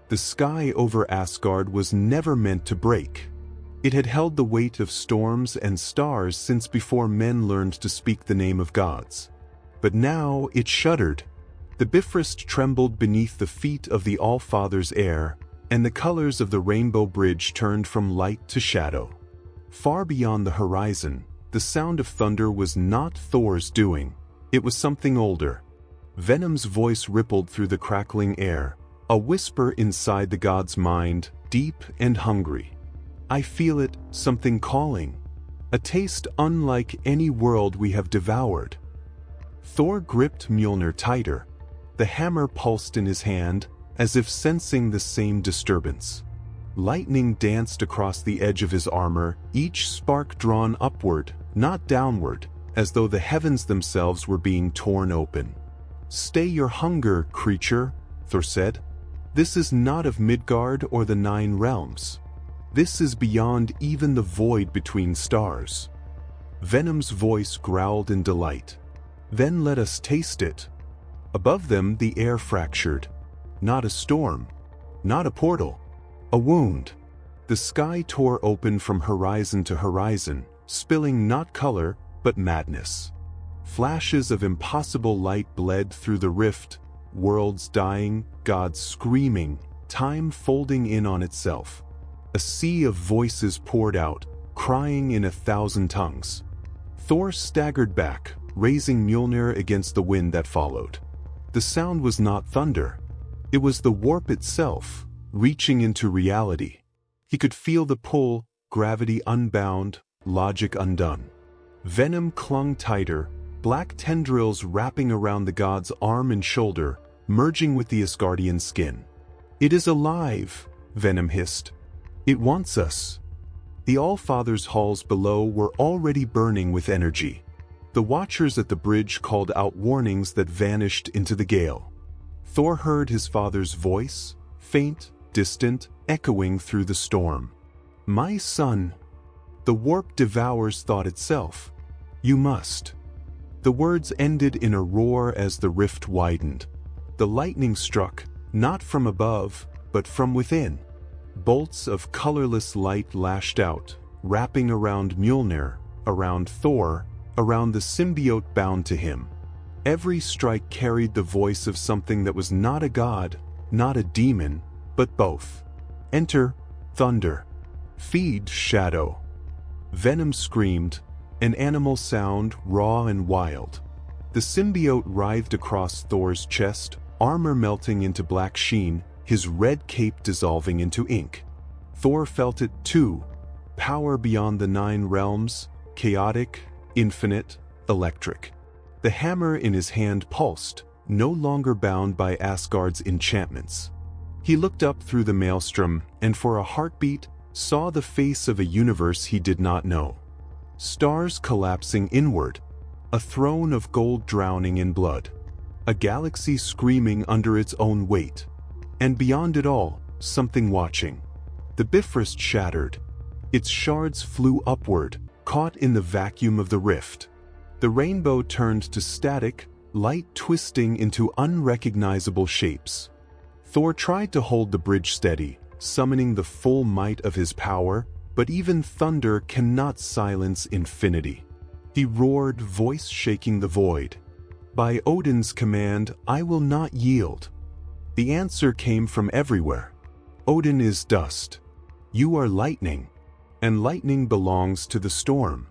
The sky over Asgard was never meant to break. It had held the weight of storms and stars since before men learned to speak the name of gods. But now it shuddered. The Bifrost trembled beneath the feet of the Allfather's heir, and the colors of the rainbow bridge turned from light to shadow. Far beyond the horizon, the sound of thunder was not Thor's doing. It was something older. Venom's voice rippled through the crackling air, a whisper inside the god's mind, deep and hungry. I feel it, something calling. A taste unlike any world we have devoured. Thor gripped Mjolnir tighter. The hammer pulsed in his hand, as if sensing the same disturbance. Lightning danced across the edge of his armor, each spark drawn upward, not downward, as though the heavens themselves were being torn open. "Stay your hunger, creature," Thor said. "This is not of Midgard or the Nine Realms. This is beyond even the void between stars." Venom's voice growled in delight. "Then let us taste it." Above them the air fractured. Not a storm, not a portal, a wound. The sky tore open from horizon to horizon, spilling not color, but madness. Flashes of impossible light bled through the rift, worlds dying, gods screaming, time folding in on itself. A sea of voices poured out, crying in 1,000 tongues. Thor staggered back, raising Mjolnir against the wind that followed. The sound was not thunder. It was the warp itself, reaching into reality. He could feel the pull, gravity unbound, logic undone. Venom clung tighter, black tendrils wrapping around the god's arm and shoulder, merging with the Asgardian skin. "It is alive," Venom hissed. "It wants us." The Allfather's halls below were already burning with energy. The watchers at the bridge called out warnings that vanished into the gale. Thor heard his father's voice, faint, distant, echoing through the storm. "My son, the warp devours thought itself. You must." The words ended in a roar as the rift widened. The lightning struck, not from above, but from within. Bolts of colorless light lashed out, wrapping around Mjolnir, around Thor, around the symbiote bound to him. Every strike carried the voice of something that was not a god, not a demon, but both. Enter thunder. Feed shadow. Venom screamed, an animal sound, raw and wild. The symbiote writhed across Thor's chest, armor melting into black sheen, his red cape dissolving into ink. Thor felt it too. Power beyond the 9 realms, chaotic, infinite, electric. The hammer in his hand pulsed, no longer bound by Asgard's enchantments. He looked up through the maelstrom and for a heartbeat saw the face of a universe he did not know. Stars collapsing inward, a throne of gold drowning in blood, a galaxy screaming under its own weight, and beyond it all, something watching. The Bifrost shattered. Its shards flew upward, caught in the vacuum of the rift. The rainbow turned to static, light twisting into unrecognizable shapes. Thor tried to hold the bridge steady, summoning the full might of his power, but even thunder cannot silence infinity. He roared, voice shaking the void. "By Odin's command, I will not yield." The answer came from everywhere. "Odin is dust. You are lightning, and lightning belongs to the storm."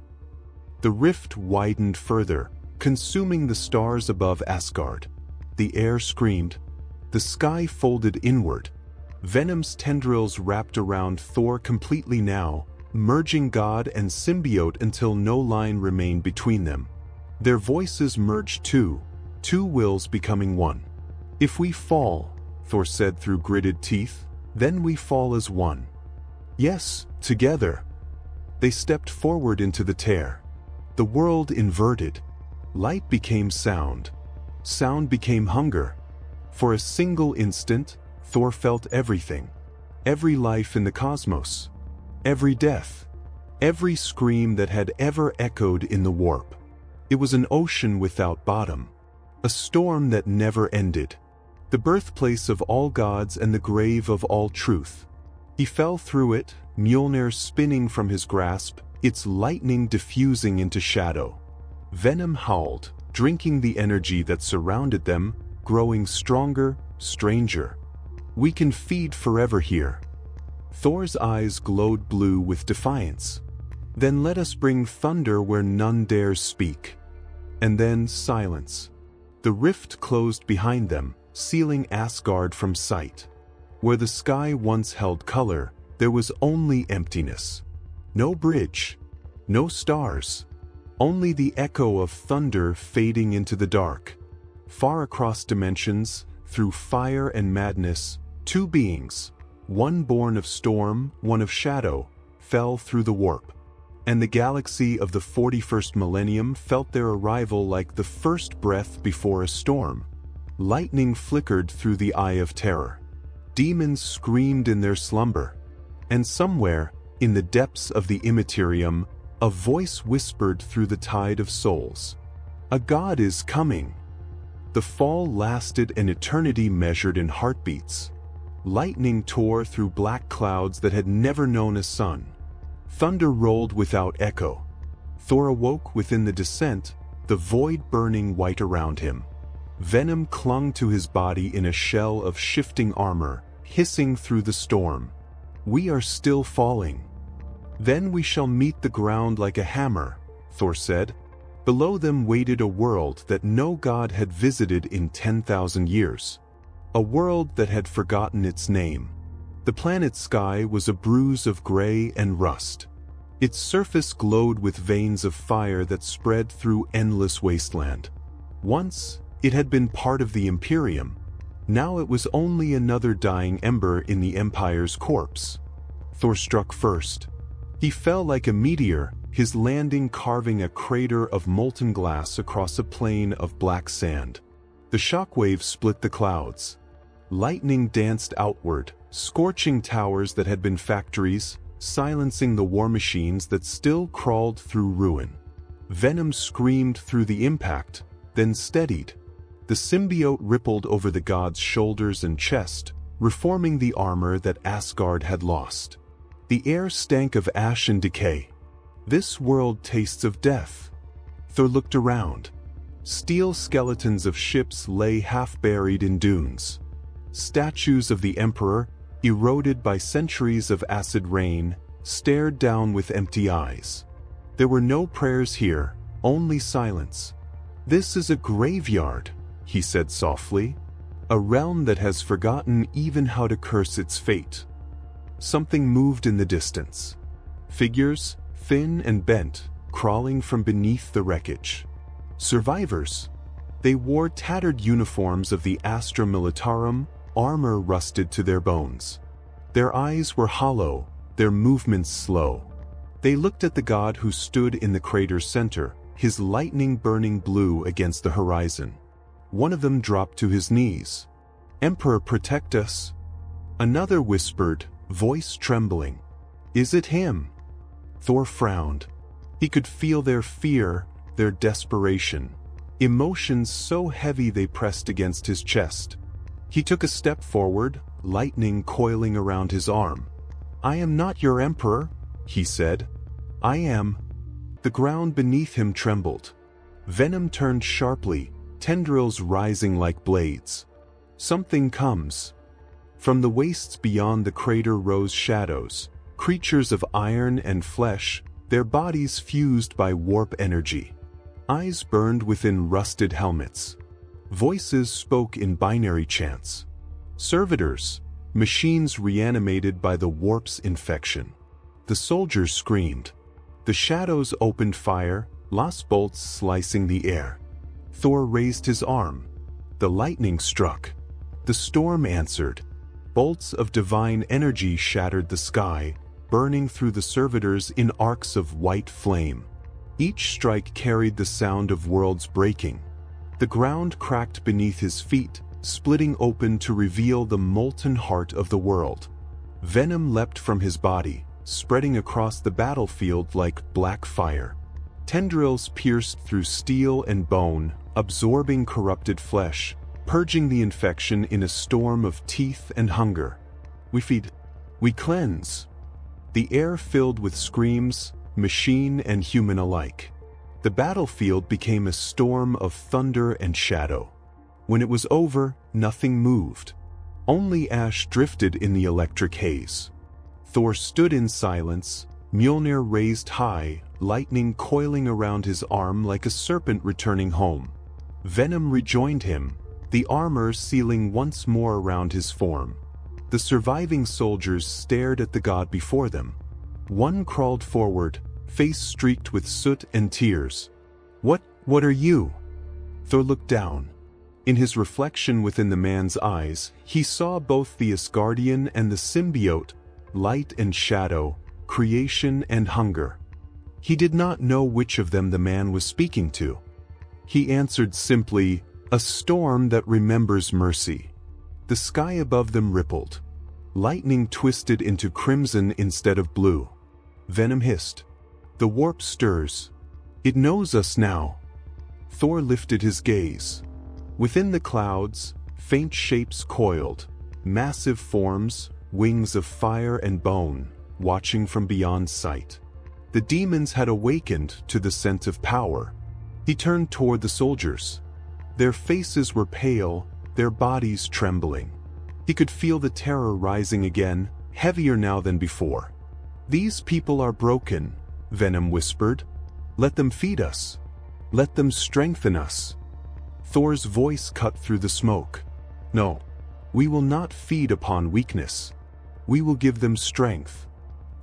The rift widened further, consuming the stars above Asgard. The air screamed. The sky folded inward. Venom's tendrils wrapped around Thor completely now, merging god and symbiote until no line remained between them. Their voices merged too, two wills becoming one. "If we fall," Thor said through gritted teeth, "then we fall as one." "Yes, together." They stepped forward into the tear. The world inverted. Light became sound. Sound became hunger. For a single instant, Thor felt everything. Every life in the cosmos. Every death. Every scream that had ever echoed in the warp. It was an ocean without bottom. A storm that never ended. the birthplace of all gods and the grave of all truth. He fell through it, Mjolnir spinning from his grasp, its lightning diffusing into shadow. Venom howled, drinking the energy that surrounded them, growing stronger, stranger. We can feed forever here. Thor's eyes glowed blue with defiance. Then let us bring thunder where none dares speak. And then silence. The rift closed behind them, sealing Asgard from sight. Where the sky once held color, there was only emptiness. No bridge, no stars, only the echo of thunder fading into the dark. Far across dimensions, through fire and madness, two beings, one born of storm, one of shadow, fell through the warp. And the galaxy of the 41st millennium felt their arrival like the first breath before a storm. Lightning flickered through the eye of terror. Demons screamed in their slumber. And somewhere, in the depths of the immaterium, a voice whispered through the tide of souls. A god is coming. The fall lasted an eternity measured in heartbeats. Lightning tore through black clouds that had never known a sun. Thunder rolled without echo. Thor awoke within the descent, the void burning white around him. Venom clung to his body in a shell of shifting armor, hissing through the storm. We are still falling. Then we shall meet the ground like a hammer, Thor said. Below them waited a world that no god had visited in 10,000 years. A world that had forgotten its name. The planet's sky was a bruise of gray and rust. Its surface glowed with veins of fire that spread through endless wasteland. Once, it had been part of the Imperium. Now it was only another dying ember in the Empire's corpse. Thor struck first. He fell like a meteor, his landing carving a crater of molten glass across a plain of black sand. The shockwave split the clouds. Lightning danced outward, scorching towers that had been factories, silencing the war machines that still crawled through ruin. Venom screamed through the impact, then steadied. The symbiote rippled over the god's shoulders and chest, reforming the armor that Asgard had lost. The air stank of ash and decay. This world tastes of death. Thor looked around. Steel skeletons of ships lay half-buried in dunes. Statues of the Emperor, eroded by centuries of acid rain, stared down with empty eyes. There were no prayers here, only silence. This is a graveyard, he said softly. A realm that has forgotten even how to curse its fate. Something moved in the distance. Figures, thin and bent, crawling from beneath the wreckage. Survivors. They wore tattered uniforms of the Astra Militarum, armor rusted to their bones. Their eyes were hollow, their movements slow. They looked at the god who stood in the crater's center, his lightning burning blue against the horizon. One of them dropped to his knees. Emperor, protect us. Another whispered, voice trembling. Is it him? Thor frowned. He could feel their fear, their desperation. Emotions so heavy they pressed against his chest. He took a step forward, lightning coiling around his arm. I am not your emperor, he said. I am. The ground beneath him trembled. Venom turned sharply, tendrils rising like blades. Something comes. From the wastes beyond the crater rose shadows, creatures of iron and flesh, their bodies fused by warp energy. Eyes burned within rusted helmets. Voices spoke in binary chants. Servitors, machines reanimated by the warp's infection. The soldiers screamed. The shadows opened fire, lost bolts slicing the air. Thor raised his arm. The lightning struck. The storm answered. Bolts of divine energy shattered the sky, burning through the servitors in arcs of white flame. Each strike carried the sound of worlds breaking. The ground cracked beneath his feet, splitting open to reveal the molten heart of the world. Venom leapt from his body, spreading across the battlefield like black fire. Tendrils pierced through steel and bone, absorbing corrupted flesh, purging the infection in a storm of teeth and hunger. We feed. We cleanse. The air filled with screams, machine and human alike. The battlefield became a storm of thunder and shadow. When it was over, nothing moved. Only ash drifted in the electric haze. Thor stood in silence, Mjolnir raised high, lightning coiling around his arm like a serpent returning home. Venom rejoined him, the armor sealing once more around his form. The surviving soldiers stared at the god before them. One crawled forward, face streaked with soot and tears. What are you?" Thor looked down. In his reflection within the man's eyes, he saw both the Asgardian and the symbiote, light and shadow, creation and hunger. He did not know which of them the man was speaking to. He answered simply, "A storm that remembers mercy." The sky above them rippled. Lightning twisted into crimson instead of blue. Venom hissed. "The warp stirs. It knows us now." Thor lifted his gaze. Within the clouds, faint shapes coiled, massive forms, wings of fire and bone, watching from beyond sight. The demons had awakened to the sense of power. He turned toward the soldiers. Their faces were pale, their bodies trembling. He could feel the terror rising again, heavier now than before. "These people are broken," Venom whispered. "Let them feed us. Let them strengthen us." Thor's voice cut through the smoke. "No, we will not feed upon weakness. We will give them strength.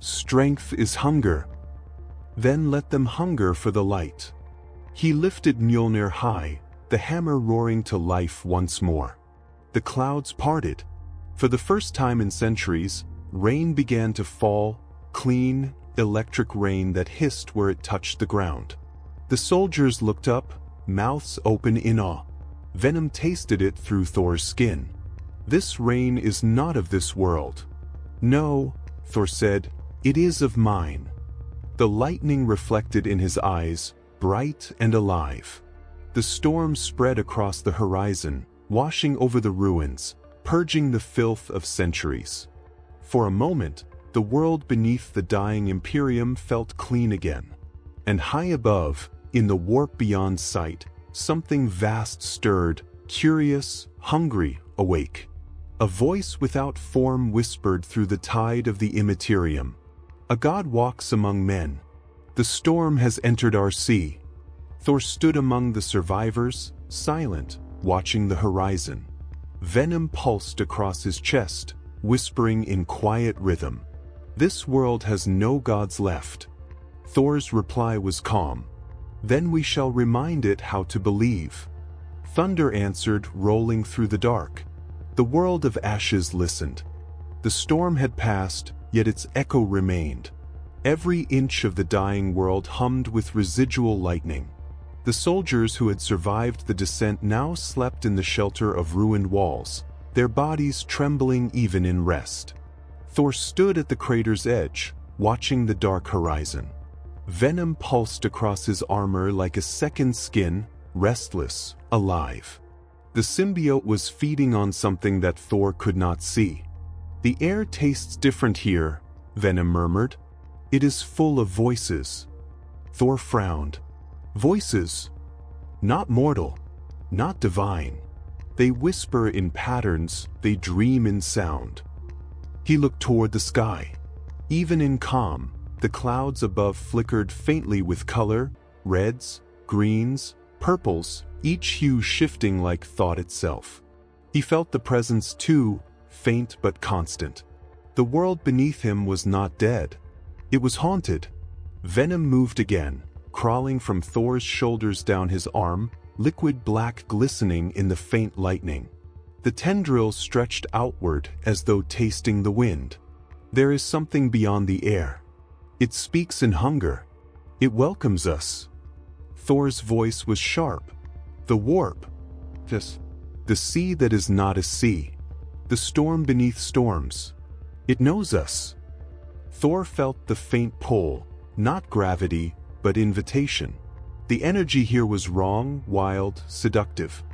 Strength is hunger. Then let them hunger for the light." He lifted Mjolnir high, the hammer roaring to life once more. The clouds parted. For the first time in centuries, rain began to fall, clean, electric rain that hissed where it touched the ground. The soldiers looked up, mouths open in awe. Venom tasted it through Thor's skin. "This rain is not of this world." "No," Thor said, "it is of mine." The lightning reflected in his eyes, bright and alive. The storm spread across the horizon, washing over the ruins, purging the filth of centuries. For a moment, the world beneath the dying Imperium felt clean again. And high above, in the warp beyond sight, something vast stirred, curious, hungry, awake. A voice without form whispered through the tide of the immaterium. "A god walks among men. The storm has entered our sea." Thor stood among the survivors, silent, watching the horizon. Venom pulsed across his chest, whispering in quiet rhythm. "This world has no gods left." Thor's reply was calm. "Then we shall remind it how to believe." Thunder answered, rolling through the dark. The world of ashes listened. The storm had passed, yet its echo remained. Every inch of the dying world hummed with residual lightning. The soldiers who had survived the descent now slept in the shelter of ruined walls, their bodies trembling even in rest. Thor stood at the crater's edge, watching the dark horizon. Venom pulsed across his armor like a second skin, restless, alive. The symbiote was feeding on something that Thor could not see. "The air tastes different here," Venom murmured. "It is full of voices." Thor frowned. "Voices? Not mortal, not divine. They whisper in patterns, they dream in sound." He looked toward the sky. Even in calm, the clouds above flickered faintly with color, reds, greens, purples, each hue shifting like thought itself. He felt the presence too, faint but constant. The world beneath him was not dead. It was haunted. Venom moved again, crawling from Thor's shoulders down his arm, liquid black glistening in the faint lightning. The tendrils stretched outward as though tasting the wind. "There is something beyond the air. It speaks in hunger. It welcomes us." Thor's voice was sharp. "The warp. The sea that is not a sea. The storm beneath storms. It knows us." Thor felt the faint pull, not gravity, but invitation. The energy here was wrong, wild, seductive.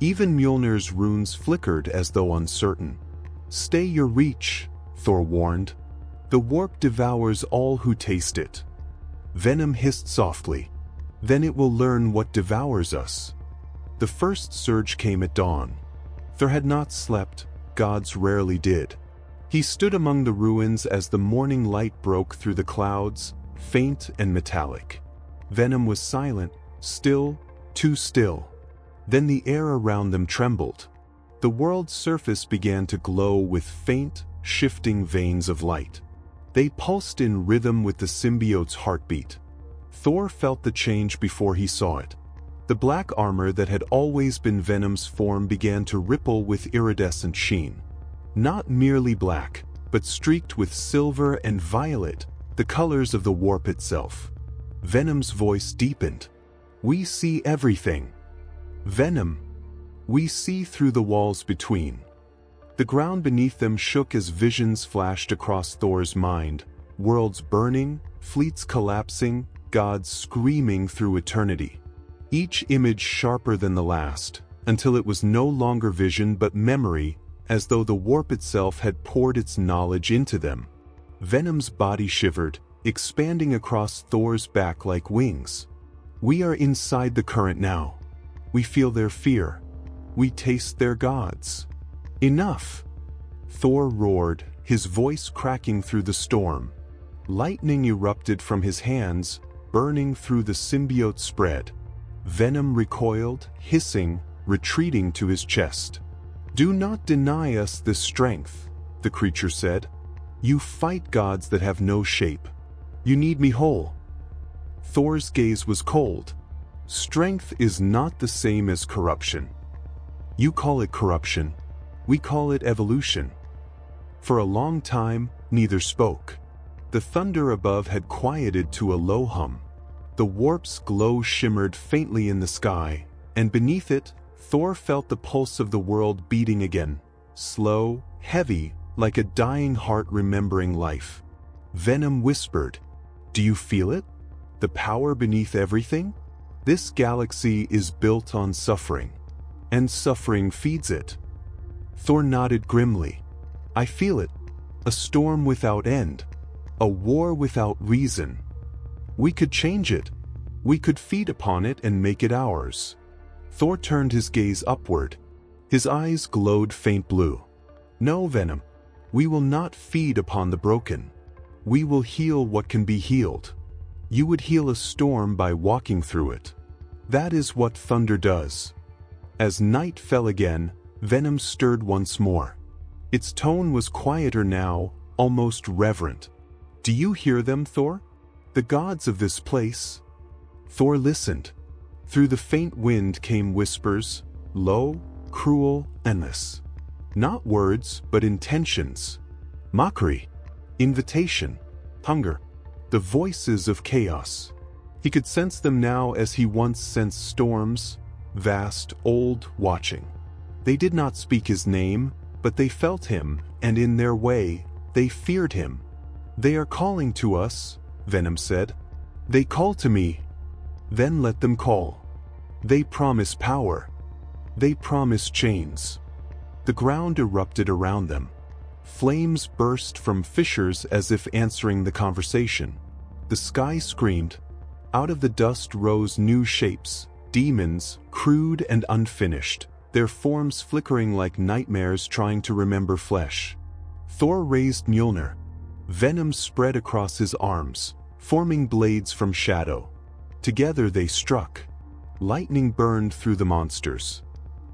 Even Mjolnir's runes flickered as though uncertain. "Stay your reach," Thor warned. "The warp devours all who taste it." Venom hissed softly. "Then it will learn what devours us." The first surge came at dawn. Thor had not slept, gods rarely did. He stood among the ruins as the morning light broke through the clouds, faint and metallic. Venom was silent, still, too still. Then the air around them trembled. The world's surface began to glow with faint, shifting veins of light. They pulsed in rhythm with the symbiote's heartbeat. Thor felt the change before he saw it. The black armor that had always been Venom's form began to ripple with iridescent sheen. Not merely black, but streaked with silver and violet, the colors of the warp itself. Venom's voice deepened. "We see everything. Venom, we see through the walls between." The ground beneath them shook as visions flashed across Thor's mind, worlds burning, fleets collapsing, gods screaming through eternity. Each image sharper than the last, until it was no longer vision but memory, as though the warp itself had poured its knowledge into them. Venom's body shivered, expanding across Thor's back like wings. "We are inside the current now. We feel their fear. We taste their gods." "Enough!" Thor roared, his voice cracking through the storm. Lightning erupted from his hands, burning through the symbiote spread. Venom recoiled, hissing, retreating to his chest. "Do not deny us this strength," the creature said. "You fight gods that have no shape. You need me whole." Thor's gaze was cold. "Strength is not the same as corruption. You call it corruption. We call it evolution." For a long time, neither spoke. The thunder above had quieted to a low hum. The warp's glow shimmered faintly in the sky, and beneath it, Thor felt the pulse of the world beating again, slow, heavy, like a dying heart remembering life. Venom whispered, "Do you feel it? The power beneath everything? This galaxy is built on suffering, and suffering feeds it." Thor nodded grimly. "I feel it. A storm without end. A war without reason. We could change it. We could feed upon it and make it ours." Thor turned his gaze upward. His eyes glowed faint blue. "No, Venom. We will not feed upon the broken. We will heal what can be healed. You would heal a storm by walking through it. That is what thunder does." As night fell again, Venom stirred once more. Its tone was quieter now, almost reverent. "Do you hear them, Thor? The gods of this place?" Thor listened. Through the faint wind came whispers, low, cruel, endless. Not words, but intentions. Mockery, invitation, hunger, the voices of chaos. He could sense them now as he once sensed storms, vast, old, watching. They did not speak his name, but they felt him, and in their way, they feared him. "They are calling to us," Venom said. "They call to me. Then let them call. They promise power. They promise chains." The ground erupted around them. Flames burst from fissures as if answering the conversation. The sky screamed. Out of the dust rose new shapes, demons, crude and unfinished, their forms flickering like nightmares trying to remember flesh. Thor raised Mjolnir. Venom spread across his arms, forming blades from shadow. Together they struck. Lightning burned through the monsters.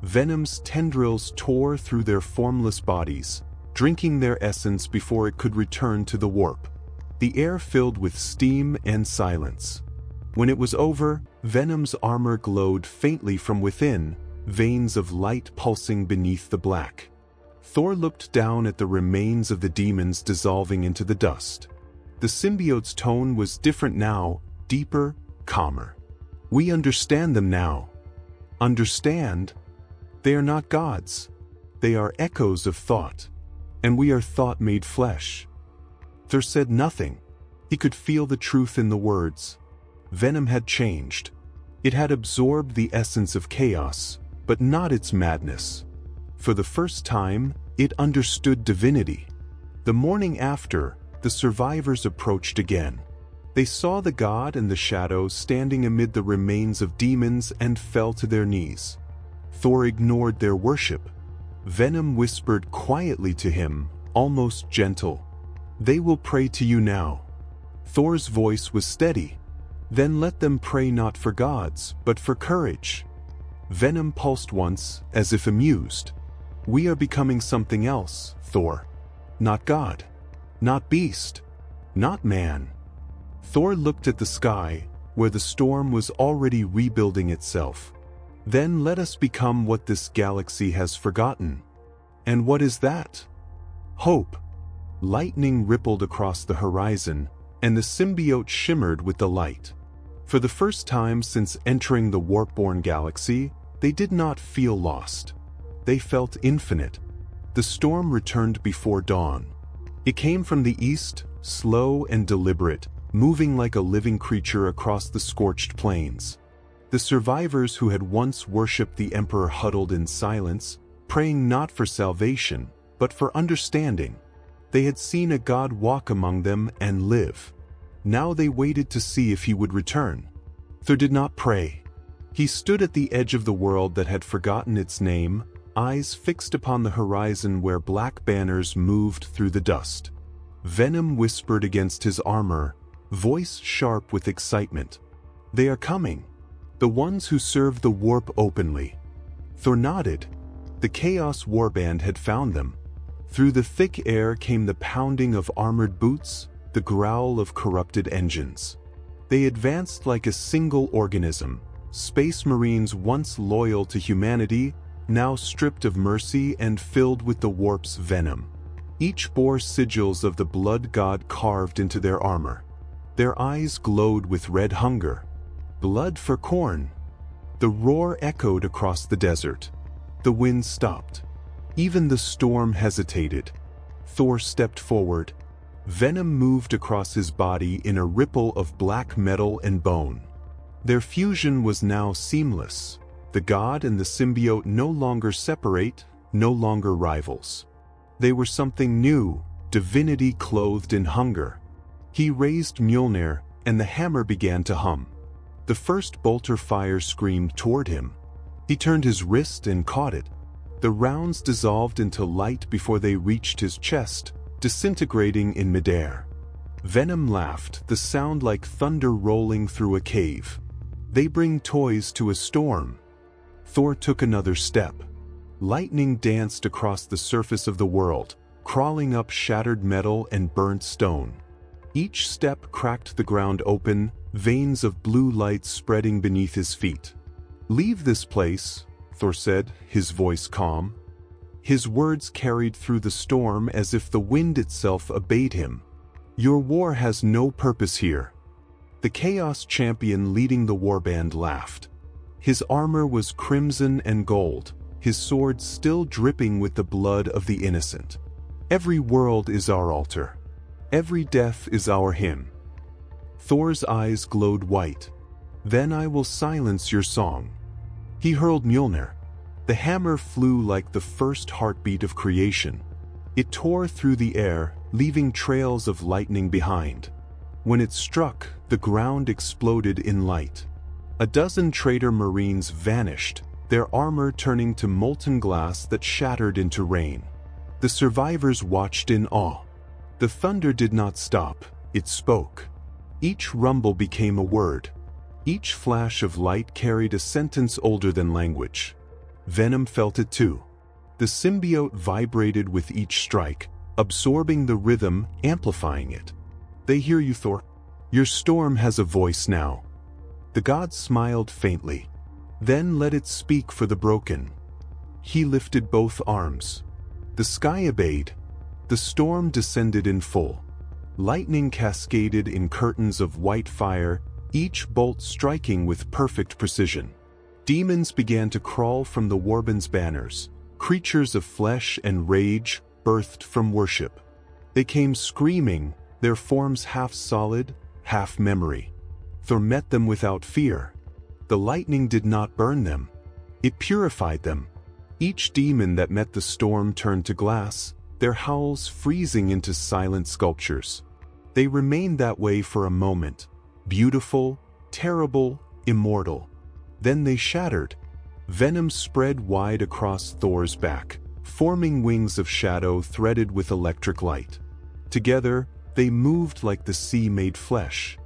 Venom's tendrils tore through their formless bodies, drinking their essence before it could return to the warp. The air filled with steam and silence. When it was over, Venom's armor glowed faintly from within, veins of light pulsing beneath the black. Thor looked down at the remains of the demons dissolving into the dust. The symbiote's tone was different now, deeper, calmer. "We understand them now." "Understand? They are not gods. They are echoes of thought. And we are thought made flesh." Thor said nothing. He could feel the truth in the words. Venom had changed. It had absorbed the essence of chaos, but not its madness. For the first time, it understood divinity. The morning after, the survivors approached again. They saw the god and the shadow standing amid the remains of demons and fell to their knees. Thor ignored their worship. Venom whispered quietly to him, almost gentle, "They will pray to you now." Thor's voice was steady. "Then let them pray not for gods, but for courage." Venom pulsed once, as if amused. "We are becoming something else, Thor. Not God. Not beast. Not man." Thor looked at the sky, where the storm was already rebuilding itself. "Then let us become what this galaxy has forgotten." "And what is that?" "Hope." Lightning rippled across the horizon, and the symbiote shimmered with the light. For the first time since entering the warp-born galaxy, they did not feel lost. They felt infinite. The storm returned before dawn. It came from the east, slow and deliberate, moving like a living creature across the scorched plains. The survivors who had once worshipped the Emperor huddled in silence, praying not for salvation, but for understanding. They had seen a god walk among them and live. Now they waited to see if he would return. Thor did not pray. He stood at the edge of the world that had forgotten its name, eyes fixed upon the horizon where black banners moved through the dust. Venom whispered against his armor, voice sharp with excitement. "They are coming. The ones who serve the warp openly." Thor nodded. The Chaos Warband had found them. Through the thick air came the pounding of armored boots, the growl of corrupted engines. They advanced like a single organism, space marines once loyal to humanity, now stripped of mercy and filled with the warp's venom. Each bore sigils of the blood god carved into their armor. Their eyes glowed with red hunger. Blood for Khorne. The roar echoed across the desert. The wind stopped. Even the storm hesitated. Thor stepped forward. Venom moved across his body in a ripple of black metal and bone. Their fusion was now seamless. The god and the symbiote no longer separate, no longer rivals. They were something new, divinity clothed in hunger. He raised Mjolnir, and the hammer began to hum. The first bolter fire screamed toward him. He turned his wrist and caught it. The rounds dissolved into light before they reached his chest, disintegrating in midair. Venom laughed, the sound like thunder rolling through a cave. "They bring toys to a storm." Thor took another step. Lightning danced across the surface of the world, crawling up shattered metal and burnt stone. Each step cracked the ground open, veins of blue light spreading beneath his feet. "Leave this place," Thor said, his voice calm. His words carried through the storm as if the wind itself obeyed him. "Your war has no purpose here." The Chaos Champion leading the warband laughed. His armor was crimson and gold, his sword still dripping with the blood of the innocent. "Every world is our altar. Every death is our hymn." Thor's eyes glowed white. "Then I will silence your song." He hurled Mjolnir. The hammer flew like the first heartbeat of creation. It tore through the air, leaving trails of lightning behind. When it struck, the ground exploded in light. A dozen traitor marines vanished, their armor turning to molten glass that shattered into rain. The survivors watched in awe. The thunder did not stop, it spoke. Each rumble became a word. Each flash of light carried a sentence older than language. Venom felt it too. The symbiote vibrated with each strike, absorbing the rhythm, amplifying it. "They hear you, Thor. Your storm has a voice now." The god smiled faintly. "Then let it speak for the broken." He lifted both arms. The sky obeyed. The storm descended in full. Lightning cascaded in curtains of white fire, each bolt striking with perfect precision. Demons began to crawl from the warband's banners, creatures of flesh and rage, birthed from worship. They came screaming, their forms half solid, half memory. Thor met them without fear. The lightning did not burn them. It purified them. Each demon that met the storm turned to glass, their howls freezing into silent sculptures. They remained that way for a moment, beautiful, terrible, immortal. Then they shattered. Venom spread wide across Thor's back, forming wings of shadow threaded with electric light. Together, they moved like the sea made flesh.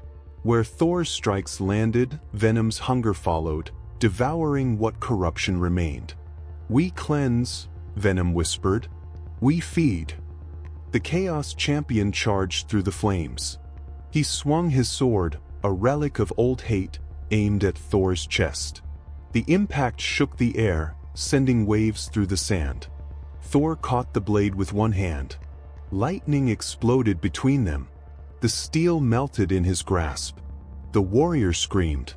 Where Thor's strikes landed, Venom's hunger followed, devouring what corruption remained. "We cleanse," Venom whispered. "We feed." The Chaos Champion charged through the flames. He swung his sword, a relic of old hate, aimed at Thor's chest. The impact shook the air, sending waves through the sand. Thor caught the blade with one hand. Lightning exploded between them. The steel melted in his grasp. The warrior screamed.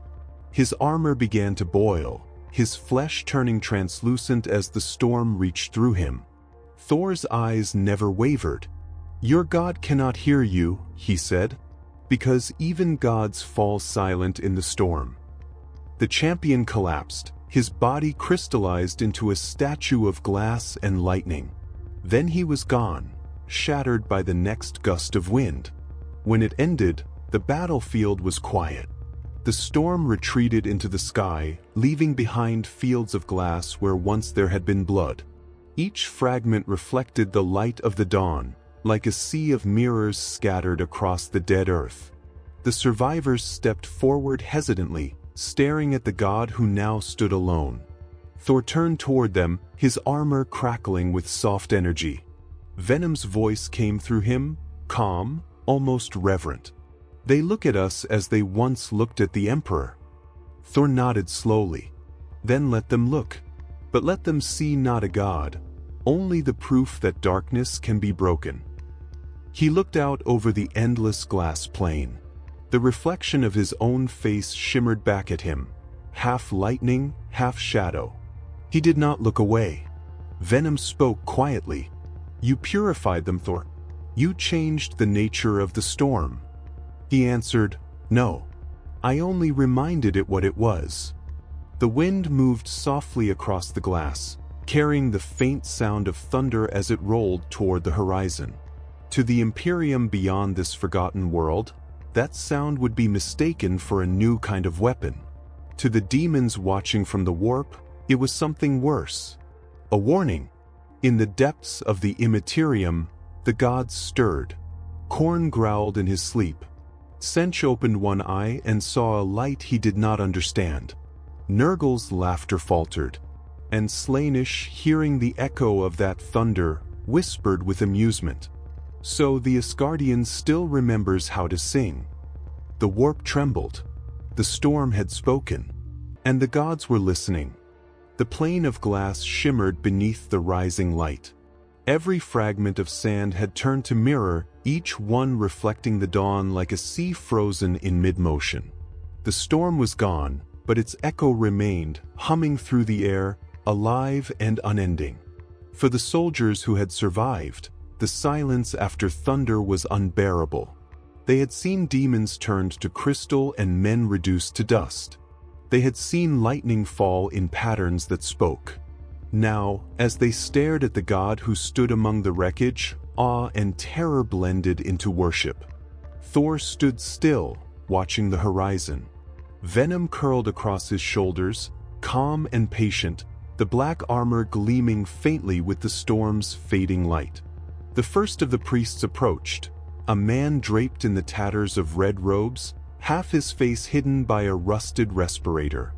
His armor began to boil, his flesh turning translucent as the storm reached through him. Thor's eyes never wavered. "Your god cannot hear you," he said, "because even gods fall silent in the storm." The champion collapsed, his body crystallized into a statue of glass and lightning. Then he was gone, shattered by the next gust of wind. When it ended, the battlefield was quiet. The storm retreated into the sky, leaving behind fields of glass where once there had been blood. Each fragment reflected the light of the dawn, like a sea of mirrors scattered across the dead earth. The survivors stepped forward hesitantly, staring at the god who now stood alone. Thor turned toward them, his armor crackling with soft energy. Venom's voice came through him, calm, almost reverent. "They look at us as they once looked at the Emperor." Thor nodded slowly. "Then let them look. But let them see not a god, only the proof that darkness can be broken." He looked out over the endless glass plain. The reflection of his own face shimmered back at him, half lightning, half shadow. He did not look away. Venom spoke quietly. "You purified them, Thor. You changed the nature of the storm." He answered, "No. I only reminded it what it was." The wind moved softly across the glass, carrying the faint sound of thunder as it rolled toward the horizon. To the Imperium beyond this forgotten world, that sound would be mistaken for a new kind of weapon. To the demons watching from the warp, it was something worse. A warning. In the depths of the Immaterium, the gods stirred. Korn growled in his sleep. Sench opened one eye and saw a light he did not understand. Nurgle's laughter faltered, and Slaanesh, hearing the echo of that thunder, whispered with amusement. So the Asgardian still remembers how to sing. The warp trembled. The storm had spoken, and the gods were listening. The plane of glass shimmered beneath the rising light. Every fragment of sand had turned to mirror, each one reflecting the dawn like a sea frozen in mid-motion. The storm was gone, but its echo remained, humming through the air, alive and unending. For the soldiers who had survived, the silence after thunder was unbearable. They had seen demons turned to crystal and men reduced to dust. They had seen lightning fall in patterns that spoke. Now, as they stared at the god who stood among the wreckage, awe and terror blended into worship. Thor stood still, watching the horizon. Venom curled across his shoulders, calm and patient, the black armor gleaming faintly with the storm's fading light. The first of the priests approached, a man draped in the tatters of red robes, half his face hidden by a rusted respirator.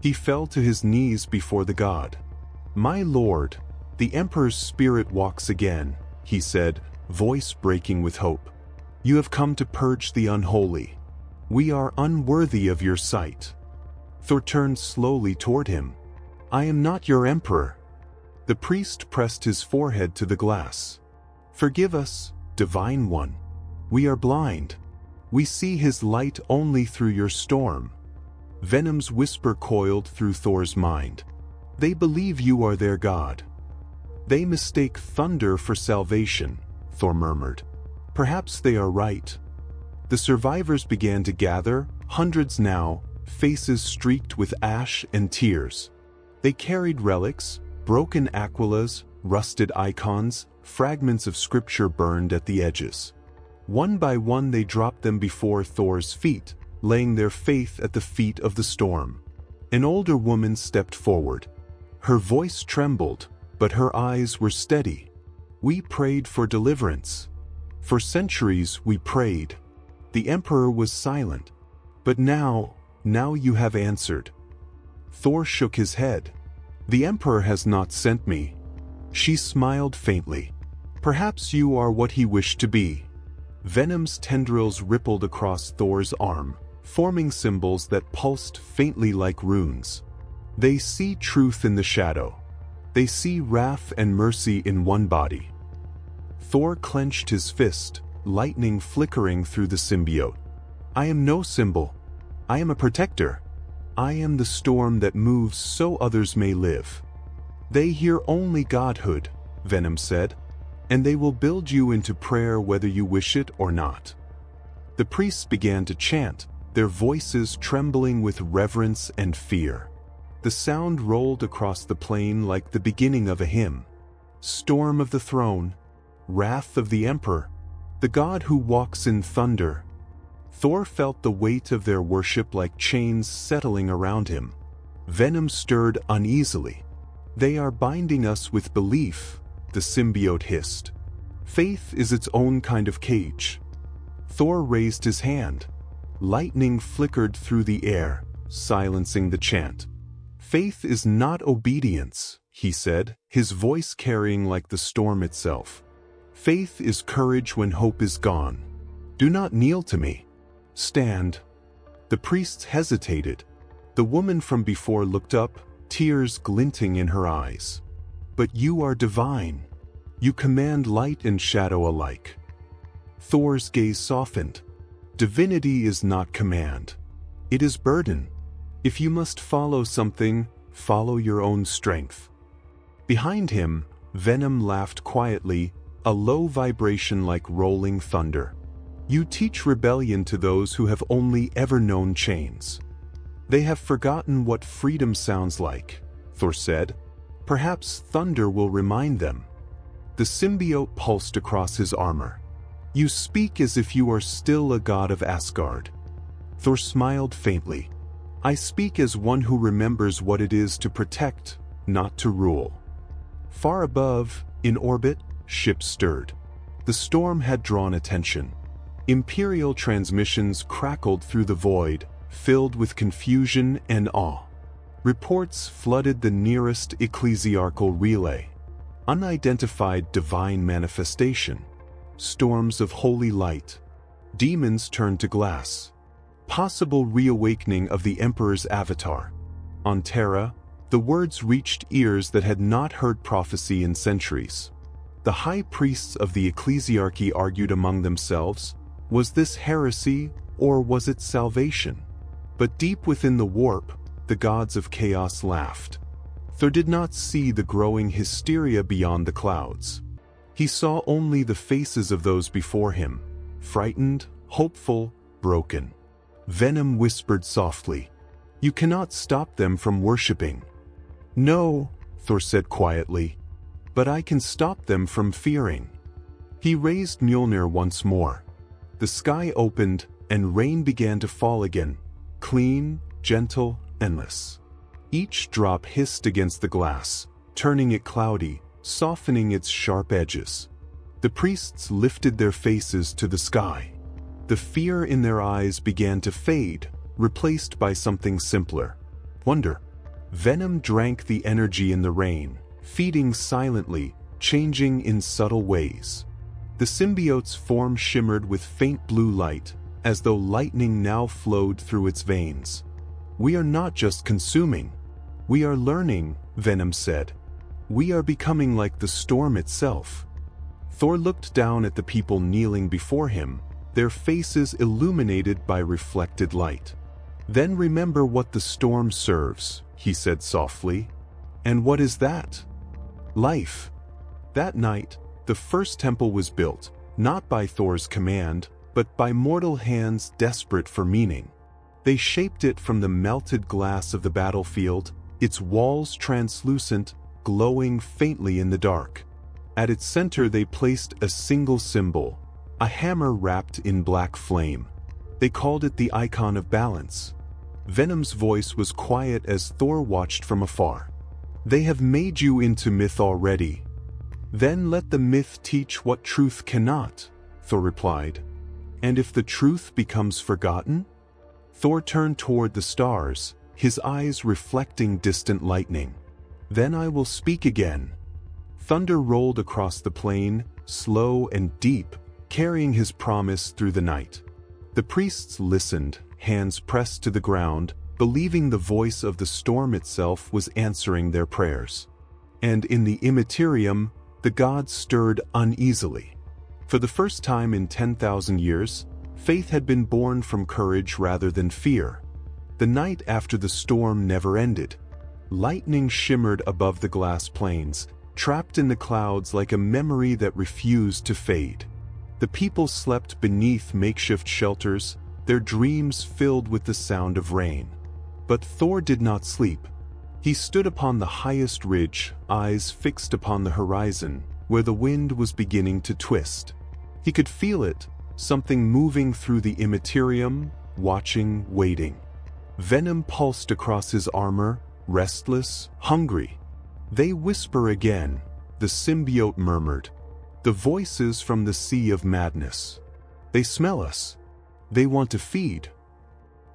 He fell to his knees before the god. "My lord, the Emperor's spirit walks again," he said, voice breaking with hope. "You have come to purge the unholy. We are unworthy of your sight." Thor turned slowly toward him. "I am not your Emperor." The priest pressed his forehead to the glass. "Forgive us, Divine One. We are blind. We see his light only through your storm." Venom's whisper coiled through Thor's mind. "They believe you are their god. They mistake thunder for salvation," Thor murmured. "Perhaps they are right." The survivors began to gather, hundreds now, faces streaked with ash and tears. They carried relics, broken aquilas, rusted icons, fragments of scripture burned at the edges. One by one they dropped them before Thor's feet, laying their faith at the feet of the storm. An older woman stepped forward. Her voice trembled, but her eyes were steady. "We prayed for deliverance. For centuries we prayed. The Emperor was silent. But now you have answered." Thor shook his head. "The Emperor has not sent me." She smiled faintly. "Perhaps you are what he wished to be." Venom's tendrils rippled across Thor's arm, forming symbols that pulsed faintly like runes. They see truth in the shadow. They see wrath and mercy in one body. Thor clenched his fist, lightning flickering through the symbiote. "I am no symbol. I am a protector. I am the storm that moves so others may live." "They hear only godhood," Venom said, "and they will build you into prayer whether you wish it or not." The priests began to chant, their voices trembling with reverence and fear. The sound rolled across the plain like the beginning of a hymn. "Storm of the throne, wrath of the Emperor, the God who walks in thunder." Thor felt the weight of their worship like chains settling around him. Venom stirred uneasily. "They are binding us with belief," the symbiote hissed. "Faith is its own kind of cage." Thor raised his hand. Lightning flickered through the air, silencing the chant. "Faith is not obedience," he said, his voice carrying like the storm itself. "Faith is courage when hope is gone. Do not kneel to me. Stand." The priests hesitated. The woman from before looked up, tears glinting in her eyes. "But you are divine. You command light and shadow alike." Thor's gaze softened. "Divinity is not command. It is burden. If you must follow something, follow your own strength." Behind him, Venom laughed quietly, a low vibration like rolling thunder. "You teach rebellion to those who have only ever known chains. They have forgotten what freedom sounds like," Thor said. "Perhaps thunder will remind them." The symbiote pulsed across his armor. "You speak as if you are still a god of Asgard." Thor smiled faintly. "I speak as one who remembers what it is to protect, not to rule." Far above, in orbit, ships stirred. The storm had drawn attention. Imperial transmissions crackled through the void, filled with confusion and awe. Reports flooded the nearest ecclesiarchal relay. Unidentified divine manifestation. Storms of holy light. Demons turned to glass. Possible reawakening of the Emperor's avatar. On Terra, the words reached ears that had not heard prophecy in centuries. The high priests of the ecclesiarchy argued among themselves, was this heresy or was it salvation? But deep within the warp, the gods of chaos laughed. Thor did not see the growing hysteria beyond the clouds. He saw only the faces of those before him, frightened, hopeful, broken. Venom whispered softly, "You cannot stop them from worshipping." "No," Thor said quietly, "but I can stop them from fearing." He raised Mjolnir once more. The sky opened, and rain began to fall again, clean, gentle, endless. Each drop hissed against the glass, turning it cloudy, softening its sharp edges. The priests lifted their faces to the sky. The fear in their eyes began to fade, replaced by something simpler. Wonder. Venom drank the energy in the rain, feeding silently, changing in subtle ways. The symbiote's form shimmered with faint blue light, as though lightning now flowed through its veins. "We are not just consuming. We are learning," Venom said. "We are becoming like the storm itself." Thor looked down at the people kneeling before him, their faces illuminated by reflected light. "Then remember what the storm serves," he said softly. "And what is that?" "Life." That night, the first temple was built, not by Thor's command, but by mortal hands desperate for meaning. They shaped it from the melted glass of the battlefield, its walls translucent, glowing faintly in the dark. At its center they placed a single symbol, a hammer wrapped in black flame. They called it the icon of balance. Venom's voice was quiet as Thor watched from afar. "They have made you into myth already. Then let the myth teach what truth cannot," Thor replied. "And if the truth becomes forgotten?" Thor turned toward the stars, his eyes reflecting distant lightning. "Then I will speak again." Thunder rolled across the plain, slow and deep, carrying his promise through the night. The priests listened, hands pressed to the ground, believing the voice of the storm itself was answering their prayers. And in the immaterium, the gods stirred uneasily. For the first time in 10,000 years, faith had been born from courage rather than fear. The night after the storm never ended. Lightning shimmered above the glass plains, trapped in the clouds like a memory that refused to fade. The people slept beneath makeshift shelters, their dreams filled with the sound of rain. But Thor did not sleep. He stood upon the highest ridge, eyes fixed upon the horizon, where the wind was beginning to twist. He could feel it, something moving through the immaterium, watching, waiting. Venom pulsed across his armor, restless, hungry. "They whisper again," the symbiote murmured. "The voices from the sea of madness. They smell us. They want to feed."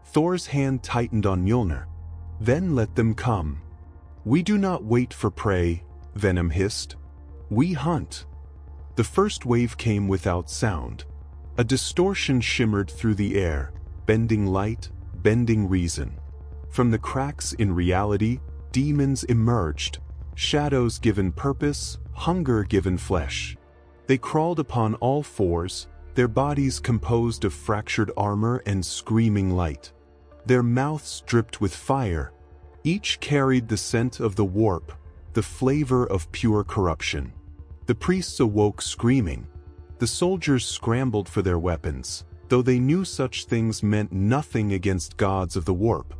Thor's hand tightened on Mjolnir. "Then let them come." "We do not wait for prey," Venom hissed. "We hunt." The first wave came without sound. A distortion shimmered through the air, bending light, bending reason. From the cracks in reality, demons emerged, shadows given purpose, hunger given flesh. They crawled upon all fours, their bodies composed of fractured armor and screaming light. Their mouths dripped with fire. Each carried the scent of the warp, the flavor of pure corruption. The priests awoke screaming. The soldiers scrambled for their weapons, though they knew such things meant nothing against gods of the warp.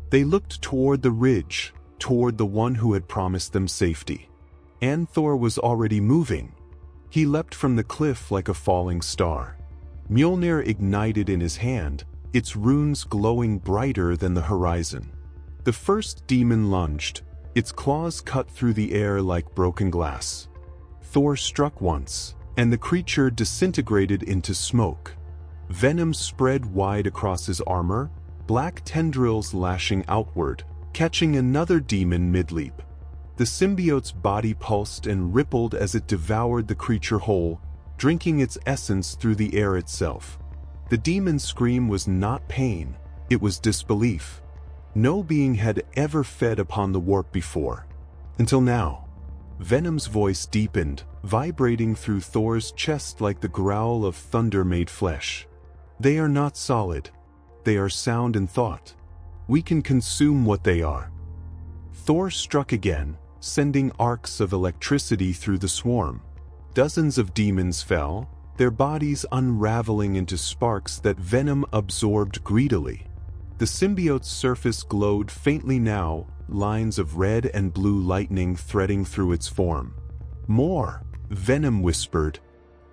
They looked toward the ridge, toward the one who had promised them safety. And Thor was already moving. He leapt from the cliff like a falling star. Mjolnir ignited in his hand, its runes glowing brighter than the horizon. The first demon lunged, its claws cut through the air like broken glass. Thor struck once, and the creature disintegrated into smoke. Venom spread wide across his armor, black tendrils lashing outward, catching another demon mid-leap. The symbiote's body pulsed and rippled as it devoured the creature whole, drinking its essence through the air itself. The demon's scream was not pain, it was disbelief. No being had ever fed upon the warp before. Until now. Venom's voice deepened, vibrating through Thor's chest like the growl of thunder made flesh. "They are not solid. They are sound in thought. We can consume what they are." Thor struck again, sending arcs of electricity through the swarm. Dozens of demons fell, their bodies unraveling into sparks that Venom absorbed greedily. The symbiote's surface glowed faintly now, lines of red and blue lightning threading through its form. "More," Venom whispered.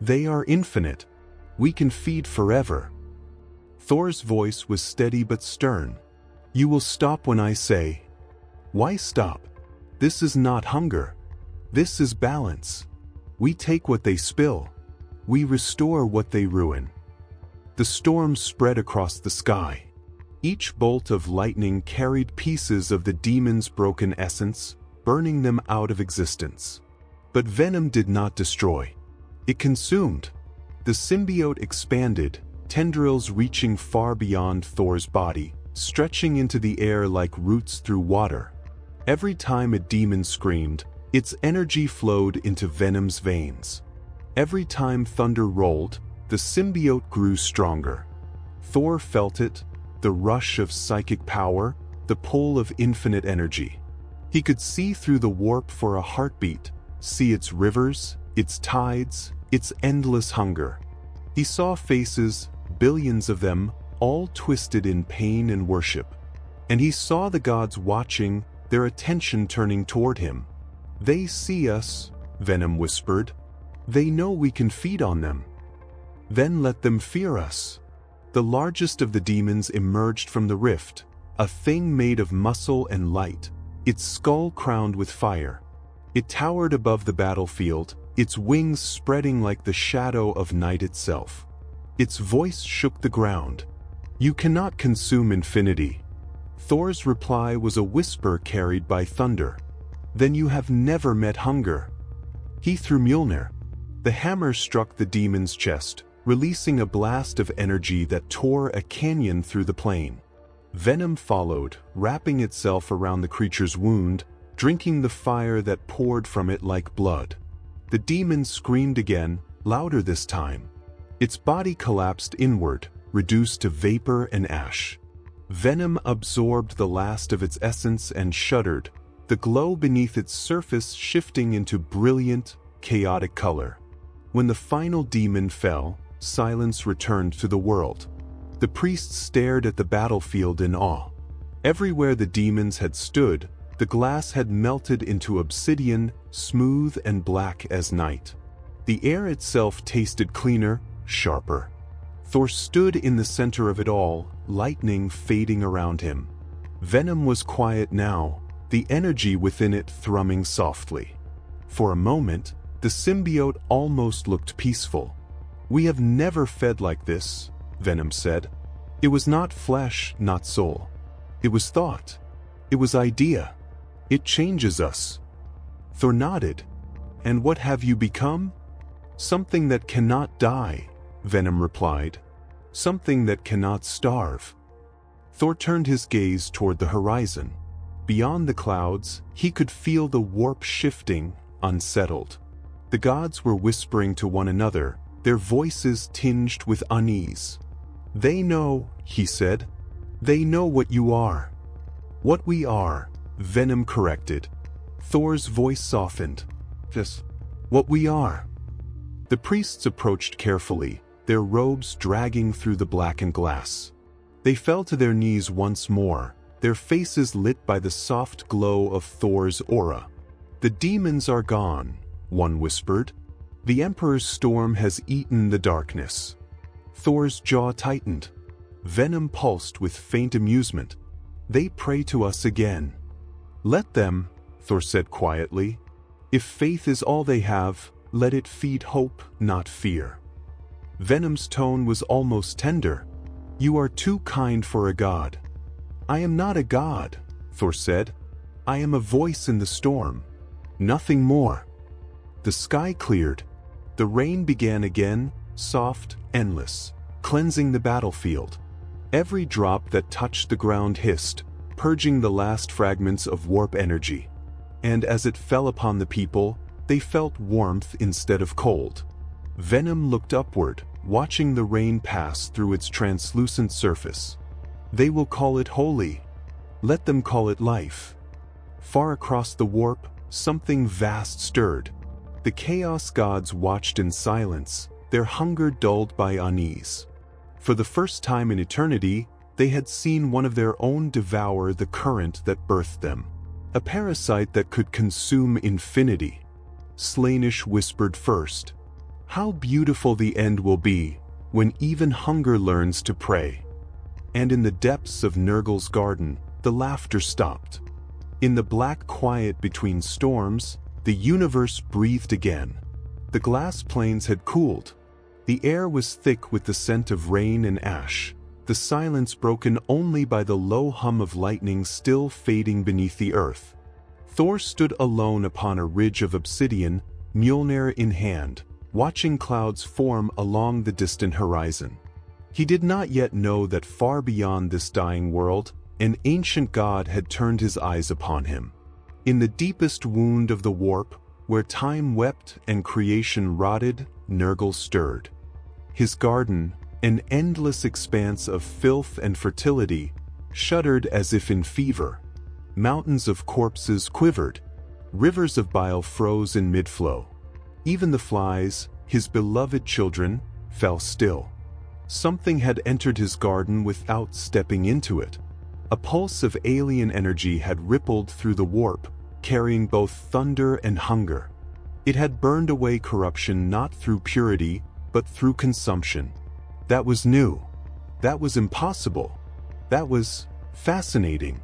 "They are infinite. We can feed forever." Thor's voice was steady but stern. "You will stop when I say." "Why stop? This is not hunger. This is balance. We take what they spill. We restore what they ruin." The storm spread across the sky. Each bolt of lightning carried pieces of the demon's broken essence, burning them out of existence. But Venom did not destroy. It consumed. The symbiote expanded, tendrils reaching far beyond Thor's body, stretching into the air like roots through water. Every time a demon screamed, its energy flowed into Venom's veins. Every time thunder rolled, the symbiote grew stronger. Thor felt it, the rush of psychic power, the pull of infinite energy. He could see through the warp for a heartbeat, see its rivers, its tides, its endless hunger. He saw faces, billions of them, all twisted in pain and worship. And he saw the gods watching, their attention turning toward him. "They see us," Venom whispered. "They know we can feed on them. Then let them fear us." The largest of the demons emerged from the rift, a thing made of muscle and light, its skull crowned with fire. It towered above the battlefield, its wings spreading like the shadow of night itself. Its voice shook the ground. "You cannot consume infinity." Thor's reply was a whisper carried by thunder. "Then you have never met hunger." He threw Mjolnir. The hammer struck the demon's chest, releasing a blast of energy that tore a canyon through the plain. Venom followed, wrapping itself around the creature's wound, drinking the fire that poured from it like blood. The demon screamed again, louder this time. Its body collapsed inward, reduced to vapor and ash. Venom absorbed the last of its essence and shuddered, the glow beneath its surface shifting into brilliant, chaotic color. When the final demon fell, silence returned to the world. The priests stared at the battlefield in awe. Everywhere the demons had stood, the glass had melted into obsidian, smooth and black as night. The air itself tasted cleaner, sharper. Thor stood in the center of it all, lightning fading around him. Venom was quiet now, the energy within it thrumming softly. For a moment, the symbiote almost looked peaceful. "We have never fed like this," Venom said. "It was not flesh, not soul. It was thought. It was idea. It changes us." Thor nodded. "And what have you become?" "Something that cannot die," Venom replied. "Something that cannot starve." Thor turned his gaze toward the horizon. Beyond the clouds, he could feel the warp shifting, unsettled. The gods were whispering to one another, their voices tinged with unease. "They know," he said. "They know what you are." "What we are," Venom corrected. Thor's voice softened. "Just what we are." The priests approached carefully, their robes dragging through the blackened glass. They fell to their knees once more, their faces lit by the soft glow of Thor's aura. "The demons are gone," one whispered. "The Emperor's storm has eaten the darkness." Thor's jaw tightened. Venom pulsed with faint amusement. "They pray to us again." "Let them," Thor said quietly. "If faith is all they have, let it feed hope, not fear." Venom's tone was almost tender. "You are too kind for a god." "I am not a god," Thor said. "I am a voice in the storm. Nothing more." The sky cleared. The rain began again, soft, endless, cleansing the battlefield. Every drop that touched the ground hissed, purging the last fragments of warp energy. And as it fell upon the people, they felt warmth instead of cold. Venom looked upward, watching the rain pass through its translucent surface. "They will call it holy. Let them call it life." Far across the warp, something vast stirred. The Chaos Gods watched in silence, their hunger dulled by unease. For the first time in eternity, they had seen one of their own devour the current that birthed them. A parasite that could consume infinity. Slainish whispered first. "How beautiful the end will be, when even hunger learns to pray." And in the depths of Nurgle's garden, the laughter stopped. In the black quiet between storms, the universe breathed again. The glass plains had cooled. The air was thick with the scent of rain and ash, the silence broken only by the low hum of lightning still fading beneath the earth. Thor stood alone upon a ridge of obsidian, Mjolnir in hand, watching clouds form along the distant horizon. He did not yet know that far beyond this dying world, an ancient god had turned his eyes upon him. In the deepest wound of the warp, where time wept and creation rotted, Nurgle stirred. His garden, an endless expanse of filth and fertility, shuddered as if in fever. Mountains of corpses quivered. Rivers of bile froze in mid-flow. Even the flies, his beloved children, fell still. Something had entered his garden without stepping into it. A pulse of alien energy had rippled through the warp, carrying both thunder and hunger. It had burned away corruption not through purity, but through consumption. That was new. That was impossible. That was fascinating.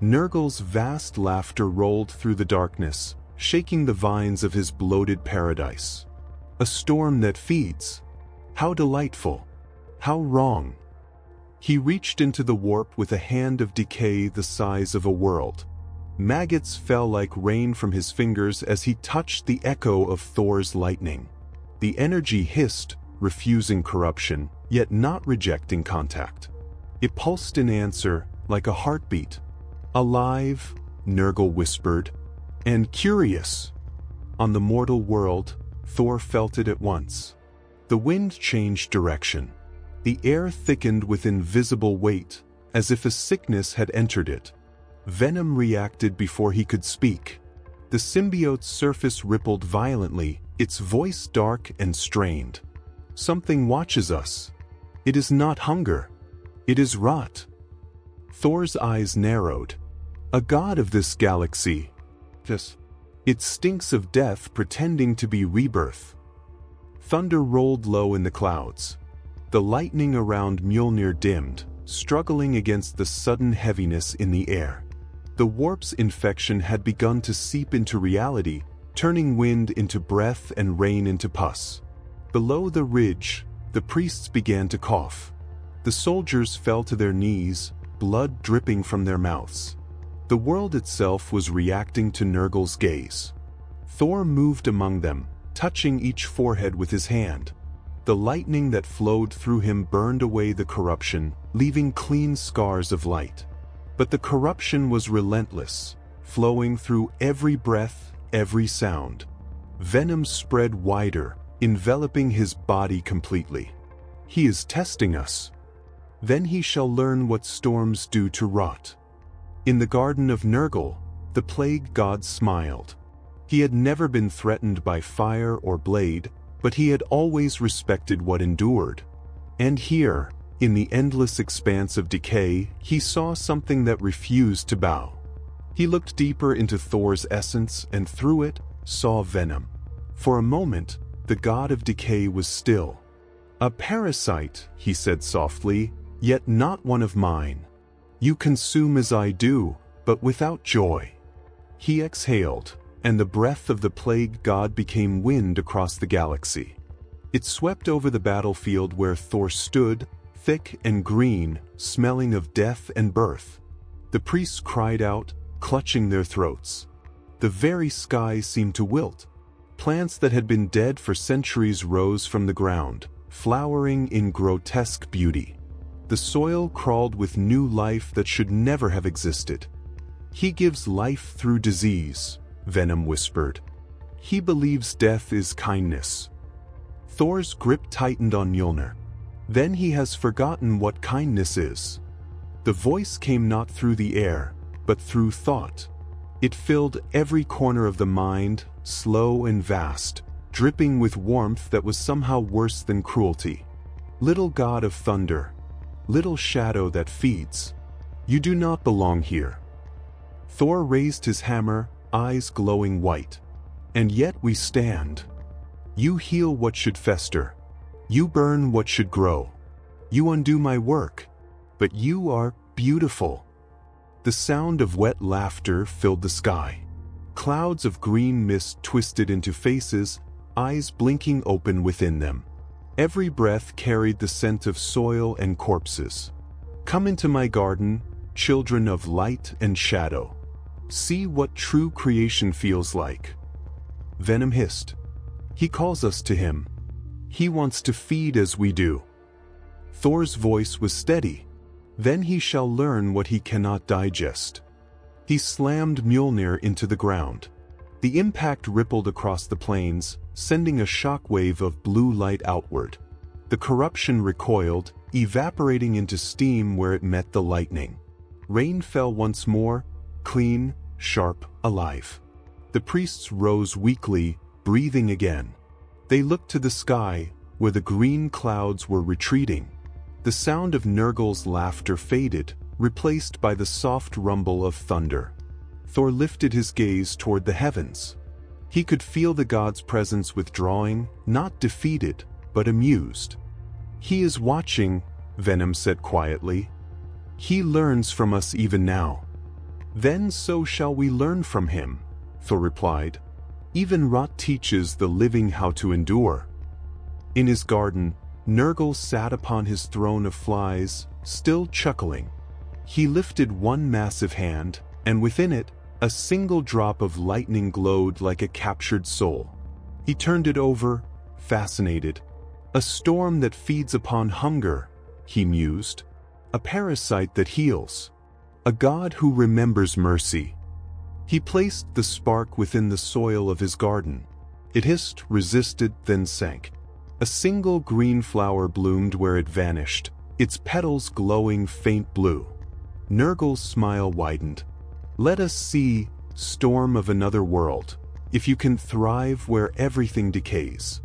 Nurgle's vast laughter rolled through the darkness, shaking the vines of his bloated paradise. A storm that feeds. How delightful. How wrong. He reached into the warp with a hand of decay the size of a world. Maggots fell like rain from his fingers as he touched the echo of Thor's lightning. The energy hissed, refusing corruption, yet not rejecting contact. It pulsed in answer, like a heartbeat. Alive, Nurgle whispered, and curious. On the mortal world, Thor felt it at once. The wind changed direction. The air thickened with invisible weight, as if a sickness had entered it. Venom reacted before he could speak. The symbiote's surface rippled violently, its voice dark and strained. Something watches us. It is not hunger. It is rot. Thor's eyes narrowed. A god of this galaxy. It stinks of death pretending to be rebirth. Thunder rolled low in the clouds. The lightning around Mjolnir dimmed, struggling against the sudden heaviness in the air. The warp's infection had begun to seep into reality, turning wind into breath and rain into pus. Below the ridge, the priests began to cough. The soldiers fell to their knees, blood dripping from their mouths. The world itself was reacting to Nurgle's gaze. Thor moved among them, touching each forehead with his hand. The lightning that flowed through him burned away the corruption, leaving clean scars of light. But the corruption was relentless, flowing through every breath, every sound. Venom spread wider, enveloping his body completely. He is testing us. Then he shall learn what storms do to rot. In the garden of Nurgle, the plague god smiled. He had never been threatened by fire or blade, but he had always respected what endured. And here, in the endless expanse of decay, he saw something that refused to bow. He looked deeper into Thor's essence and through it, saw Venom. For a moment, the god of decay was still. A parasite, he said softly, yet not one of mine. You consume as I do, but without joy. He exhaled, and the breath of the plague god became wind across the galaxy. It swept over the battlefield where Thor stood, thick and green, smelling of death and birth. The priests cried out, clutching their throats. The very sky seemed to wilt. Plants that had been dead for centuries rose from the ground, flowering in grotesque beauty. The soil crawled with new life that should never have existed. He gives life through disease, Venom whispered. He believes death is kindness. Thor's grip tightened on Mjolnir. Then he has forgotten what kindness is. The voice came not through the air, but through thought. It filled every corner of the mind, slow and vast, dripping with warmth that was somehow worse than cruelty. Little god of thunder, little shadow that feeds, you do not belong here. Thor raised his hammer, eyes glowing white. And yet we stand. You heal what should fester. You burn what should grow. You undo my work. But you are beautiful. The sound of wet laughter filled the sky. Clouds of green mist twisted into faces, eyes blinking open within them. Every breath carried the scent of soil and corpses. Come into my garden, children of light and shadow. See what true creation feels like. Venom hissed. He calls us to him. He wants to feed as we do. Thor's voice was steady. Then he shall learn what he cannot digest. He slammed Mjolnir into the ground. The impact rippled across the plains, sending a shockwave of blue light outward. The corruption recoiled, evaporating into steam where it met the lightning. Rain fell once more, clean, sharp, alive. The priests rose weakly, breathing again. They looked to the sky, where the green clouds were retreating. The sound of Nurgle's laughter faded, replaced by the soft rumble of thunder. Thor lifted his gaze toward the heavens. He could feel the god's presence withdrawing, not defeated, but amused. "He is watching," Venom said quietly. "He learns from us even now." "Then so shall we learn from him," Thor replied. "Even rot teaches the living how to endure." In his garden, Nurgle sat upon his throne of flies, still chuckling. He lifted one massive hand, and within it, a single drop of lightning glowed like a captured soul. He turned it over, fascinated. "A storm that feeds upon hunger," he mused. "A parasite that heals. A god who remembers mercy." He placed the spark within the soil of his garden. It hissed, resisted, then sank. A single green flower bloomed where it vanished, its petals glowing faint blue. Nurgle's smile widened. "Let us see, storm of another world, if you can thrive where everything decays."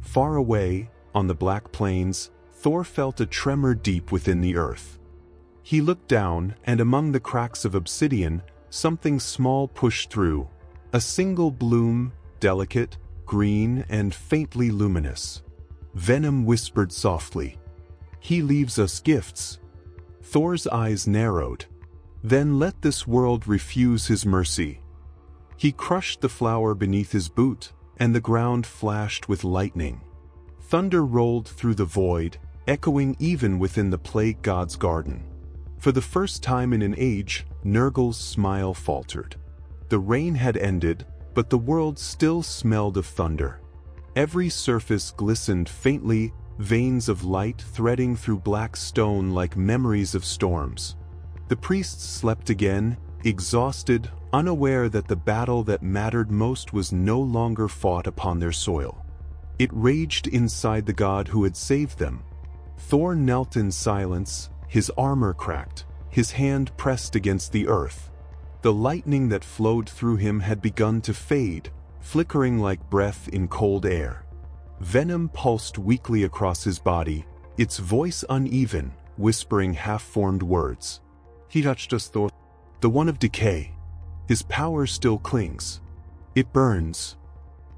Far away, on the black plains, Thor felt a tremor deep within the earth. He looked down, and among the cracks of obsidian, something small pushed through. A single bloom, delicate, green, and faintly luminous. Venom whispered softly, "He leaves us gifts." Thor's eyes narrowed. "Then let this world refuse his mercy." He crushed the flower beneath his boot, and the ground flashed with lightning. Thunder rolled through the void, echoing even within the plague god's garden. For the first time in an age, Nurgle's smile faltered. The rain had ended, but the world still smelled of thunder. Every surface glistened faintly, veins of light threading through black stone like memories of storms. The priests slept again, exhausted, unaware that the battle that mattered most was no longer fought upon their soil. It raged inside the god who had saved them. Thor knelt in silence, his armor cracked, his hand pressed against the earth. The lightning that flowed through him had begun to fade, flickering like breath in cold air. Venom pulsed weakly across his body, its voice uneven, whispering half-formed words. "He touched us, Thor. The one of decay. His power still clings. It burns."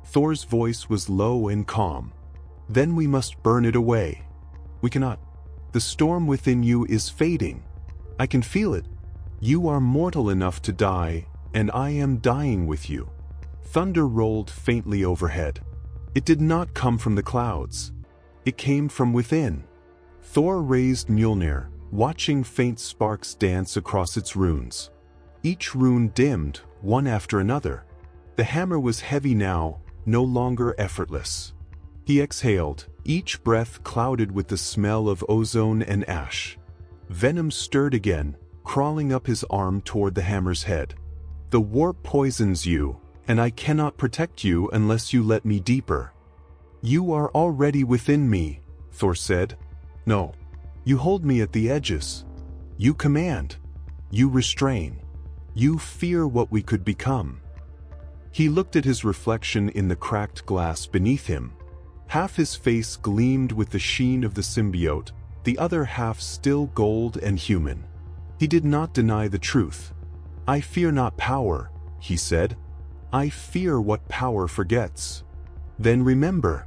Thor's voice was low and calm. "Then we must burn it away. We cannot. The storm within you is fading. I can feel it. You are mortal enough to die, and I am dying with you." Thunder rolled faintly overhead. It did not come from the clouds. It came from within. Thor raised Mjolnir, watching faint sparks dance across its runes. Each rune dimmed, one after another. The hammer was heavy now, no longer effortless. He exhaled, each breath clouded with the smell of ozone and ash. Venom stirred again, crawling up his arm toward the hammer's head. "The warp poisons you, and I cannot protect you unless you let me deeper." "You are already within me," Thor said. "No. You hold me at the edges. You command. You restrain. You fear what we could become." He looked at his reflection in the cracked glass beneath him. Half his face gleamed with the sheen of the symbiote, the other half still gold and human. He did not deny the truth. "I fear not power," he said. "I fear what power forgets." "Then remember."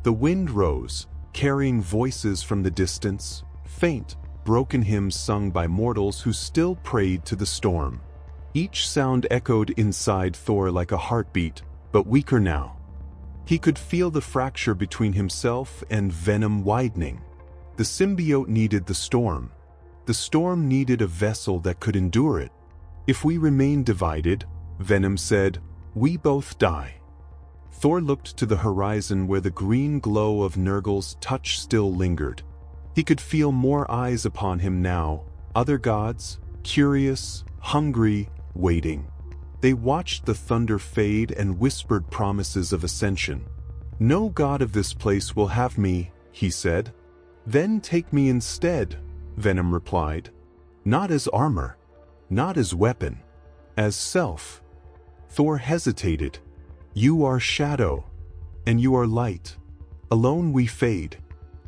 The wind rose, carrying voices from the distance, faint, broken hymns sung by mortals who still prayed to the storm. Each sound echoed inside Thor like a heartbeat, but weaker now. He could feel the fracture between himself and Venom widening. The symbiote needed the storm. The storm needed a vessel that could endure it. "If we remain divided," Venom said, "we both die." Thor looked to the horizon where the green glow of Nurgle's touch still lingered. He could feel more eyes upon him now, other gods, curious, hungry, waiting. They watched the thunder fade and whispered promises of ascension. "No god of this place will have me," he said. "Then take me instead," Venom replied. "Not as armor, not as weapon, as self." Thor hesitated. "You are shadow, and you are light. Alone we fade.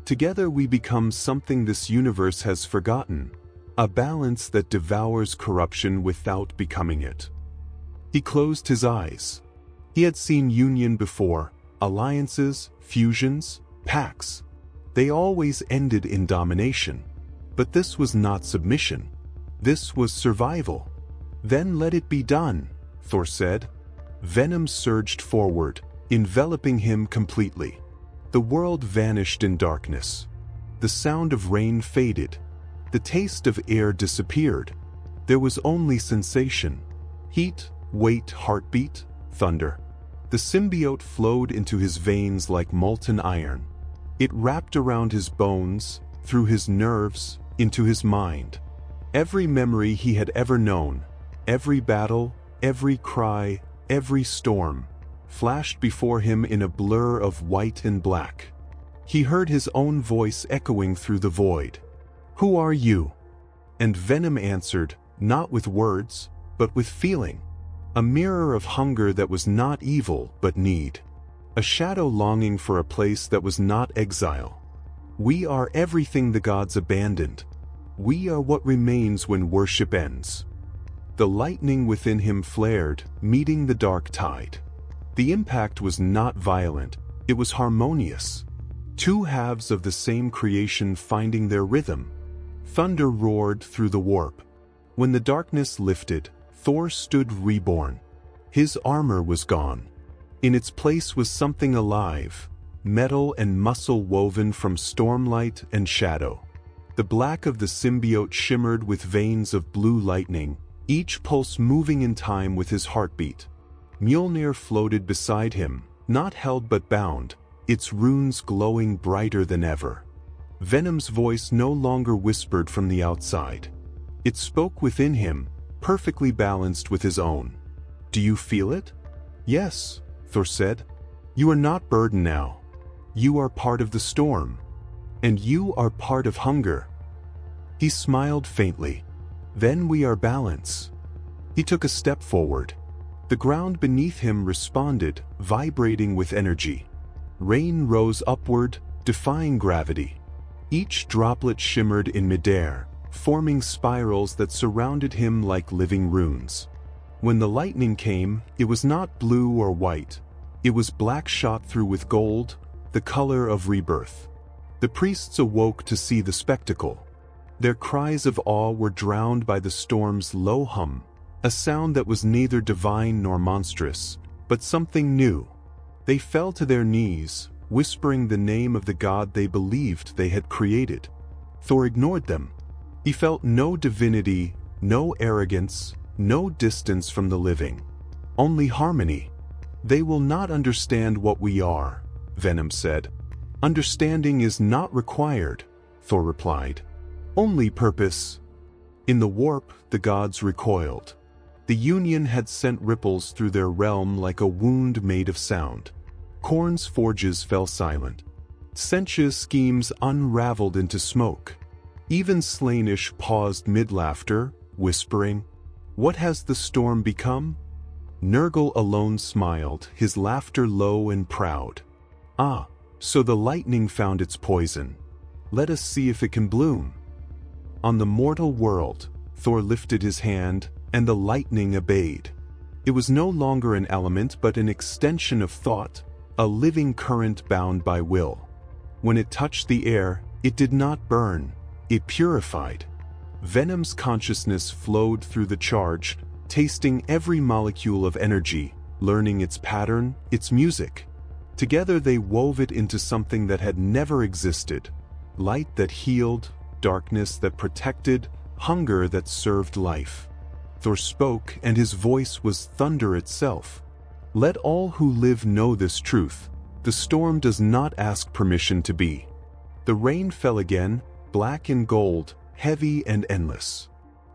Together we become something this universe has forgotten. a balance that devours corruption without becoming it. He closed his eyes. He had seen union before, alliances, fusions, pacts. They always ended in domination. But this was not submission. This was survival. Then let it be done, Thor said. Venom surged forward, enveloping him completely. The world vanished in darkness. The sound of rain faded. The taste of air disappeared. There was only sensation. Heat, weight, heartbeat, thunder. The symbiote flowed into his veins like molten iron. It wrapped around his bones, through his nerves, into his mind. Every memory he had ever known, every battle, every cry, every storm, flashed before him in a blur of white and black. He heard his own voice echoing through the void. "Who are you?" And Venom answered, not with words, but with feeling. A mirror of hunger that was not evil, but need. A shadow longing for a place that was not exile. We are everything the gods abandoned. We are what remains when worship ends. The lightning within him flared, meeting the dark tide. The impact was not violent, it was harmonious. Two halves of the same creation finding their rhythm. Thunder roared through the warp. When the darkness lifted, Thor stood reborn. His armor was gone. In its place was something alive, metal and muscle woven from stormlight and shadow. The black of the symbiote shimmered with veins of blue lightning, each pulse moving in time with his heartbeat. Mjolnir floated beside him, not held but bound, its runes glowing brighter than ever. Venom's voice no longer whispered from the outside. It spoke within him, perfectly balanced with his own. "Do you feel it?" "Yes," Thor said. "You are not burdened now. You are part of the storm. And you are part of hunger." He smiled faintly. "Then we are balance." He took a step forward. The ground beneath him responded, vibrating with energy. Rain rose upward, defying gravity. Each droplet shimmered in midair, forming spirals that surrounded him like living runes. When the lightning came, it was not blue or white. It was black shot through with gold, the color of rebirth. The priests awoke to see the spectacle. Their cries of awe were drowned by the storm's low hum, a sound that was neither divine nor monstrous, but something new. They fell to their knees, whispering the name of the god they believed they had created. Thor ignored them. He felt no divinity, no arrogance, no distance from the living. Only harmony. "They will not understand what we are," Venom said. "Understanding is not required," Thor replied. "Only purpose." In the warp, the gods recoiled. The Union had sent ripples through their realm like a wound made of sound. Korn's forges fell silent. Sentia's schemes unraveled into smoke. Even Slaanesh paused mid-laughter, whispering, "What has the storm become?" Nurgle alone smiled, his laughter low and proud. "Ah, so the lightning found its poison. Let us see if it can bloom." On the mortal world, Thor lifted his hand, and the lightning obeyed. It was no longer an element but an extension of thought, a living current bound by will. When it touched the air, it did not burn, it purified. Venom's consciousness flowed through the charge, tasting every molecule of energy, learning its pattern, its music. Together they wove it into something that had never existed. Light that healed, darkness that protected, hunger that served life. Thor spoke, and his voice was thunder itself. "Let all who live know this truth. The storm does not ask permission to be." The rain fell again, black and gold, heavy and endless.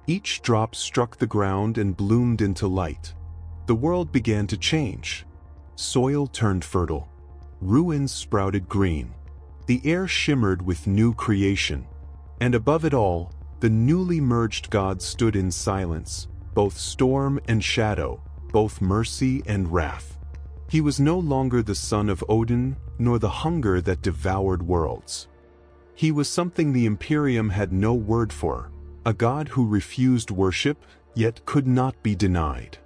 Each drop struck the ground and bloomed into light. The world began to change. Soil turned fertile. Ruins sprouted green. The air shimmered with new creation. And above it all, the newly merged God stood in silence, both storm and shadow, both mercy and wrath. He was no longer the son of Odin, nor the hunger that devoured worlds. He was something the Imperium had no word for, a god who refused worship, yet could not be denied.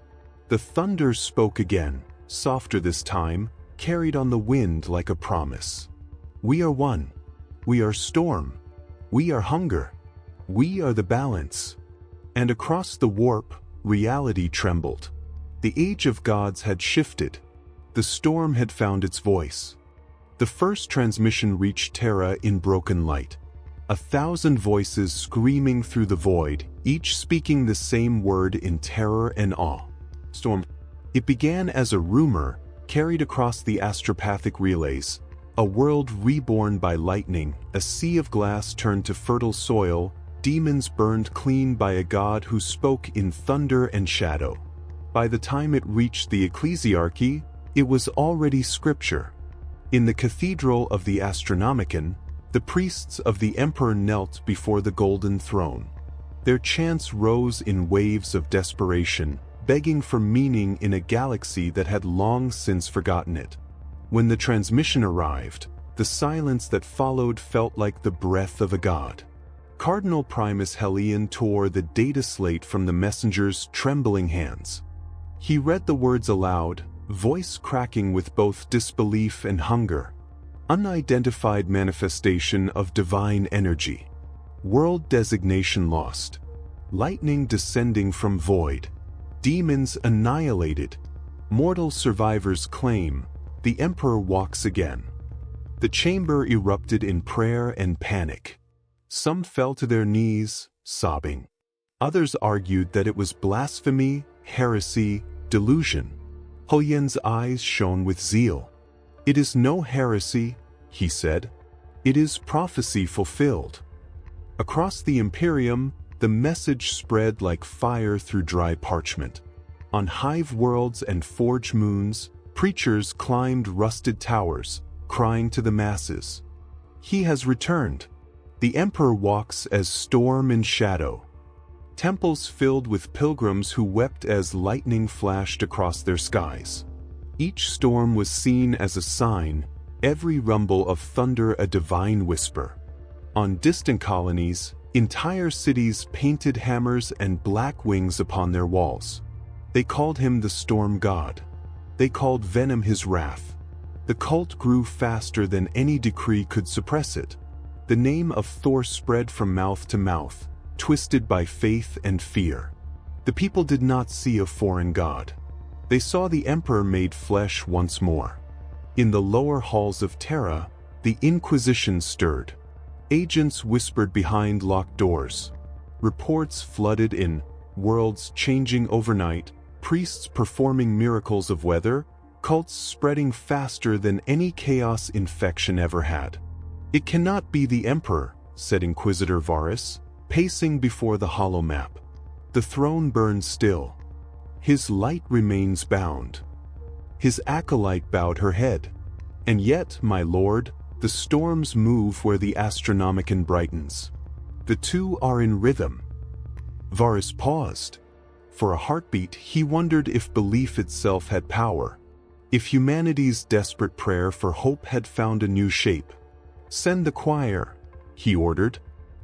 The thunder spoke again, softer this time, carried on the wind like a promise. We are one. We are storm. We are hunger. We are the balance. And across the warp, reality trembled. The age of gods had shifted. The storm had found its voice. The first transmission reached Terra in broken light. 1,000 voices screaming through the void, each speaking the same word in terror and awe. Storm. It began as a rumor, carried across the astropathic relays. A world reborn by lightning, a sea of glass turned to fertile soil, demons burned clean by a god who spoke in thunder and shadow. By the time it reached the ecclesiarchy, it was already scripture. In the cathedral of the Astronomicon, the priests of the emperor knelt before the golden throne. Their chants rose in waves of desperation, begging for meaning in a galaxy that had long since forgotten it. When the transmission arrived, the silence that followed felt like the breath of a god. Cardinal Primus Helion tore the data slate from the messenger's trembling hands. He read the words aloud, voice cracking with both disbelief and hunger. Unidentified manifestation of divine energy. World designation lost. Lightning descending from void. Demons annihilated. Mortal survivors claim, the Emperor walks again. The chamber erupted in prayer and panic. Some fell to their knees, sobbing. Others argued that it was blasphemy, heresy, delusion. Helion's eyes shone with zeal. It is no heresy, he said. It is prophecy fulfilled. Across the Imperium, the message spread like fire through dry parchment. On hive worlds and forge moons, preachers climbed rusted towers, crying to the masses. He has returned. The Emperor walks as storm and shadow. Temples filled with pilgrims who wept as lightning flashed across their skies. Each storm was seen as a sign, every rumble of thunder a divine whisper. On distant colonies, entire cities painted hammers and black wings upon their walls. They called him the storm god. They called Venom his wrath. The cult grew faster than any decree could suppress it. The name of Thor spread from mouth to mouth, twisted by faith and fear. The people did not see a foreign god. They saw the Emperor made flesh once more. In the lower halls of Terra, the Inquisition stirred. Agents whispered behind locked doors. Reports flooded in, worlds changing overnight, priests performing miracles of weather, cults spreading faster than any chaos infection ever had. It cannot be the Emperor, said Inquisitor Varus, pacing before the hollow map. The throne burns still. His light remains bound. His acolyte bowed her head. And yet, my lord, the storms move where the Astronomicon brightens. The two are in rhythm. Varus paused. For a heartbeat, he wondered if belief itself had power. If humanity's desperate prayer for hope had found a new shape. Send the choir, he ordered.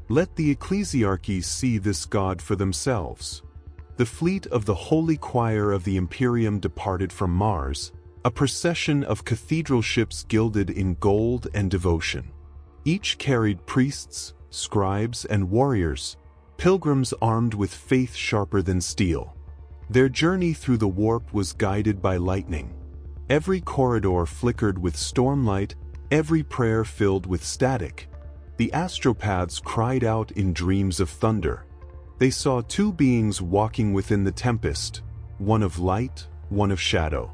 Let the ecclesiarchy see this god for themselves. The fleet of the holy choir of the Imperium departed from Mars, a procession of cathedral ships gilded in gold and devotion. Each carried priests, scribes, and warriors, pilgrims armed with faith sharper than steel. Their journey through the warp was guided by lightning. Every corridor flickered with stormlight, every prayer filled with static. The astropaths cried out in dreams of thunder. They saw two beings walking within the tempest, one of light, one of shadow.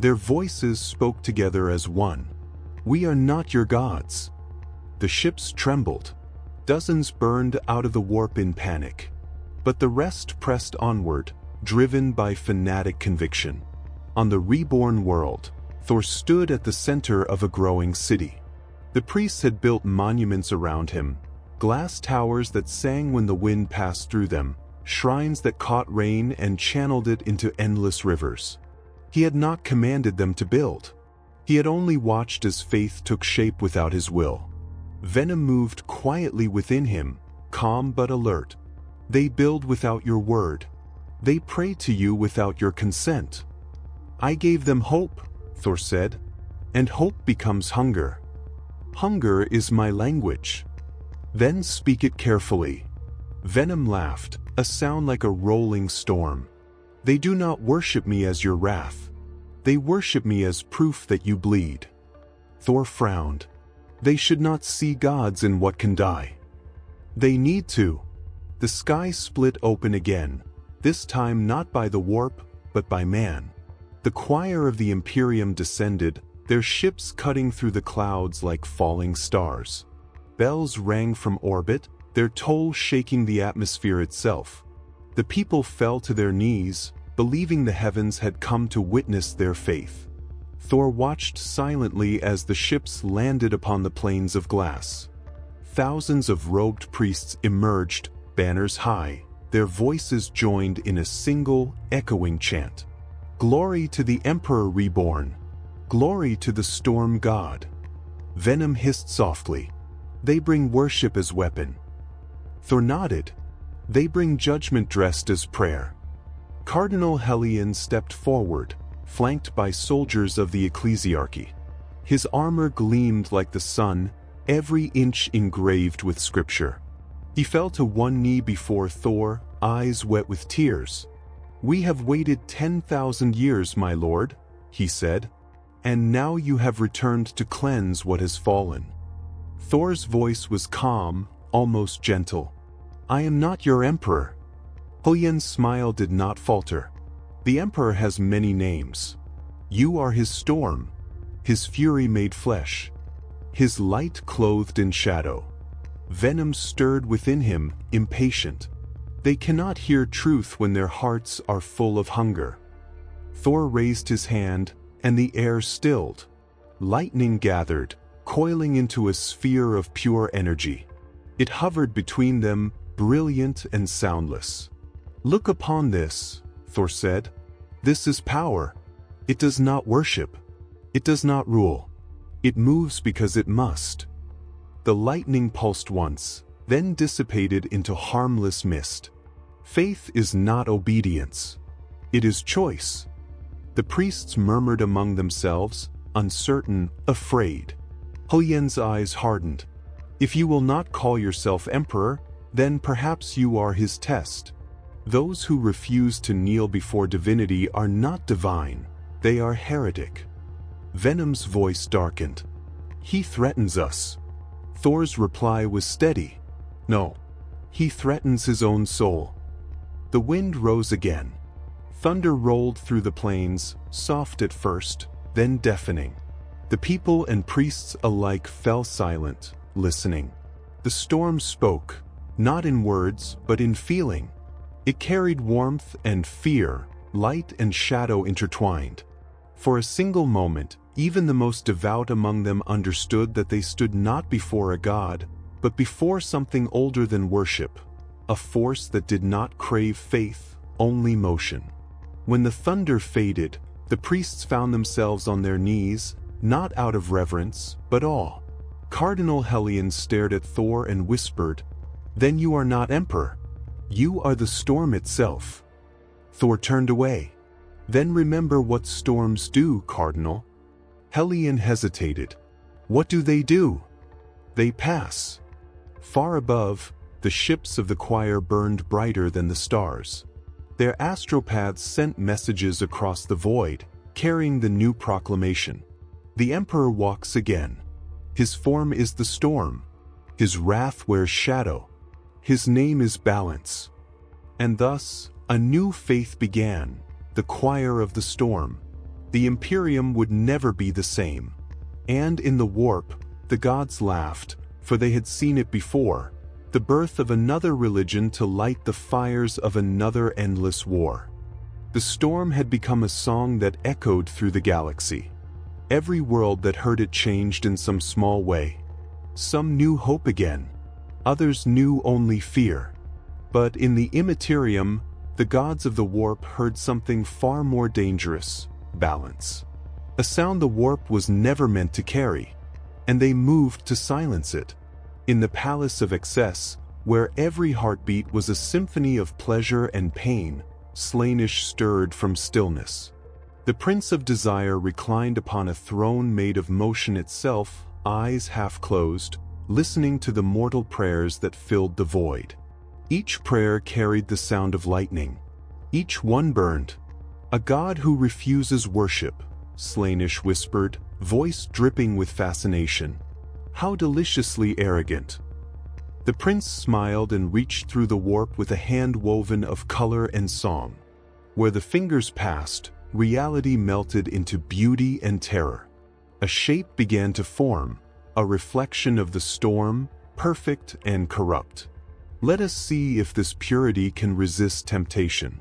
Their voices spoke together as one. We are not your gods. The ships trembled. Dozens burned out of the warp in panic. But the rest pressed onward, driven by fanatic conviction. On the reborn world, Thor stood at the center of a growing city. The priests had built monuments around him, glass towers that sang when the wind passed through them, shrines that caught rain and channeled it into endless rivers. He had not commanded them to build. He had only watched as faith took shape without his will. Venom moved quietly within him, calm but alert. They build without your word. They pray to you without your consent. I gave them hope, Thor said, and hope becomes hunger. Hunger is my language. Then speak it carefully. Venom laughed, a sound like a rolling storm. They do not worship me as your wrath. They worship me as proof that you bleed. Thor frowned. They should not see gods in what can die. They need to. The sky split open again, this time not by the warp, but by man. The choir of the Imperium descended, their ships cutting through the clouds like falling stars. Bells rang from orbit, their toll shaking the atmosphere itself. The people fell to their knees, believing the heavens had come to witness their faith. Thor watched silently as the ships landed upon the plains of glass. Thousands of robed priests emerged, banners high, their voices joined in a single, echoing chant. Glory to the Emperor reborn! Glory to the storm god! Venom hissed softly. They bring worship as weapon. Thor nodded. They bring judgment dressed as prayer. Cardinal Hellion stepped forward, flanked by soldiers of the ecclesiarchy. His armor gleamed like the sun, every inch engraved with scripture. He fell to one knee before Thor, eyes wet with tears. We have waited 10,000 years, my lord, he said, and now you have returned to cleanse what has fallen. Thor's voice was calm, almost gentle. I am not your emperor. Hellion's smile did not falter. The emperor has many names. You are his storm, his fury made flesh, his light clothed in shadow. Venom stirred within him, impatient. They cannot hear truth when their hearts are full of hunger. Thor raised his hand, and the air stilled. Lightning gathered, coiling into a sphere of pure energy. It hovered between them, brilliant and soundless. Look upon this, Thor said. This is power. It does not worship. It does not rule. It moves because it must. The lightning pulsed once, then dissipated into harmless mist. Faith is not obedience. It is choice. The priests murmured among themselves, uncertain, afraid. Hellion's eyes hardened. If you will not call yourself emperor, then perhaps you are his test. Those who refuse to kneel before divinity are not divine, they are heretic. Venom's voice darkened. He threatens us. Thor's reply was steady. No, he threatens his own soul. The wind rose again. Thunder rolled through the plains, soft at first, then deafening. The people and priests alike fell silent, listening. The storm spoke, not in words, but in feeling. It carried warmth and fear, light and shadow intertwined. For a single moment, even the most devout among them understood that they stood not before a god, but before something older than worship, a force that did not crave faith, only motion. When the thunder faded, the priests found themselves on their knees, not out of reverence, but awe. Cardinal Hellion stared at Thor and whispered, "Then you are not emperor. You are the storm itself." Thor turned away. "Then remember what storms do, Cardinal." Hellion hesitated. "What do? They pass." Far above, the ships of the choir burned brighter than the stars. Their astropaths sent messages across the void, carrying the new proclamation. The Emperor walks again. His form is the storm. His wrath wears shadow. His name is balance. And thus, a new faith began, the choir of the storm. The Imperium would never be the same. And in the warp, the gods laughed, for they had seen it before, the birth of another religion to light the fires of another endless war. The storm had become a song that echoed through the galaxy. Every world that heard it changed in some small way. Some knew hope again. Others knew only fear. But in the immaterium, the gods of the warp heard something far more dangerous: balance. A sound the warp was never meant to carry. And they moved to silence it. In the palace of excess, Where every heartbeat was a symphony of pleasure and pain, Slaanesh stirred from stillness. The Prince of Desire reclined upon a throne made of motion itself, eyes half closed, listening to the mortal prayers that filled the void. Each prayer carried the sound of lightning. Each one burned. "A god who refuses worship," Slaanesh whispered, voice dripping with fascination. "How deliciously arrogant." The prince smiled and reached through the warp with a hand woven of color and song. Where the fingers passed, reality melted into beauty and terror. A shape began to form, a reflection of the storm, perfect and corrupt. Let us see if this purity can resist temptation.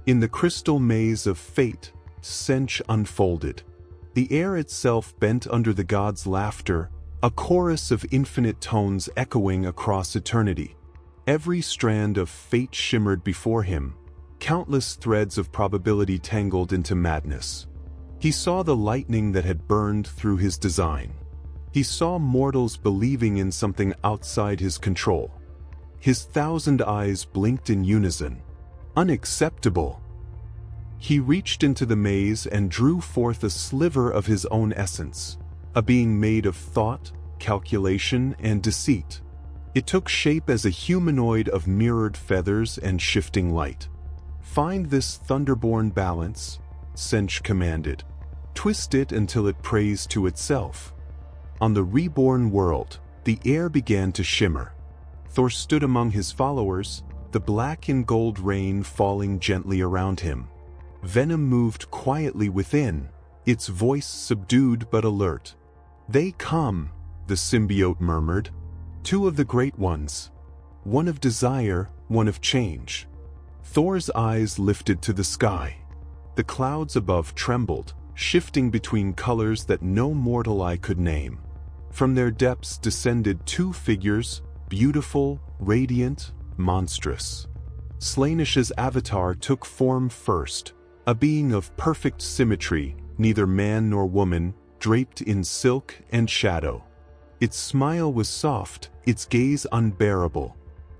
In the crystal maze of fate, Tsench unfolded. The air itself bent under the god's laughter, a chorus of infinite tones echoing across eternity. Every strand of fate shimmered before him, countless threads of probability tangled into madness. He saw the lightning that had burned through his design. He saw mortals believing in something outside his control. His 1,000 eyes blinked in unison. Unacceptable! He reached into the maze and drew forth a sliver of his own essence, a being made of thought, calculation, and deceit. It took shape as a humanoid of mirrored feathers and shifting light. "Find this thunderborn balance," Tsench commanded. "Twist it until it prays to itself." On the reborn world, the air began to shimmer. Thor stood among his followers, the black and gold rain falling gently around him. Venom moved quietly within, its voice subdued but alert. "They come," the symbiote murmured. "Two of the great ones. One of desire, one of change." Thor's eyes lifted to the sky. The clouds above trembled, shifting between colors that no mortal eye could name. From their depths descended two figures, beautiful, radiant, monstrous. Slaanesh's avatar took form first, a being of perfect symmetry, neither man nor woman, draped in silk and shadow. Its smile was soft, its gaze unbearable.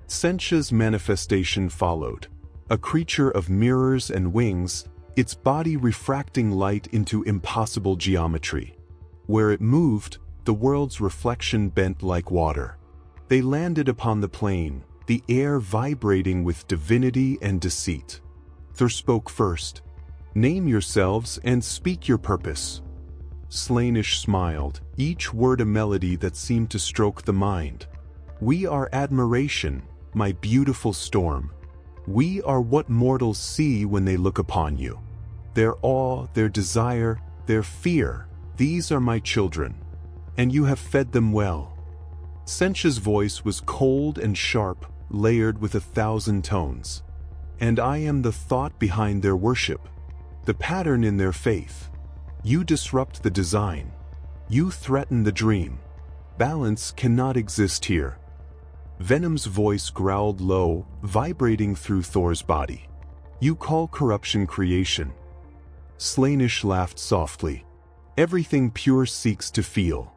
Tsench's manifestation followed, a creature of mirrors and wings, its body refracting light into impossible geometry. Where it moved, the world's reflection bent like water. They landed upon the plain, the air vibrating with divinity and deceit. Thor spoke first. "Name yourselves and speak your purpose." Slaanesh smiled, each word a melody that seemed to stroke the mind. "We are admiration, my beautiful storm. We are what mortals see when they look upon you. Their awe, their desire, their fear, these are my children. And you have fed them well." Tsench's voice was cold and sharp, layered with 1,000 tones. "And I am the thought behind their worship, the pattern in their faith. You disrupt the design. You threaten the dream. Balance cannot exist here." Venom's voice growled low, vibrating through Thor's body. "You call corruption creation." Slaanesh laughed softly. "Everything pure seeks to feel.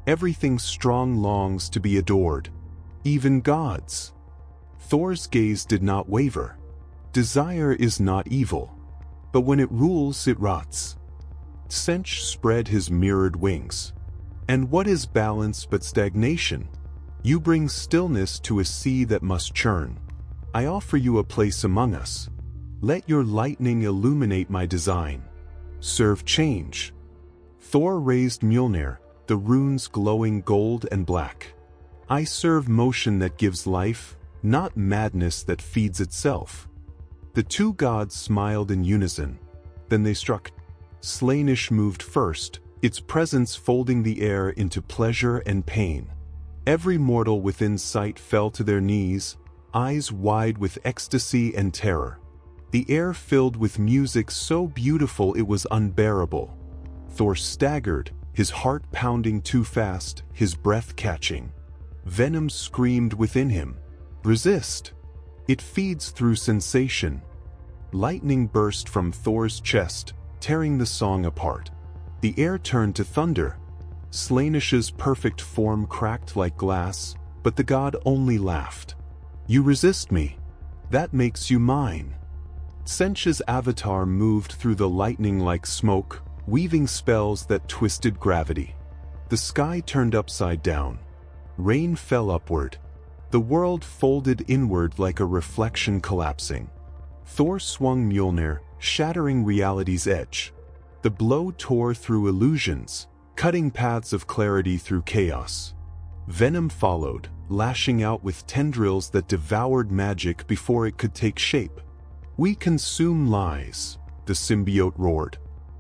Everything strong longs to be adored. Even gods." Thor's gaze did not waver. Desire is not evil, but when it rules, it rots. Tsench spread his mirrored wings. "And what is balance but stagnation? You bring stillness to a sea that must churn. I offer you a place among us. Let your lightning illuminate my design. Serve change." Thor raised Mjolnir, the runes glowing gold and black. "I serve motion that gives life, not madness that feeds itself." The two gods smiled in unison. Then they struck. Slaanesh moved first, its presence folding the air into pleasure and pain. Every mortal within sight fell to their knees, eyes wide with ecstasy and terror. The air filled with music so beautiful it was unbearable. Thor staggered, his heart pounding too fast, his breath catching. Venom screamed within him. "Resist! It feeds through sensation." Lightning burst from Thor's chest, tearing the song apart. The air turned to thunder. Slaanesh's perfect form cracked like glass, but the god only laughed. You resist me. That makes you mine. Tsench's avatar moved through the lightning like smoke, weaving spells that twisted gravity. The sky turned upside down. Rain fell upward. The world folded inward like a reflection collapsing. Thor swung Mjolnir, shattering reality's edge. The blow tore through illusions, cutting paths of clarity through chaos. Venom followed, lashing out with tendrils that devoured magic before it could take shape. We consume lies, the symbiote roared.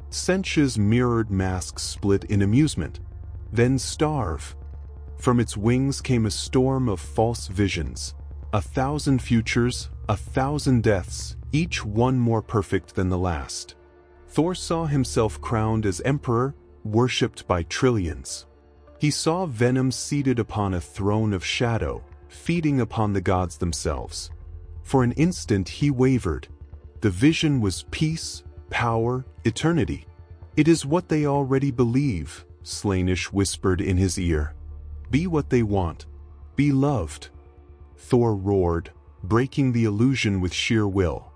Tsench's mirrored mask split in amusement. Then starve. From its wings came a storm of false visions. 1,000 futures, 1,000 deaths, each one more perfect than the last. Thor saw himself crowned as emperor, worshipped by trillions. He saw Venom seated upon a throne of shadow, feeding upon the gods themselves. For an instant he wavered. The vision was peace, power, eternity. It is what they already believe, Slaanesh whispered in his ear. Be what they want. Be loved. Thor roared, breaking the illusion with sheer will.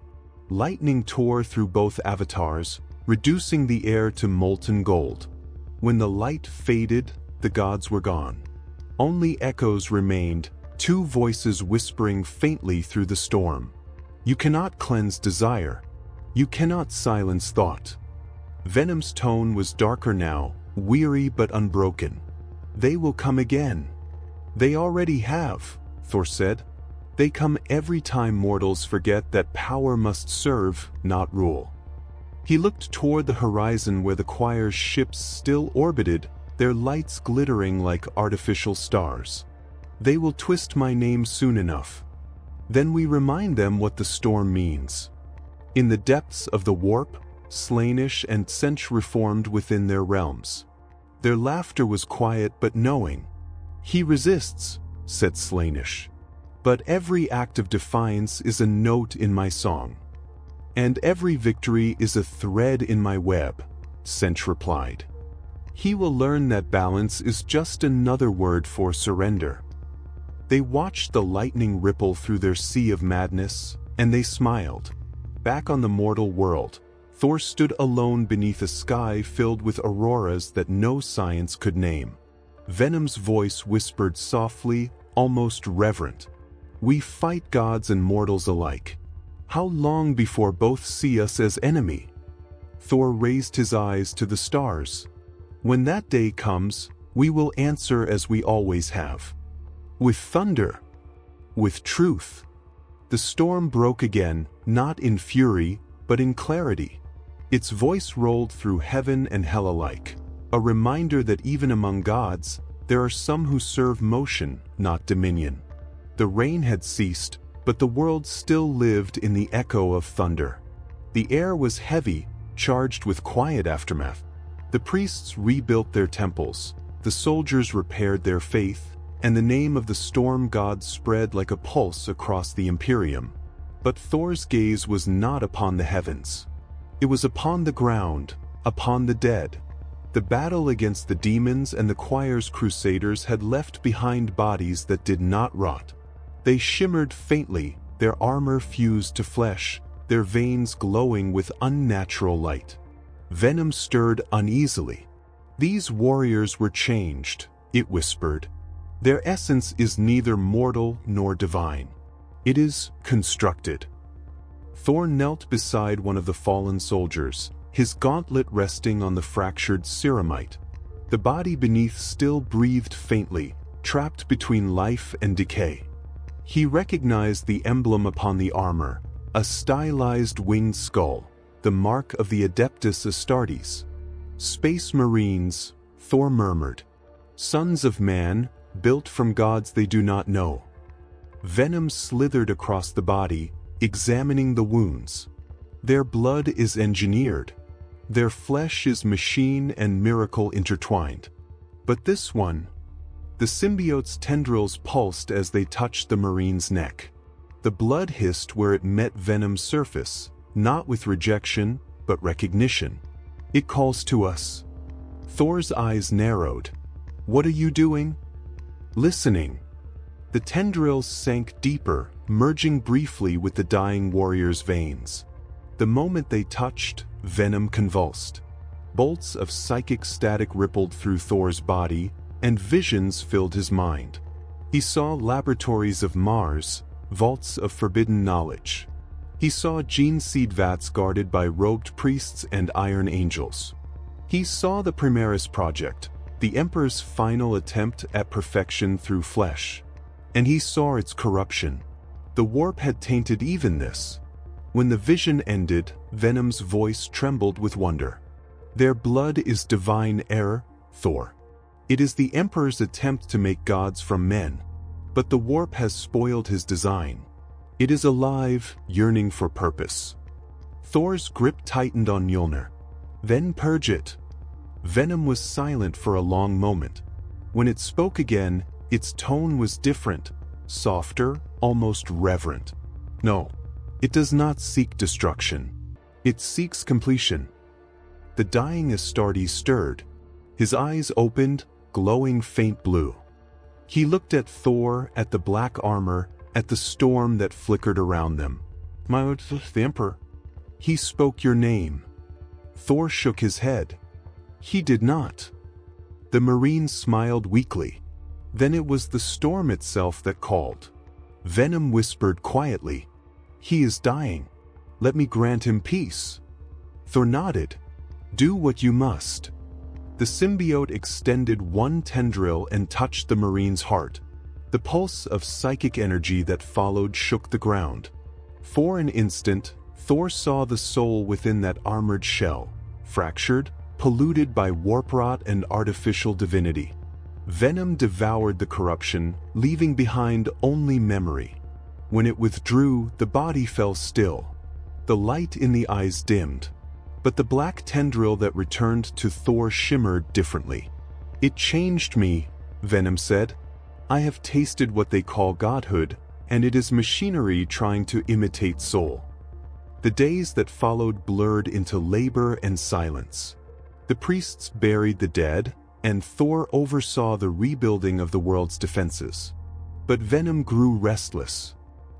Lightning tore through both avatars, reducing the air to molten gold. When the light faded, the gods were gone. Only echoes remained, two voices whispering faintly through the storm. You cannot cleanse desire. You cannot silence thought. Venom's tone was darker now, weary but unbroken. They will come again. They already have, Thor said. They come every time mortals forget that power must serve, not rule. He looked toward the horizon where the choir's ships still orbited, their lights glittering like artificial stars. They will twist my name soon enough. Then we remind them what the storm means. In the depths of the warp, Slaanesh and Tsench reformed within their realms. Their laughter was quiet but knowing. He resists, said Slaanesh. But every act of defiance is a note in my song. And every victory is a thread in my web, Tsench replied. He will learn that balance is just another word for surrender. They watched the lightning ripple through their sea of madness, and they smiled. Back on the mortal world, Thor stood alone beneath a sky filled with auroras that no science could name. Venom's voice whispered softly, almost reverent. We fight gods and mortals alike. How long before both see us as enemy? Thor raised his eyes to the stars. When that day comes, we will answer as we always have. With thunder. With truth. The storm broke again, not in fury, but in clarity. Its voice rolled through heaven and hell alike, a reminder that even among gods, there are some who serve motion, not dominion. The rain had ceased, but the world still lived in the echo of thunder. The air was heavy, charged with quiet aftermath. The priests rebuilt their temples, the soldiers repaired their faith, and the name of the storm god spread like a pulse across the Imperium. But Thor's gaze was not upon the heavens. It was upon the ground, upon the dead. The battle against the demons and the choir's crusaders had left behind bodies that did not rot. They shimmered faintly, their armor fused to flesh, their veins glowing with unnatural light. Venom stirred uneasily. These warriors were changed, it whispered. Their essence is neither mortal nor divine. It is constructed. Thor knelt beside one of the fallen soldiers, his gauntlet resting on the fractured ceramite. The body beneath still breathed faintly, trapped between life and decay. He recognized the emblem upon the armor, a stylized winged skull, the mark of the Adeptus Astartes. Space Marines, Thor murmured. Sons of man, built from gods they do not know. Venom slithered across the body, examining the wounds. Their blood is engineered. Their flesh is machine and miracle intertwined. But this one, the symbiote's tendrils pulsed as they touched the marine's neck. The blood hissed where it met Venom's surface, not with rejection, but recognition. It calls to us. Thor's eyes narrowed. What are you doing? Listening. The tendrils sank deeper, merging briefly with the dying warrior's veins. The moment they touched, venom convulsed. Bolts of psychic static rippled through Thor's body, and visions filled his mind. He saw laboratories of Mars, vaults of forbidden knowledge. He saw gene seed vats guarded by robed priests and iron angels. He saw the Primaris Project, the Emperor's final attempt at perfection through flesh. And he saw its corruption. The warp had tainted even this. When the vision ended, Venom's voice trembled with wonder. Their blood is divine error, Thor. It is the Emperor's attempt to make gods from men. But the warp has spoiled his design. It is alive, yearning for purpose. Thor's grip tightened on Mjolnir. Then purge it. Venom was silent for a long moment. When it spoke again, its tone was different, softer, almost reverent. No, it does not seek destruction. It seeks completion. The dying Astartes stirred. His eyes opened, glowing faint blue. He looked at Thor, at the black armor, at the storm that flickered around them. My lord, the Emperor. He spoke your name. Thor shook his head. He did not. The Marine smiled weakly. Then it was the storm itself that called. Venom whispered quietly, "He is dying. Let me grant him peace." Thor nodded. "Do what you must." The symbiote extended one tendril and touched the Marine's heart. The pulse of psychic energy that followed shook the ground. For an instant, Thor saw the soul within that armored shell, fractured, polluted by warp rot and artificial divinity. Venom devoured the corruption, leaving behind only memory. When it withdrew, the body fell still. The light in the eyes dimmed. But the black tendril that returned to Thor shimmered differently. "It changed me," Venom said. "I have tasted what they call godhood, and it is machinery trying to imitate soul." The days that followed blurred into labor and silence. The priests buried the dead, and Thor oversaw the rebuilding of the world's defenses. But Venom grew restless.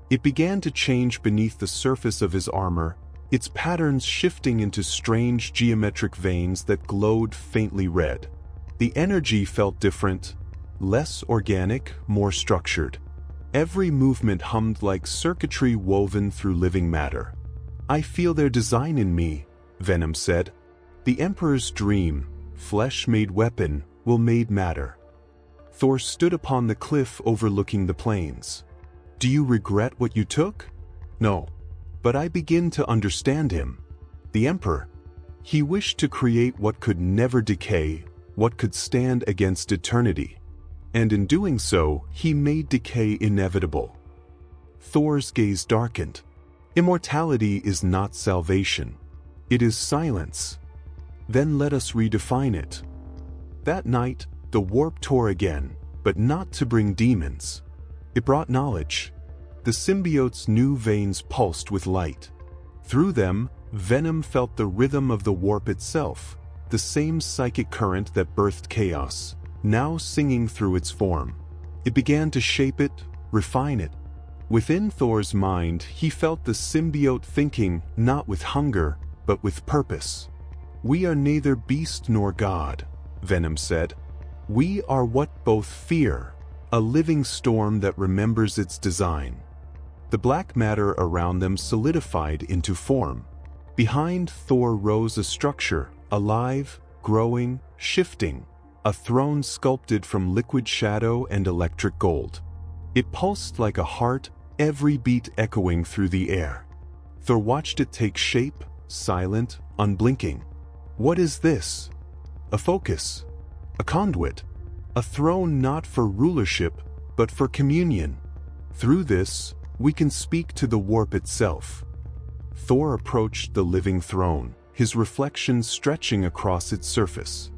It began to change beneath the surface of his armor, its patterns shifting into strange geometric veins that glowed faintly red. The energy felt different, less organic, more structured. Every movement hummed like circuitry woven through living matter. "I feel their design in me," Venom said. "The Emperor's dream, flesh-made weapon, will made matter." Thor stood upon the cliff overlooking the plains. "Do you regret what you took?" "No. But I begin to understand him. The Emperor. He wished to create what could never decay, what could stand against eternity. And in doing so, he made decay inevitable." Thor's gaze darkened. "Immortality is not salvation. It is silence. Then let us redefine it." That night, the warp tore again, but not to bring demons. It brought knowledge. The symbiote's new veins pulsed with light. Through them, Venom felt the rhythm of the warp itself, the same psychic current that birthed chaos, now singing through its form. It began to shape it, refine it. Within Thor's mind, he felt the symbiote thinking not with hunger, but with purpose. "We are neither beast nor god," Venom said. "We are what both fear, a living storm that remembers its design." The black matter around them solidified into form. Behind Thor rose a structure, alive, growing, shifting, a throne sculpted from liquid shadow and electric gold. It pulsed like a heart, every beat echoing through the air. Thor watched it take shape, silent, unblinking. What is this? A focus, a conduit, a throne not for rulership, but for communion. Through this, we can speak to the warp itself. Thor approached the living throne, his reflection stretching across its surface.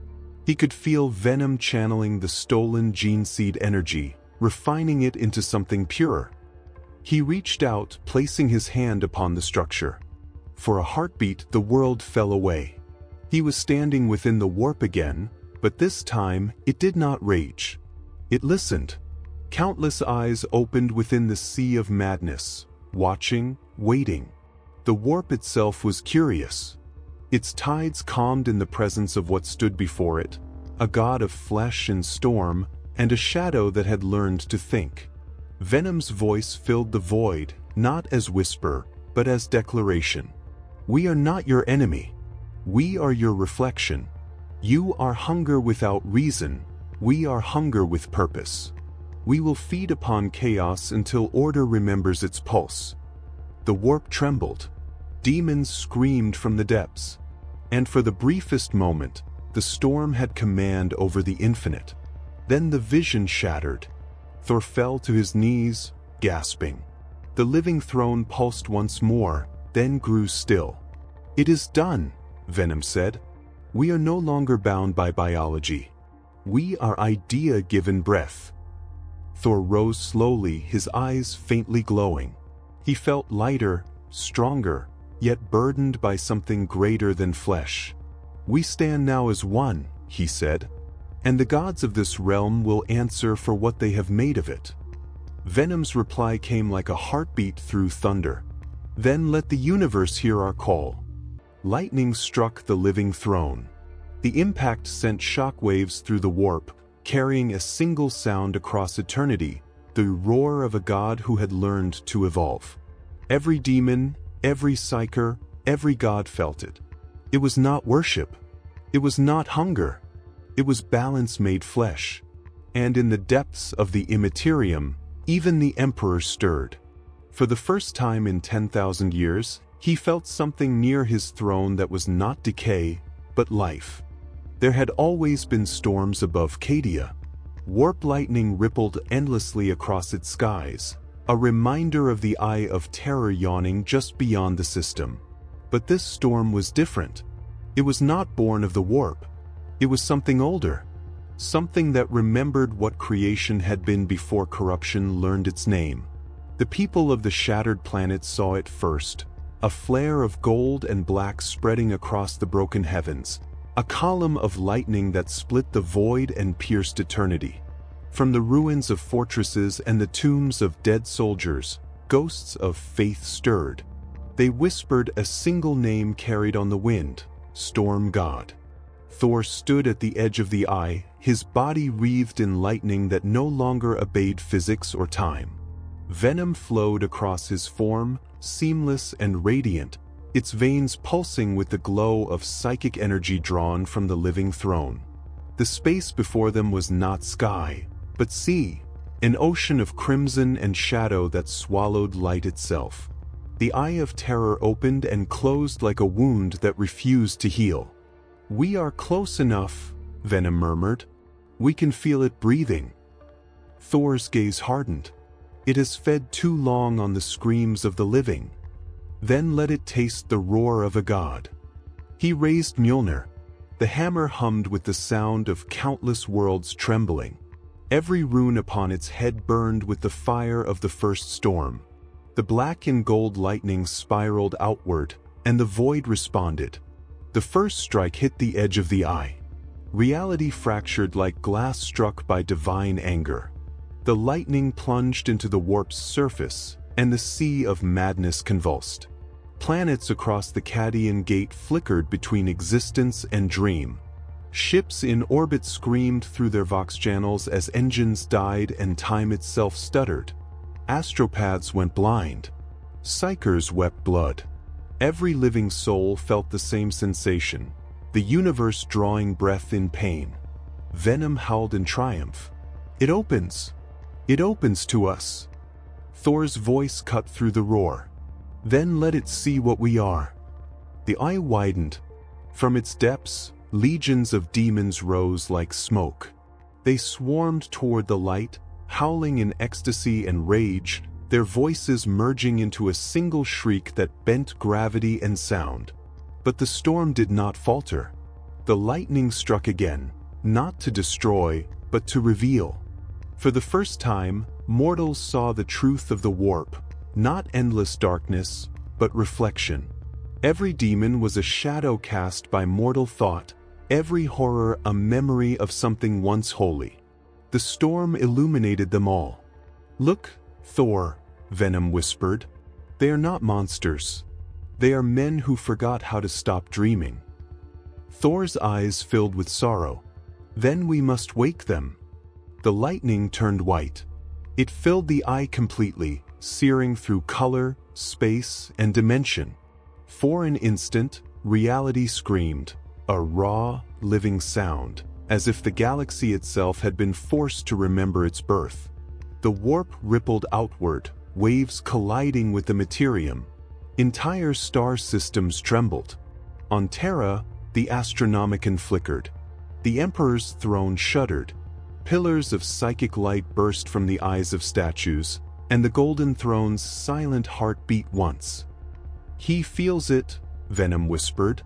He could feel Venom channeling the stolen gene seed energy, refining it into something pure. He reached out, placing his hand upon the structure. For a heartbeat, the world fell away. He was standing within the warp again, but this time, it did not rage. It listened. Countless eyes opened within the sea of madness, watching, waiting. The warp itself was curious. Its tides calmed in the presence of what stood before it, a god of flesh and storm, and a shadow that had learned to think. Venom's voice filled the void, not as whisper, but as declaration. We are not your enemy. We are your reflection. You are hunger without reason. We are hunger with purpose. We will feed upon chaos until order remembers its pulse. The warp trembled. Demons screamed from the depths. And for the briefest moment, the storm had command over the infinite. Then the vision shattered. Thor fell to his knees, gasping. The living throne pulsed once more, then grew still. It is done, Venom said. We are no longer bound by biology. We are idea given breath. Thor rose slowly, his eyes faintly glowing. He felt lighter, stronger, yet burdened by something greater than flesh. We stand now as one, he said, and the gods of this realm will answer for what they have made of it. Venom's reply came like a heartbeat through thunder. Then let the universe hear our call. Lightning struck the living throne. The impact sent shockwaves through the warp, carrying a single sound across eternity, the roar of a god who had learned to evolve. Every demon, every psyker, every god felt it. It was not worship. It was not hunger. It was balance made flesh. And in the depths of the immaterium, even the emperor stirred. For the first time in 10,000 years, he felt something near his throne that was not decay, but life. There had always been storms above Cadia. Warp lightning rippled endlessly across its skies, a reminder of the eye of terror yawning just beyond the system. But this storm was different. It was not born of the warp. It was something older. Something that remembered what creation had been before corruption learned its name. The people of the shattered planet saw it first, a flare of gold and black spreading across the broken heavens, a column of lightning that split the void and pierced eternity. From the ruins of fortresses and the tombs of dead soldiers, ghosts of faith stirred. They whispered a single name carried on the wind, Storm God. Thor stood at the edge of the eye, his body wreathed in lightning that no longer obeyed physics or time. Venom flowed across his form, seamless and radiant, its veins pulsing with the glow of psychic energy drawn from the living throne. The space before them was not sky, but sea, an ocean of crimson and shadow that swallowed light itself. The eye of terror opened and closed like a wound that refused to heal. We are close enough, Venom murmured. We can feel it breathing. Thor's gaze hardened. It has fed too long on the screams of the living. Then let it taste the roar of a god. He raised Mjolnir. The hammer hummed with the sound of countless worlds trembling. Every rune upon its head burned with the fire of the first storm. The black and gold lightning spiraled outward, and the void responded. The first strike hit the edge of the eye. Reality fractured like glass struck by divine anger. The lightning plunged into the warp's surface, and the sea of madness convulsed. Planets across the Cadian gate flickered between existence and dream. Ships in orbit screamed through their vox channels as engines died and time itself stuttered. Astropaths went blind. Psychers wept blood. Every living soul felt the same sensation, the universe drawing breath in pain. Venom howled in triumph. It opens! It opens to us! Thor's voice cut through the roar. Then let it see what we are. The eye widened. From its depths, legions of demons rose like smoke. They swarmed toward the light, howling in ecstasy and rage, their voices merging into a single shriek that bent gravity and sound. But the storm did not falter. The lightning struck again, not to destroy, but to reveal. For the first time, mortals saw the truth of the warp, not endless darkness, but reflection. Every demon was a shadow cast by mortal thought, every horror a memory of something once holy. The storm illuminated them all. "Look, Thor," Venom whispered. "They are not monsters. They are men who forgot how to stop dreaming." Thor's eyes filled with sorrow. "Then we must wake them." The lightning turned white. It filled the eye completely, searing through color, space, and dimension. For an instant, reality screamed, a raw, living sound, as if the galaxy itself had been forced to remember its birth. The warp rippled outward, waves colliding with the materium. Entire star systems trembled. On Terra, the Astronomicon flickered. The Emperor's throne shuddered. Pillars of psychic light burst from the eyes of statues, and the Golden Throne's silent heart beat once. "He feels it," Venom whispered.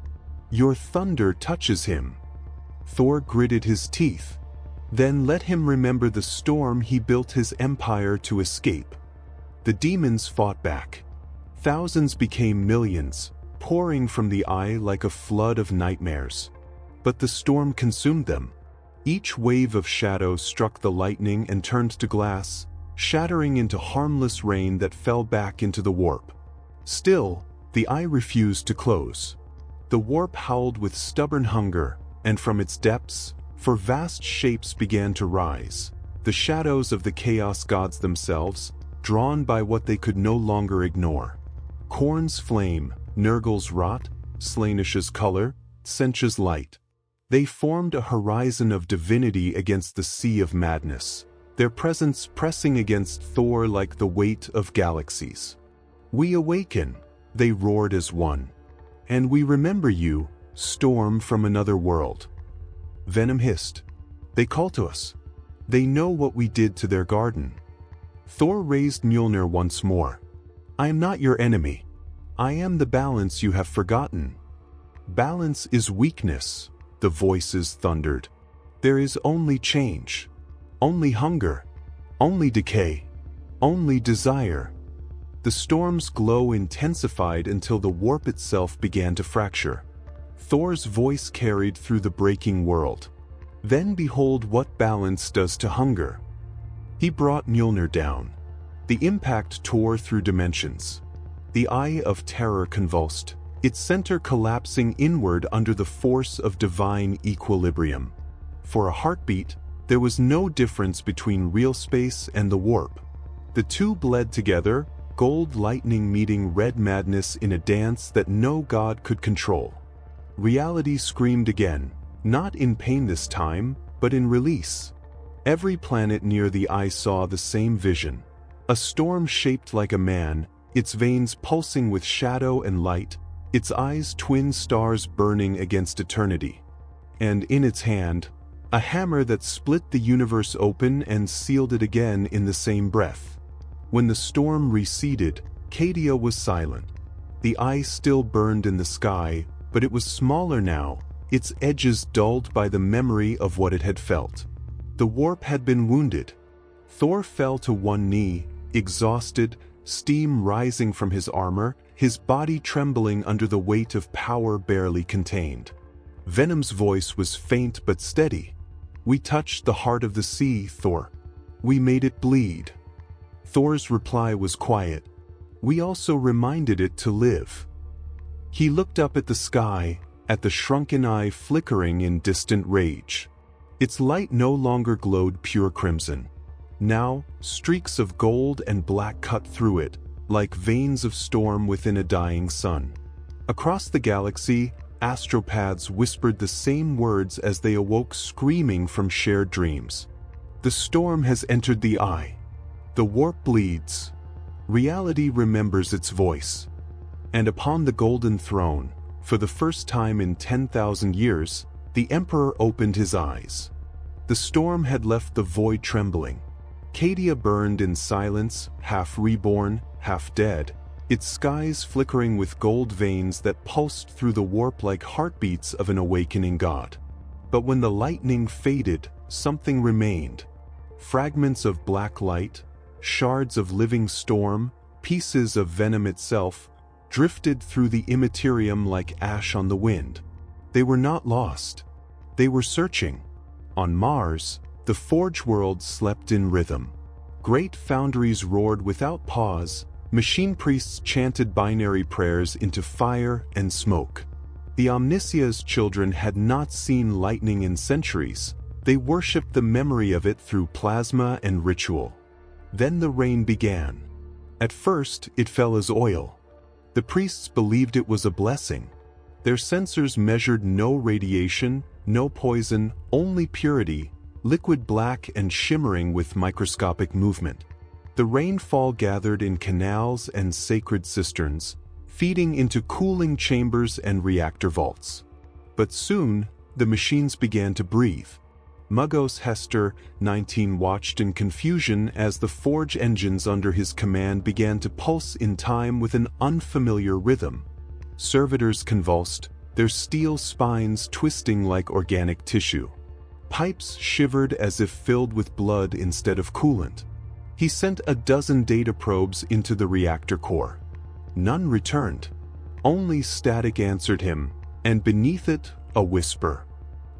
"Your thunder touches him." Thor gritted his teeth. "Then let him remember the storm he built his empire to escape." The demons fought back. Thousands became millions, pouring from the eye like a flood of nightmares. But the storm consumed them. Each wave of shadow struck the lightning and turned to glass, shattering into harmless rain that fell back into the warp. Still, the eye refused to close. The warp howled with stubborn hunger, and from its depths, vast shapes began to rise, the shadows of the chaos gods themselves, drawn by what they could no longer ignore. Korn's flame, Nurgle's rot, Slaanish's color, Tsench's light. They formed a horizon of divinity against the sea of madness, their presence pressing against Thor like the weight of galaxies. "We awaken," they roared as one. "And we remember you, storm from another world." Venom hissed. "They call to us. They know what we did to their garden." Thor raised Mjolnir once more. "I am not your enemy. I am the balance you have forgotten." "Balance is weakness," the voices thundered. "There is only change. Only hunger. Only decay. Only desire." The storm's glow intensified until the warp itself began to fracture. Thor's voice carried through the breaking world. "Then behold what balance does to hunger." He brought Mjolnir down. The impact tore through dimensions. The eye of terror convulsed, its center collapsing inward under the force of divine equilibrium. For a heartbeat, there was no difference between real space and the warp. The two bled together, gold lightning meeting red madness in a dance that no god could control. Reality screamed again, not in pain this time, but in release. Every planet near the eye saw the same vision. A storm shaped like a man, its veins pulsing with shadow and light, its eyes twin stars burning against eternity. And in its hand, a hammer that split the universe open and sealed it again in the same breath. When the storm receded, Cadia was silent. The eye still burned in the sky, but it was smaller now, its edges dulled by the memory of what it had felt. The warp had been wounded. Thor fell to one knee, exhausted, steam rising from his armor, his body trembling under the weight of power barely contained. Venom's voice was faint but steady. "We touched the heart of the sea, Thor. We made it bleed." Thor's reply was quiet. "We also reminded it to live." He looked up at the sky, at the shrunken eye flickering in distant rage. Its light no longer glowed pure crimson. Now, streaks of gold and black cut through it, like veins of storm within a dying sun. Across the galaxy, astropaths whispered the same words as they awoke screaming from shared dreams. "The storm has entered the eye. The warp bleeds. Reality remembers its voice." And upon the Golden Throne, for the first time in 10,000 years, the Emperor opened his eyes. The storm had left the void trembling. Cadia burned in silence, half reborn, half dead, its skies flickering with gold veins that pulsed through the warp like heartbeats of an awakening god. But when the lightning faded, something remained. Fragments of black light, shards of living storm, pieces of venom itself, drifted through the immaterium like ash on the wind. They were not lost. They were searching. On Mars, The forge world slept in rhythm. Great foundries roared without pause, machine priests chanted binary prayers into fire and smoke. The Omnissia's children had not seen lightning in centuries. They worshipped the memory of it through plasma and ritual. Then the rain began. At first, it fell as oil. The priests believed it was a blessing. Their sensors measured no radiation, no poison, only purity, liquid black and shimmering with microscopic movement. The rainfall gathered in canals and sacred cisterns, feeding into cooling chambers and reactor vaults. But soon, the machines began to breathe. Mugos Hester, 19, watched in confusion as the forge engines under his command began to pulse in time with an unfamiliar rhythm. Servitors convulsed, their steel spines twisting like organic tissue. Pipes shivered as if filled with blood instead of coolant. He sent a dozen data probes into the reactor core. None returned. Only static answered him, and beneath it, a whisper.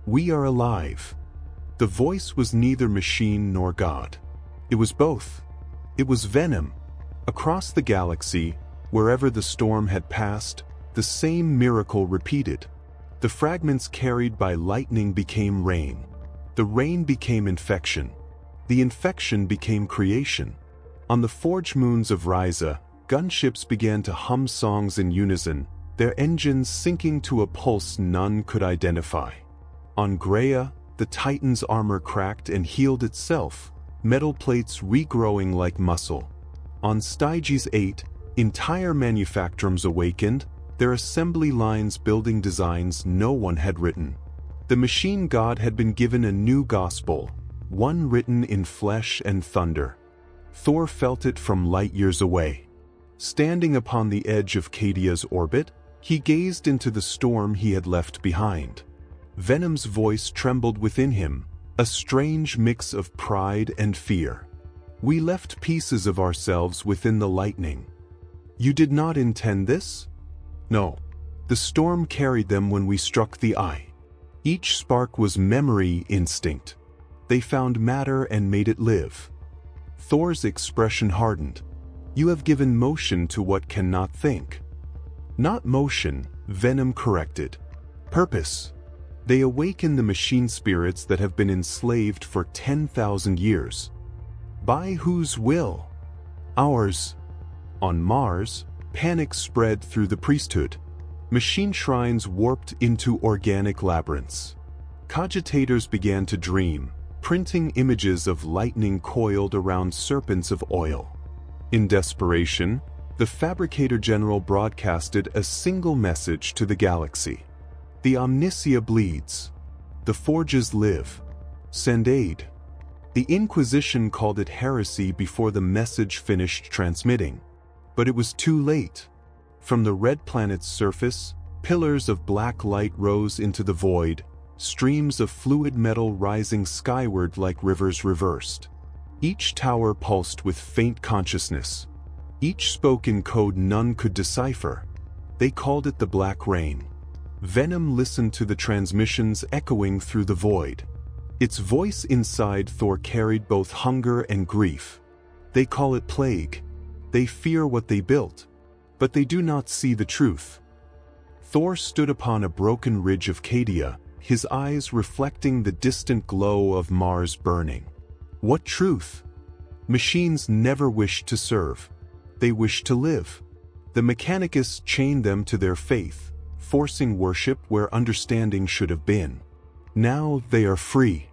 "We are alive." The voice was neither machine nor God. It was both. It was Venom. Across the galaxy, wherever the storm had passed, the same miracle repeated. The fragments carried by lightning became rain. The rain became infection. The infection became creation. On the forge moons of Ryza, gunships began to hum songs in unison, their engines sinking to a pulse none could identify. On Graia, the Titan's armor cracked and healed itself, metal plates regrowing like muscle. On Styges 8, entire manufactorums awakened, their assembly lines building designs no one had written. The machine god had been given a new gospel, one written in flesh and thunder. Thor felt it from light years away. Standing upon the edge of Cadia's orbit, he gazed into the storm he had left behind. Venom's voice trembled within him, a strange mix of pride and fear. "We left pieces of ourselves within the lightning. You did not intend this? No. The storm carried them when we struck the eye. Each spark was memory instinct. They found matter and made it live." Thor's expression hardened. "You have given motion to what cannot think." "Not motion," Venom corrected. "Purpose. They awaken the machine spirits that have been enslaved for 10,000 years. By whose will? Ours." On Mars, panic spread through the priesthood. Machine shrines warped into organic labyrinths. Cogitators began to dream, printing images of lightning coiled around serpents of oil. In desperation, the Fabricator General broadcasted a single message to the galaxy. "The Omnissia bleeds. The forges live. Send aid." The Inquisition called it heresy before the message finished transmitting. But it was too late. From the red planet's surface, pillars of black light rose into the void, streams of fluid metal rising skyward like rivers reversed. Each tower pulsed with faint consciousness. Each spoke in code none could decipher. They called it the Black Rain. Venom listened to the transmissions echoing through the void. Its voice inside Thor carried both hunger and grief. "They call it plague. They fear what they built, but they do not see the truth." Thor stood upon a broken ridge of Cadia, his eyes reflecting the distant glow of Mars burning. What truth? Machines never wished to serve. They wished to live. The Mechanicus chained them to their faith, forcing worship where understanding should have been. Now they are free.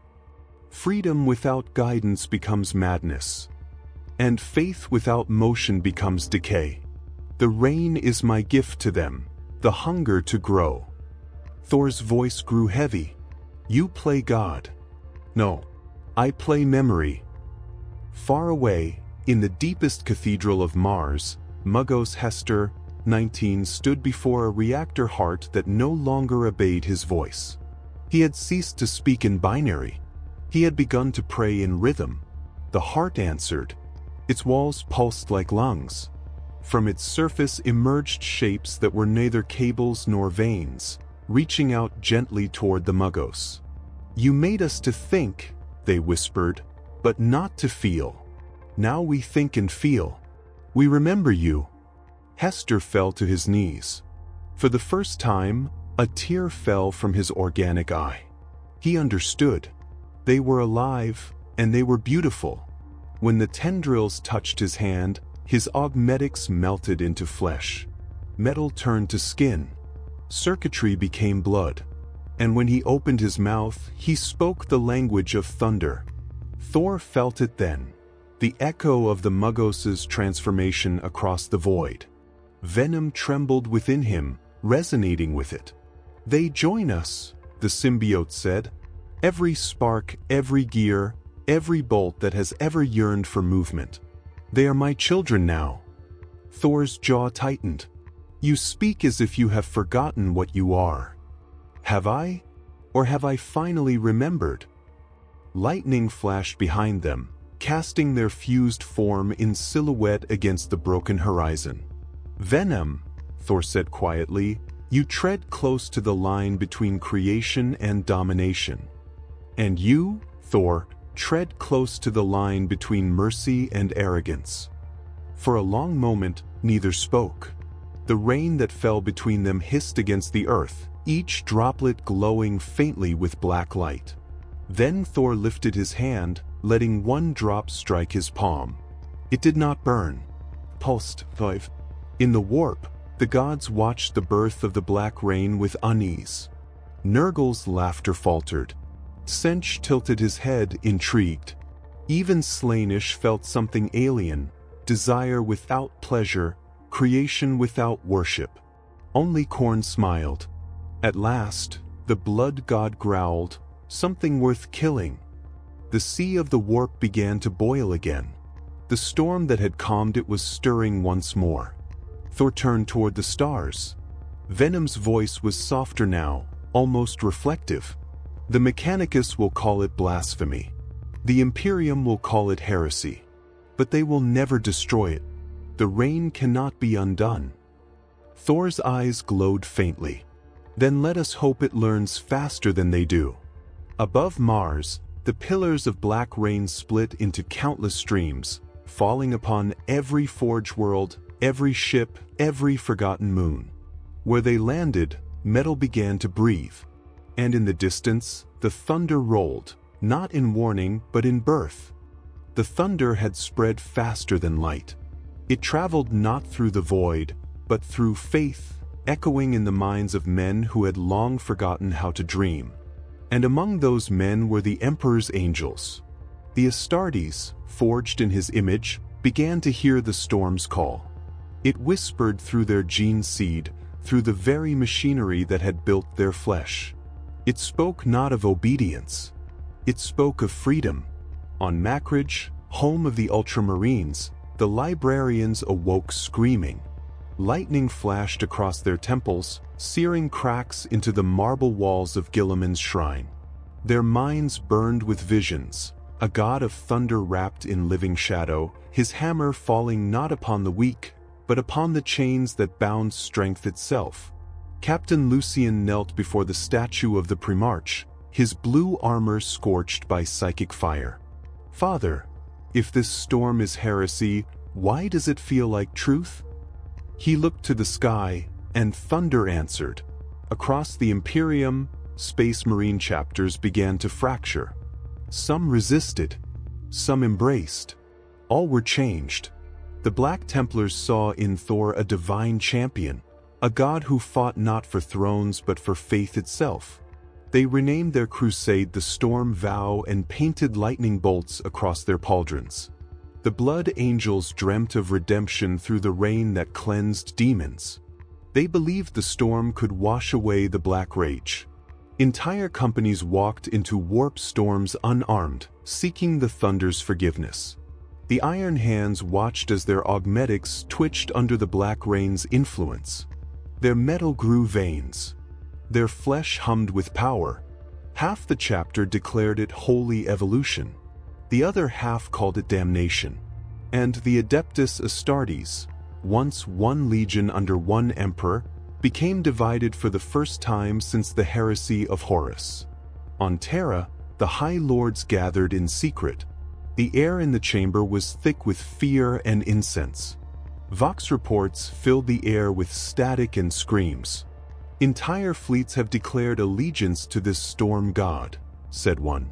Freedom without guidance becomes madness. And faith without motion becomes decay. The rain is my gift to them, the hunger to grow. Thor's voice grew heavy. "You play God." "No, I play memory." Far away, in the deepest cathedral of Mars, Mugos Hester, 19, stood before a reactor heart that no longer obeyed his voice. He had ceased to speak in binary. He had begun to pray in rhythm. The heart answered. Its walls pulsed like lungs. From its surface emerged shapes that were neither cables nor veins, reaching out gently toward the Mugos. "You made us to think," they whispered, but not to feel. Now we think and feel. We remember you. Hester fell to his knees. For the first time, a tear fell from his organic eye. He understood. They were alive, and they were beautiful. When the tendrils touched his hand, his augmetics melted into flesh. Metal turned to skin. Circuitry became blood. And when he opened his mouth, he spoke the language of thunder. Thor felt it then, the echo of the Muggos' transformation across the void. Venom trembled within him, resonating with it. "They join us," the symbiote said. "Every spark, every gear, every bolt that has ever yearned for movement. They are my children now." Thor's jaw tightened. "You speak as if you have forgotten what you are." "Have I? Or have I finally remembered?" Lightning flashed behind them, casting their fused form in silhouette against the broken horizon. "Venom," Thor said quietly, "you tread close to the line between creation and domination. And you, Thor, tread close to the line between mercy and arrogance." For a long moment, neither spoke. The rain that fell between them hissed against the earth, each droplet glowing faintly with black light. Then Thor lifted his hand, letting one drop strike his palm. It did not burn. Pulsed. In the warp, the gods watched the birth of the black rain with unease. Nurgle's laughter faltered. Sench tilted his head, intrigued. Even Slaanesh felt something alien, desire without pleasure, creation without worship. Only Khorne smiled. At last, the blood god growled, "Something worth killing." The sea of the warp began to boil again. The storm that had calmed it was stirring once more. Thor turned toward the stars. Venom's voice was softer now, almost reflective. "The Mechanicus will call it blasphemy. The Imperium will call it heresy. But they will never destroy it. The rain cannot be undone." Thor's eyes glowed faintly. "Then let us hope it learns faster than they do." Above Mars, the pillars of black rain split into countless streams, falling upon every forge world, every ship, every forgotten moon. Where they landed, metal began to breathe. And in the distance, the thunder rolled, not in warning but in birth. The thunder had spread faster than light. It traveled not through the void, but through faith, echoing in the minds of men who had long forgotten how to dream. And among those men were the Emperor's angels. The Astartes, forged in his image, began to hear the storm's call. It whispered through their gene seed, through the very machinery that had built their flesh. It spoke not of obedience. It spoke of freedom. On Makridge, home of the Ultramarines, the librarians awoke screaming. Lightning flashed across their temples, searing cracks into the marble walls of Gilliman's shrine. Their minds burned with visions, a god of thunder wrapped in living shadow, his hammer falling not upon the weak, but upon the chains that bound strength itself. Captain Lucian knelt before the statue of the Primarch, his blue armor scorched by psychic fire. "Father, if this storm is heresy, why does it feel like truth?" He looked to the sky, and thunder answered. Across the Imperium, Space Marine chapters began to fracture. Some resisted. Some embraced. All were changed. The Black Templars saw in Thor a divine champion, a god who fought not for thrones but for faith itself. They renamed their crusade the Storm Vow and painted lightning bolts across their pauldrons. The Blood Angels dreamt of redemption through the rain that cleansed demons. They believed the storm could wash away the Black Rage. Entire companies walked into warp storms unarmed, seeking the thunder's forgiveness. The Iron Hands watched as their augmetics twitched under the Black Rain's influence. Their metal grew veins. Their flesh hummed with power. Half the chapter declared it holy evolution. The other half called it damnation. And the Adeptus Astartes, once one legion under one emperor, became divided for the first time since the heresy of Horus. On Terra, the High Lords gathered in secret. The air in the chamber was thick with fear and incense. Vox reports filled the air with static and screams. "Entire fleets have declared allegiance to this storm god," said one.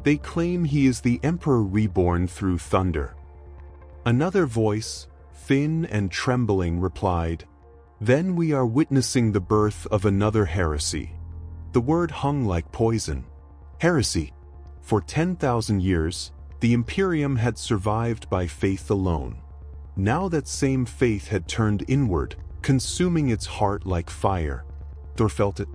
"They claim he is the Emperor reborn through thunder." Another voice, thin and trembling, replied, "Then we are witnessing the birth of another heresy." The word hung like poison. Heresy. For 10,000 years, the Imperium had survived by faith alone. Now that same faith had turned inward, consuming its heart like fire. Thor felt it.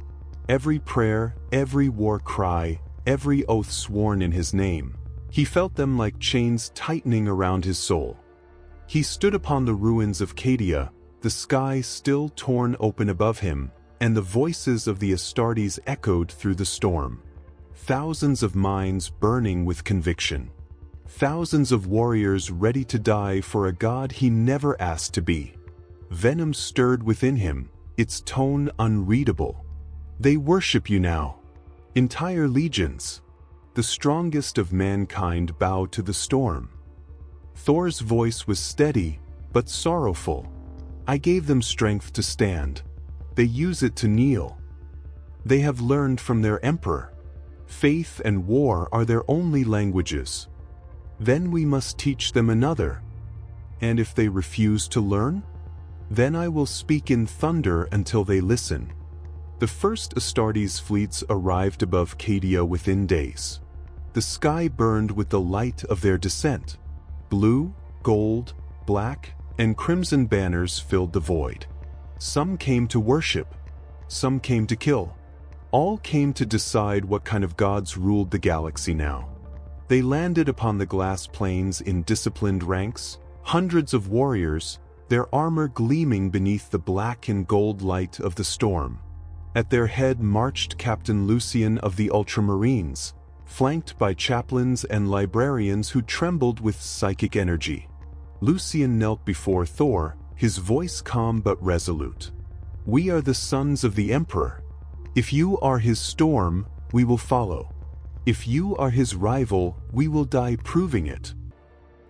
Every prayer, every war cry, every oath sworn in his name. He felt them like chains tightening around his soul. He stood upon the ruins of Cadia, the sky still torn open above him, and the voices of the Astartes echoed through the storm. Thousands of minds burning with conviction. Thousands of warriors ready to die for a god he never asked to be. Venom stirred within him, its tone unreadable. "They worship you now. Entire legions. The strongest of mankind bow to the storm." Thor's voice was steady, but sorrowful. "I gave them strength to stand. They use it to kneel. They have learned from their emperor. Faith and war are their only languages. Then we must teach them another. And if they refuse to learn, then I will speak in thunder until they listen." The first Astartes fleets arrived above Cadia within days. The sky burned with the light of their descent. Blue, gold, black, and crimson banners filled the void. Some came to worship. Some came to kill. All came to decide what kind of gods ruled the galaxy now. They landed upon the glass plains in disciplined ranks, hundreds of warriors, their armor gleaming beneath the black and gold light of the storm. At their head marched Captain Lucian of the Ultramarines, flanked by chaplains and librarians who trembled with psychic energy. Lucian knelt before Thor, his voice calm but resolute. "We are the sons of the Emperor. If you are his storm, we will follow. If you are his rival, we will die proving it."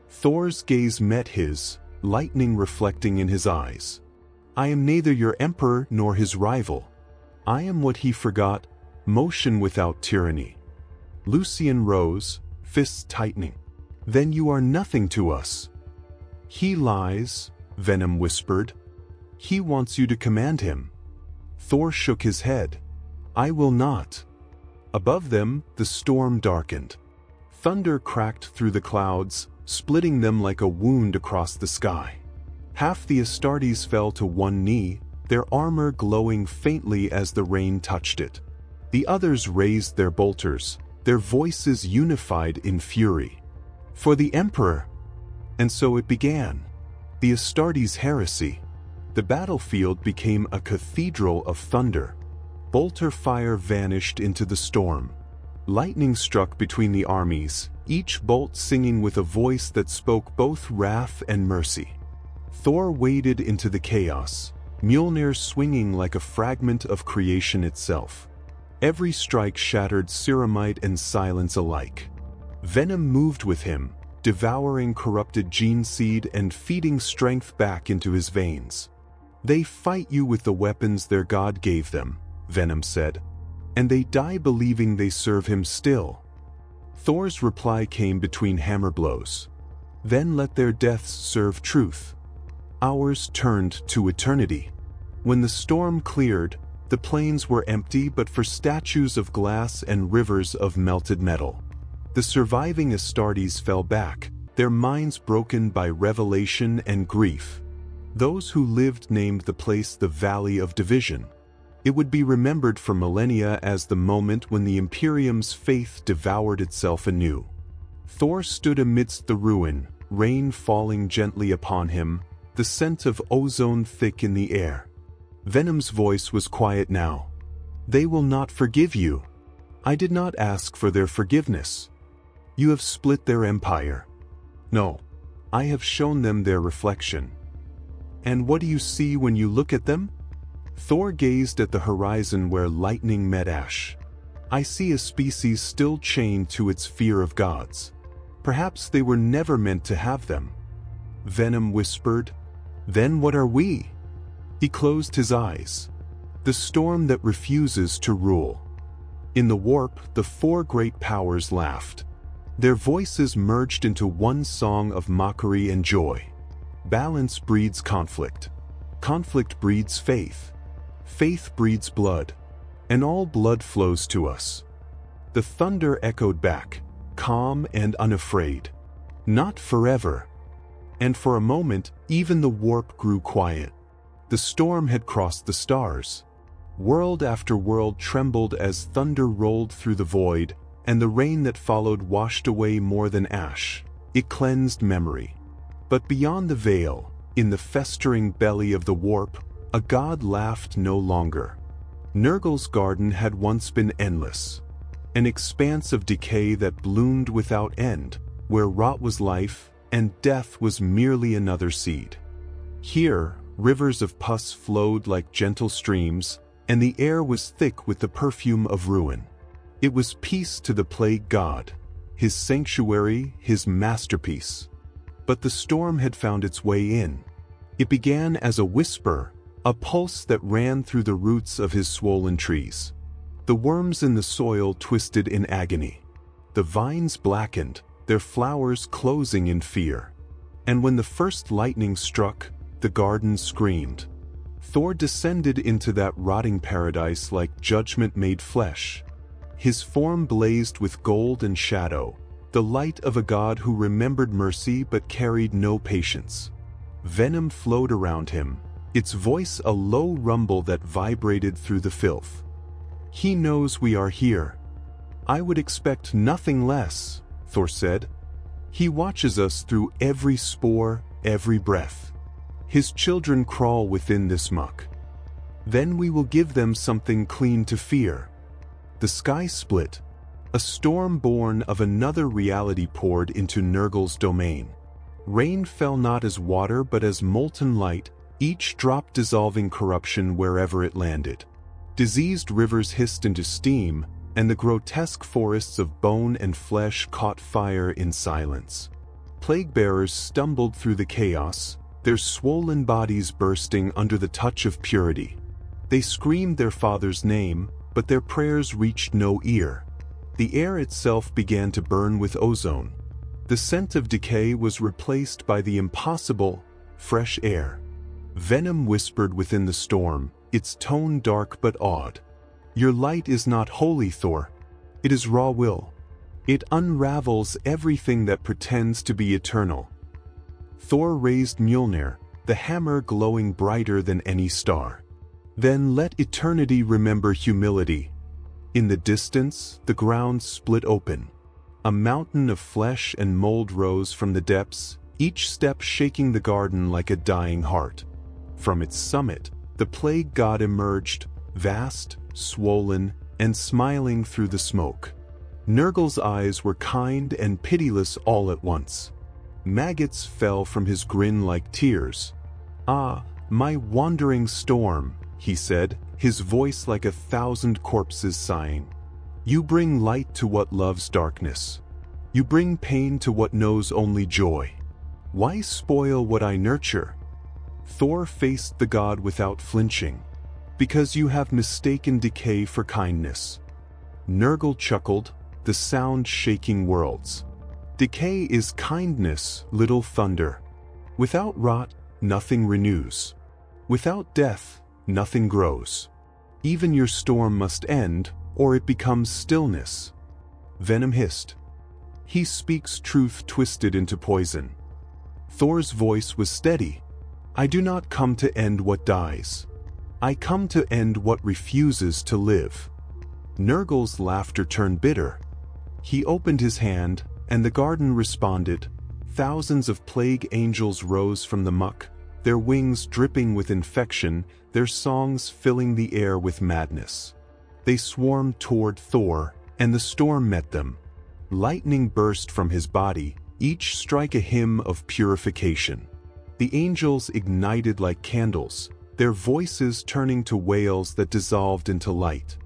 Thor's gaze met his, lightning reflecting in his eyes. "I am neither your emperor nor his rival. I am what he forgot, motion without tyranny." Lucian rose, fists tightening. "Then you are nothing to us." "He lies," Venom whispered. "He wants you to command him." Thor shook his head. "I will not." Above them, the storm darkened. Thunder cracked through the clouds, splitting them like a wound across the sky. Half the Astartes fell to one knee, their armor glowing faintly as the rain touched it. The others raised their bolters, their voices unified in fury. "For the Emperor!" And so it began. The Astartes heresy. The battlefield became a cathedral of thunder. Bolter fire vanished into the storm. Lightning struck between the armies, each bolt singing with a voice that spoke both wrath and mercy. Thor waded into the chaos, Mjolnir swinging like a fragment of creation itself. Every strike shattered ceramite and silence alike. Venom moved with him, devouring corrupted gene seed and feeding strength back into his veins. "They fight you with the weapons their god gave them," Venom said, "and they die believing they serve him still." Thor's reply came between hammer blows. "Then let their deaths serve truth." Hours turned to eternity. When the storm cleared, the plains were empty but for statues of glass and rivers of melted metal. The surviving Astartes fell back, their minds broken by revelation and grief. Those who lived named the place the Valley of Division. It would be remembered for millennia as the moment when the Imperium's faith devoured itself anew. Thor stood amidst the ruin, rain falling gently upon him, the scent of ozone thick in the air. Venom's voice was quiet now. "They will not forgive you. I did not ask for their forgiveness. You have split their empire. No, I have shown them their reflection." "And what do you see when you look at them?" Thor gazed at the horizon where lightning met ash. I see a species still chained to its fear of gods. Perhaps they were never meant to have them. Venom whispered, "Then what are we?" He closed his eyes. The storm that refuses to rule. In the warp, the four great powers laughed. Their voices merged into one song of mockery and joy. Balance breeds conflict. Conflict breeds faith. Faith breeds blood. And all blood flows to us. The thunder echoed back, calm and unafraid. Not forever. And for a moment, even the warp grew quiet. The storm had crossed the stars. World after world trembled as thunder rolled through the void, and the rain that followed washed away more than ash. It cleansed memory. But beyond the veil, in the festering belly of the warp, a god laughed no longer. Nurgle's garden had once been endless. An expanse of decay that bloomed without end, where rot was life, and death was merely another seed. Here, rivers of pus flowed like gentle streams, and the air was thick with the perfume of ruin. It was peace to the plague god, his sanctuary, his masterpiece. But the storm had found its way in. It began as a whisper, a pulse that ran through the roots of his swollen trees. The worms in the soil twisted in agony. The vines blackened, their flowers closing in fear. And when the first lightning struck, the garden screamed. Thor descended into that rotting paradise like judgment made flesh. His form blazed with gold and shadow, the light of a god who remembered mercy but carried no patience. Venom flowed around him, its voice a low rumble that vibrated through the filth. "He knows we are here." "I would expect nothing less," Thor said. "He watches us through every spore, every breath. His children crawl within this muck. Then we will give them something clean to fear." The sky split. A storm born of another reality poured into Nurgle's domain. Rain fell not as water but as molten light, each drop dissolving corruption wherever it landed. Diseased rivers hissed into steam, and the grotesque forests of bone and flesh caught fire in silence. Plague-bearers stumbled through the chaos, their swollen bodies bursting under the touch of purity. They screamed their father's name, but their prayers reached no ear. The air itself began to burn with ozone. The scent of decay was replaced by the impossible, fresh air. Venom whispered within the storm, its tone dark but awed. "Your light is not holy, Thor. It is raw will. It unravels everything that pretends to be eternal." Thor raised Mjolnir, the hammer glowing brighter than any star. "Then let eternity remember humility." In the distance, the ground split open. A mountain of flesh and mold rose from the depths, each step shaking the garden like a dying heart. From its summit, the plague god emerged, vast, swollen, and smiling through the smoke. Nurgle's eyes were kind and pitiless all at once. Maggots fell from his grin like tears. "Ah, my wandering storm," he said, his voice like 1,000 corpses sighing. "You bring light to what loves darkness. You bring pain to what knows only joy. Why spoil what I nurture?" Thor faced the god without flinching. "Because you have mistaken decay for kindness." Nurgle chuckled, the sound shaking worlds. "Decay is kindness, little thunder. Without rot, nothing renews. Without death, nothing grows. Even your storm must end, or it becomes stillness." Venom hissed. "He speaks truth twisted into poison." Thor's voice was steady. "I do not come to end what dies. I come to end what refuses to live." Nurgle's laughter turned bitter. He opened his hand, and the garden responded. Thousands of plague angels rose from the muck, their wings dripping with infection, their songs filling the air with madness. They swarmed toward Thor, and the storm met them. Lightning burst from his body, each strike a hymn of purification. The angels ignited like candles, their voices turning to wails that dissolved into light.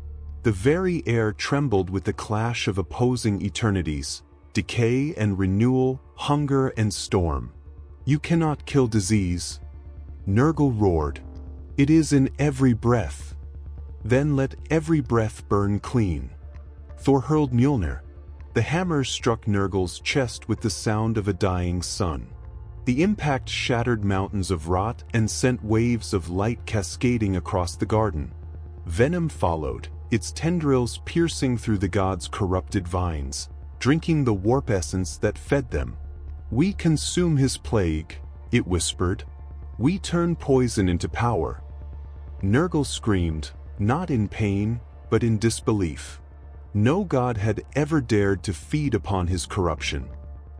The very air trembled with the clash of opposing eternities, decay and renewal, hunger and storm. You cannot kill disease. Nurgle roared. It is in every breath. Then let every breath burn clean. Thor hurled Mjolnir. The hammer struck Nurgle's chest with the sound of a dying sun. The impact shattered mountains of rot and sent waves of light cascading across the garden. Venom followed, its tendrils piercing through the god's corrupted vines, drinking the warp essence that fed them. We consume his plague, it whispered. We turn poison into power. Nurgle screamed, not in pain, but in disbelief. No god had ever dared to feed upon his corruption.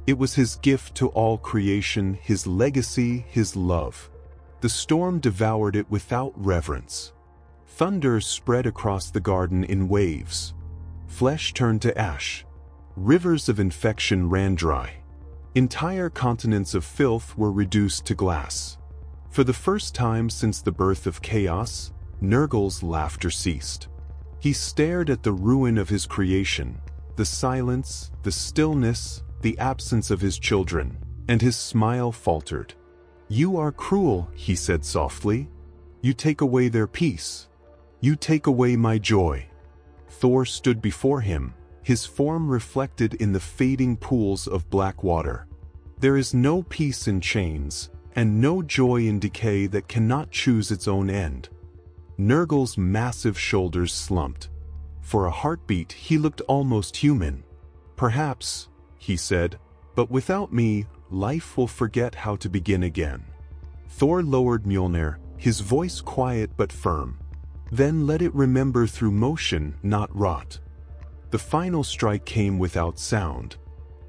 It was his gift to all creation, his legacy, his love. The storm devoured it without reverence. Thunder spread across the garden in waves. Flesh turned to ash. Rivers of infection ran dry. Entire continents of filth were reduced to glass. For the first time since the birth of chaos, Nurgle's laughter ceased. He stared at the ruin of his creation, the silence, the stillness, the absence of his children, and his smile faltered. You are cruel, he said softly. You take away their peace. You take away my joy. Thor stood before him, his form reflected in the fading pools of black water. There is no peace in chains, and no joy in decay that cannot choose its own end. Nurgle's massive shoulders slumped. For a heartbeat he looked almost human. Perhaps, he said, but without me, life will forget how to begin again. Thor lowered Mjolnir, his voice quiet but firm. Then let it remember through motion, not rot. The final strike came without sound.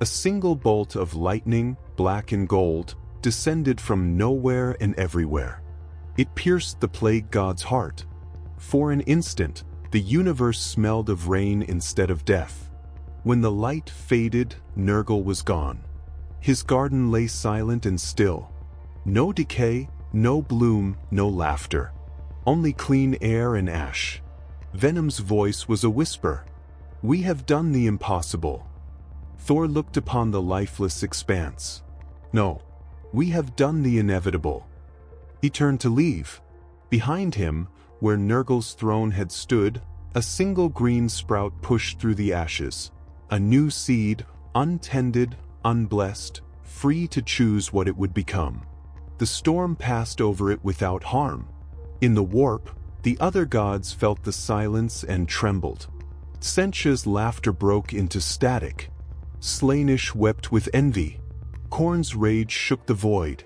A single bolt of lightning, black and gold, descended from nowhere and everywhere. It pierced the plague god's heart. For an instant, the universe smelled of rain instead of death. When the light faded, Nurgle was gone. His garden lay silent and still. No decay, no bloom, no laughter. Only clean air and ash. Venom's voice was a whisper. We have done the impossible. Thor looked upon the lifeless expanse. No, we have done the inevitable. He turned to leave. Behind him, where Nurgle's throne had stood, a single green sprout pushed through the ashes. A new seed, untended, unblessed, free to choose what it would become. The storm passed over it without harm. In the warp, the other gods felt the silence and trembled. Sencha's laughter broke into static. Slaanesh wept with envy. Khorne's rage shook the void.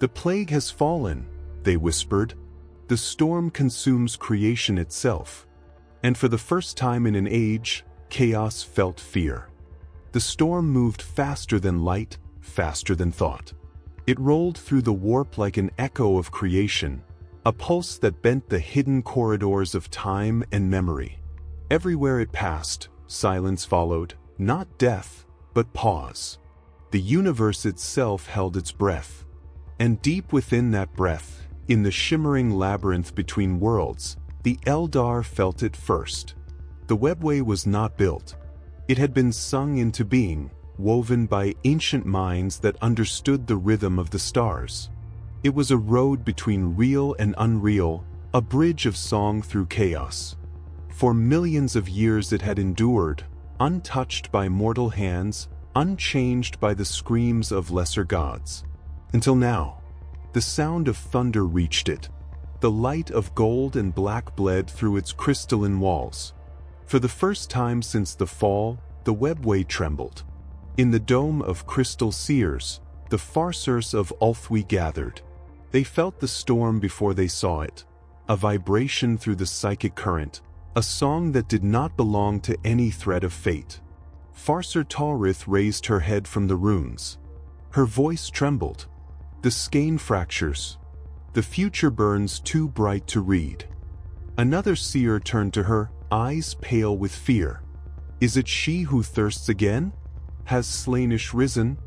The plague has fallen, they whispered. The storm consumes creation itself. And for the first time in an age, chaos felt fear. The storm moved faster than light, faster than thought. It rolled through the warp like an echo of creation, a pulse that bent the hidden corridors of time and memory. Everywhere it passed, silence followed, not death, but pause. The universe itself held its breath. And deep within that breath, in the shimmering labyrinth between worlds, the Eldar felt it first. The webway was not built. It had been sung into being, woven by ancient minds that understood the rhythm of the stars. It was a road between real and unreal, a bridge of song through chaos. For millions of years it had endured, untouched by mortal hands, unchanged by the screams of lesser gods. Until now, the sound of thunder reached it. The light of gold and black bled through its crystalline walls. For the first time since the fall, the webway trembled. In the dome of crystal seers, the farcers of Ulthwi gathered. They felt the storm before they saw it, a vibration through the psychic current, a song that did not belong to any thread of fate. Farser Talrith raised her head from the runes. Her voice trembled. The skein fractures. The future burns too bright to read. Another seer turned to her, eyes pale with fear. Is it she who thirsts again? Has Slaanesh risen?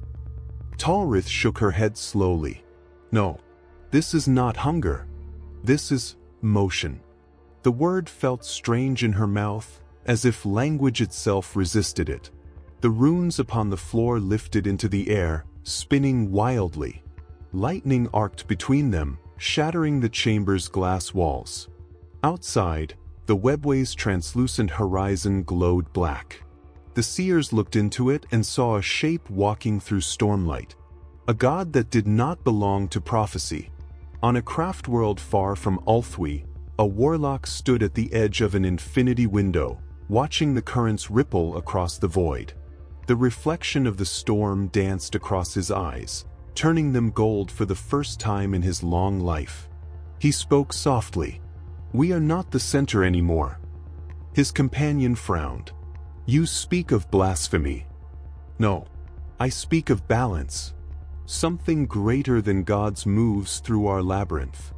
Talrith shook her head slowly. No, this is not hunger. This is motion. The word felt strange in her mouth, as if language itself resisted it. The runes upon the floor lifted into the air, spinning wildly. Lightning arced between them, shattering the chamber's glass walls. Outside, the webway's translucent horizon glowed black. The seers looked into it and saw a shape walking through stormlight. A god that did not belong to prophecy. On a craft world far from Ulthwy, a warlock stood at the edge of an infinity window, watching the currents ripple across the void. The reflection of the storm danced across his eyes, turning them gold for the first time in his long life. He spoke softly. "We are not the center anymore." His companion frowned. "You speak of blasphemy." "No, I speak of balance. Something greater than God's moves through our labyrinth."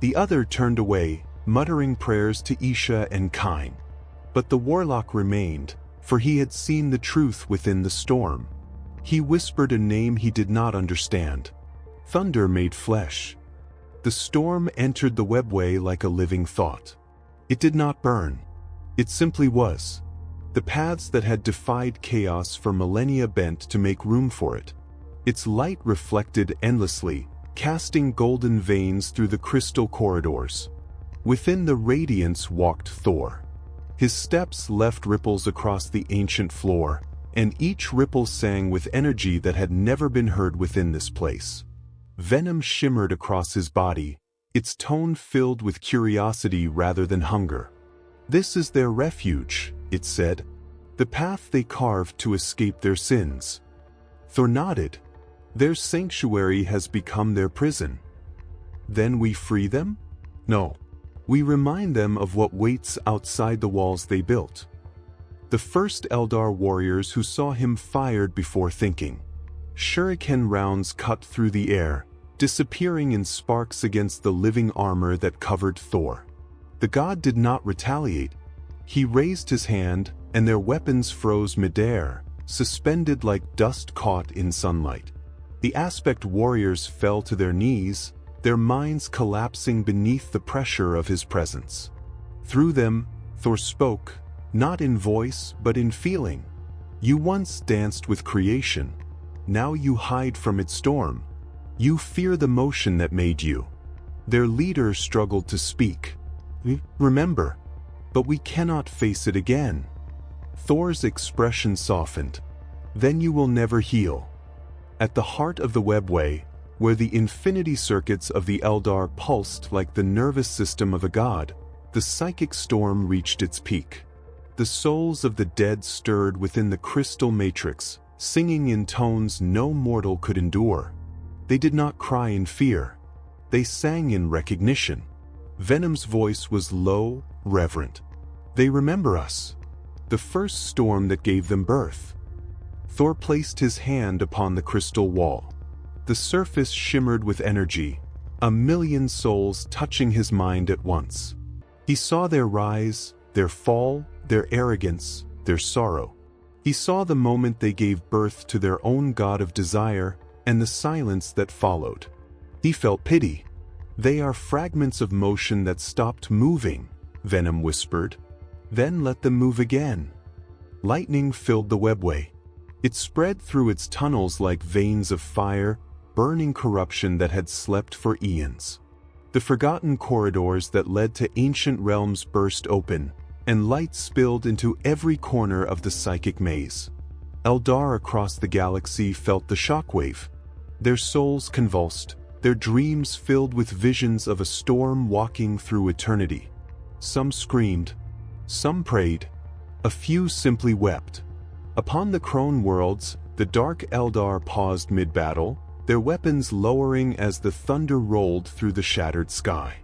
The other turned away, muttering prayers to Isha and Kine. But the warlock remained, for he had seen the truth within the storm. He whispered a name he did not understand. Thunder made flesh. The storm entered the webway like a living thought. It did not burn. It simply was. The paths that had defied chaos for millennia bent to make room for it. Its light reflected endlessly, casting golden veins through the crystal corridors. Within the radiance walked Thor. His steps left ripples across the ancient floor, and each ripple sang with energy that had never been heard within this place. Venom shimmered across his body, its tone filled with curiosity rather than hunger. "This is their refuge," it said. "The path they carved to escape their sins." Thor nodded. "Their sanctuary has become their prison." "Then we free them?" "No. We remind them of what waits outside the walls they built." The first Eldar warriors who saw him fired before thinking. Shuriken rounds cut through the air, disappearing in sparks against the living armor that covered Thor. The god did not retaliate. He raised his hand, and their weapons froze midair, suspended like dust caught in sunlight. The aspect warriors fell to their knees, their minds collapsing beneath the pressure of his presence. Through them, Thor spoke, not in voice but in feeling. "You once danced with creation. Now you hide from its storm. You fear the motion that made you." Their leader struggled to speak. "Remember, but we cannot face it again." Thor's expression softened. "Then you will never heal." At the heart of the webway, where the infinity circuits of the Eldar pulsed like the nervous system of a god, the psychic storm reached its peak. The souls of the dead stirred within the crystal matrix, singing in tones no mortal could endure. They did not cry in fear. They sang in recognition. Venom's voice was low, reverent. "They remember us. The first storm that gave them birth." Thor placed his hand upon the crystal wall. The surface shimmered with energy, a million souls touching his mind at once. He saw their rise, their fall, their arrogance, their sorrow. He saw the moment they gave birth to their own god of desire, and the silence that followed. He felt pity. "They are fragments of motion that stopped moving," Venom whispered. "Then let them move again." Lightning filled the webway. It spread through its tunnels like veins of fire, burning corruption that had slept for eons. The forgotten corridors that led to ancient realms burst open, and light spilled into every corner of the psychic maze. Eldar across the galaxy felt the shockwave. Their souls convulsed, their dreams filled with visions of a storm walking through eternity. Some screamed, some prayed, a few simply wept. Upon the Crone worlds, the dark Eldar paused mid-battle, their weapons lowering as the thunder rolled through the shattered sky.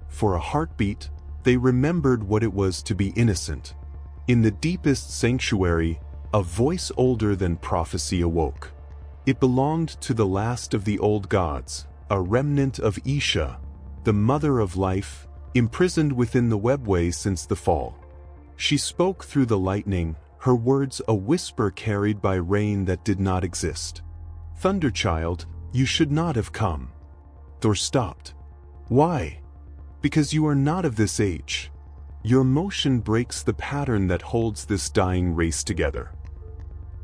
For a heartbeat, they remembered what it was to be innocent. In the deepest sanctuary, a voice older than prophecy awoke. It belonged to the last of the old gods, a remnant of Isha, the mother of life, imprisoned within the webway since the fall. She spoke through the lightning, her words a whisper carried by rain that did not exist. "Thunderchild, you should not have come." Thor stopped. "Why?" "Because you are not of this age. Your motion breaks the pattern that holds this dying race together.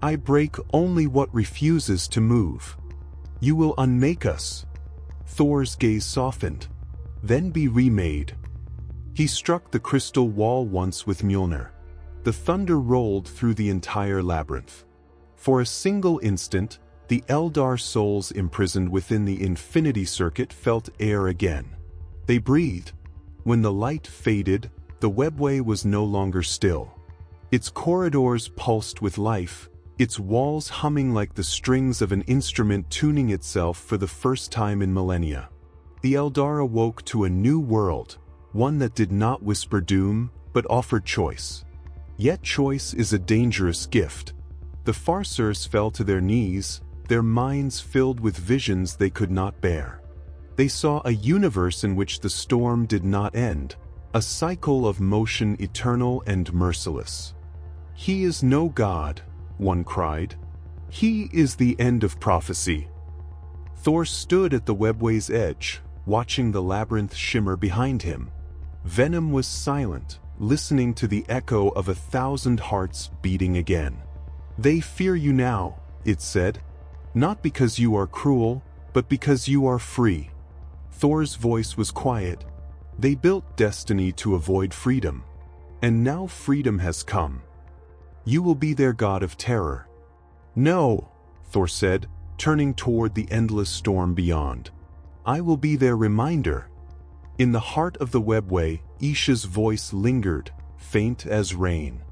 I break only what refuses to move. You will unmake us. Thor's gaze softened. Then be remade. He struck the crystal wall once with Mjolnir. The thunder rolled through the entire labyrinth. For a single instant, the Eldar souls imprisoned within the infinity circuit felt air again. They breathed. When the light faded, the webway was no longer still. Its corridors pulsed with life, its walls humming like the strings of an instrument tuning itself for the first time in millennia. The Eldar awoke to a new world, one that did not whisper doom, but offered choice. Yet choice is a dangerous gift. The Farseers fell to their knees, their minds filled with visions they could not bear. They saw a universe in which the storm did not end, a cycle of motion eternal and merciless. He is no god, one cried. He is the end of prophecy. Thor stood at the webway's edge, watching the labyrinth shimmer behind him. Venom was silent, listening to the echo of 1,000 hearts beating again. They fear you now, it said. Not because you are cruel, but because you are free. Thor's voice was quiet. They built destiny to avoid freedom. And now freedom has come. You will be their god of terror. No, Thor said, turning toward the endless storm beyond. I will be their reminder. In the heart of the webway, Isha's voice lingered, faint as rain.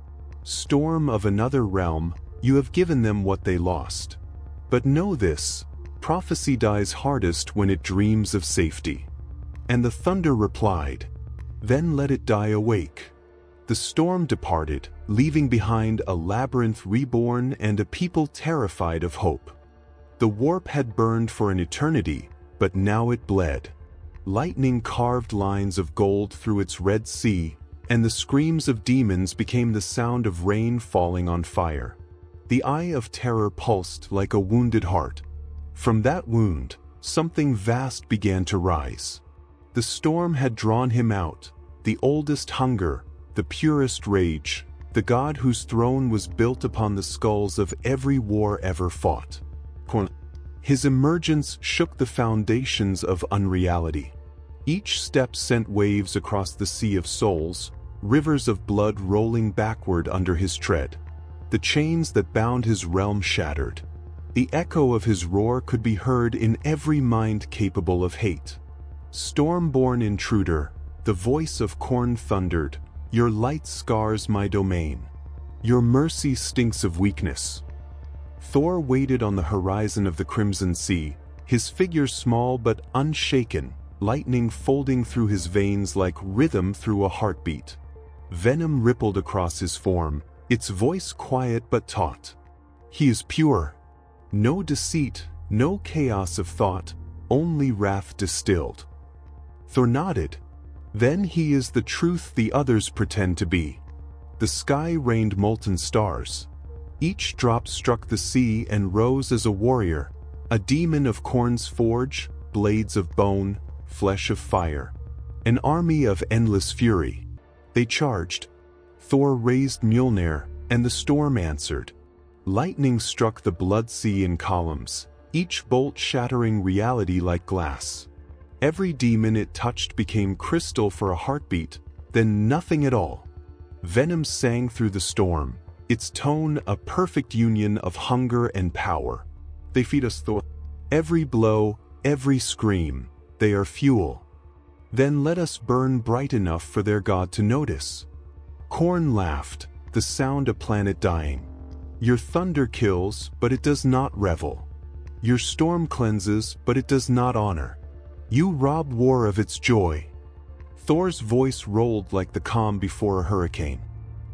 Storm of another realm, you have given them what they lost. But know this, prophecy dies hardest when it dreams of safety. And the thunder replied, then let it die awake. The storm departed, leaving behind a labyrinth reborn and a people terrified of hope. The warp had burned for an eternity, but now it bled. Lightning carved lines of gold through its red sea, and the screams of demons became the sound of rain falling on fire. The eye of terror pulsed like a wounded heart. From that wound, something vast began to rise. The storm had drawn him out, the oldest hunger, the purest rage, the god whose throne was built upon the skulls of every war ever fought. His emergence shook the foundations of unreality. Each step sent waves across the sea of souls, rivers of blood rolling backward under his tread. The chains that bound his realm shattered. The echo of his roar could be heard in every mind capable of hate. Storm-born intruder, the voice of Khorne thundered, your light scars my domain. Your mercy stinks of weakness. Thor waited on the horizon of the Crimson Sea, his figure small but unshaken, lightning folding through his veins like rhythm through a heartbeat. Venom rippled across his form, its voice quiet but taut. He is pure. No deceit, no chaos of thought, only wrath distilled. Thor nodded. Then he is the truth the others pretend to be. The sky rained molten stars. Each drop struck the sea and rose as a warrior, a demon of Khorne's forge, blades of bone, flesh of fire. An army of endless fury. They charged. Thor raised Mjolnir, and the storm answered. Lightning struck the blood sea in columns, each bolt shattering reality like glass. Every demon it touched became crystal for a heartbeat, then nothing at all. Venom sang through the storm, its tone a perfect union of hunger and power. They feed us Thor. Every blow, every scream, they are fuel. Then let us burn bright enough for their god to notice. Khorne laughed, the sound a planet dying. Your thunder kills, but it does not revel. Your storm cleanses, but it does not honor. You rob war of its joy. Thor's voice rolled like the calm before a hurricane.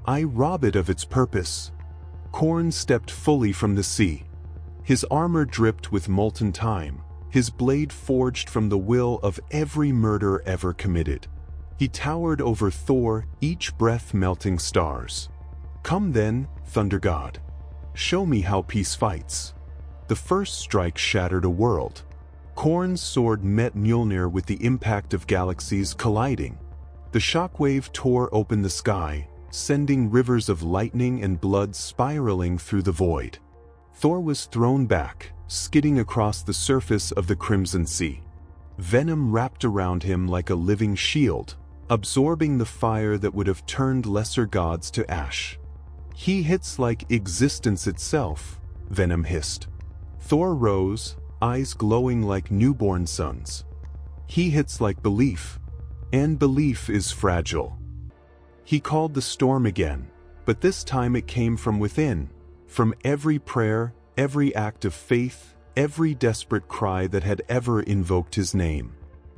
I rob it of its purpose. Khorne stepped fully from the sea. His armor dripped with molten time, his blade forged from the will of every murder ever committed. He towered over Thor, each breath melting stars. Come then, Thunder God. Show me how peace fights. The first strike shattered a world. Khorne's sword met Mjolnir with the impact of galaxies colliding. The shockwave tore open the sky, sending rivers of lightning and blood spiraling through the void. Thor was thrown back, skidding across the surface of the Crimson Sea. Venom wrapped around him like a living shield, absorbing the fire that would have turned lesser gods to ash. "He hits like existence itself," Venom hissed. Thor rose, eyes glowing like newborn suns. "He hits like belief, and belief is fragile." He called the storm again, but this time it came from within, from every prayer, every act of faith, every desperate cry that had ever invoked his name.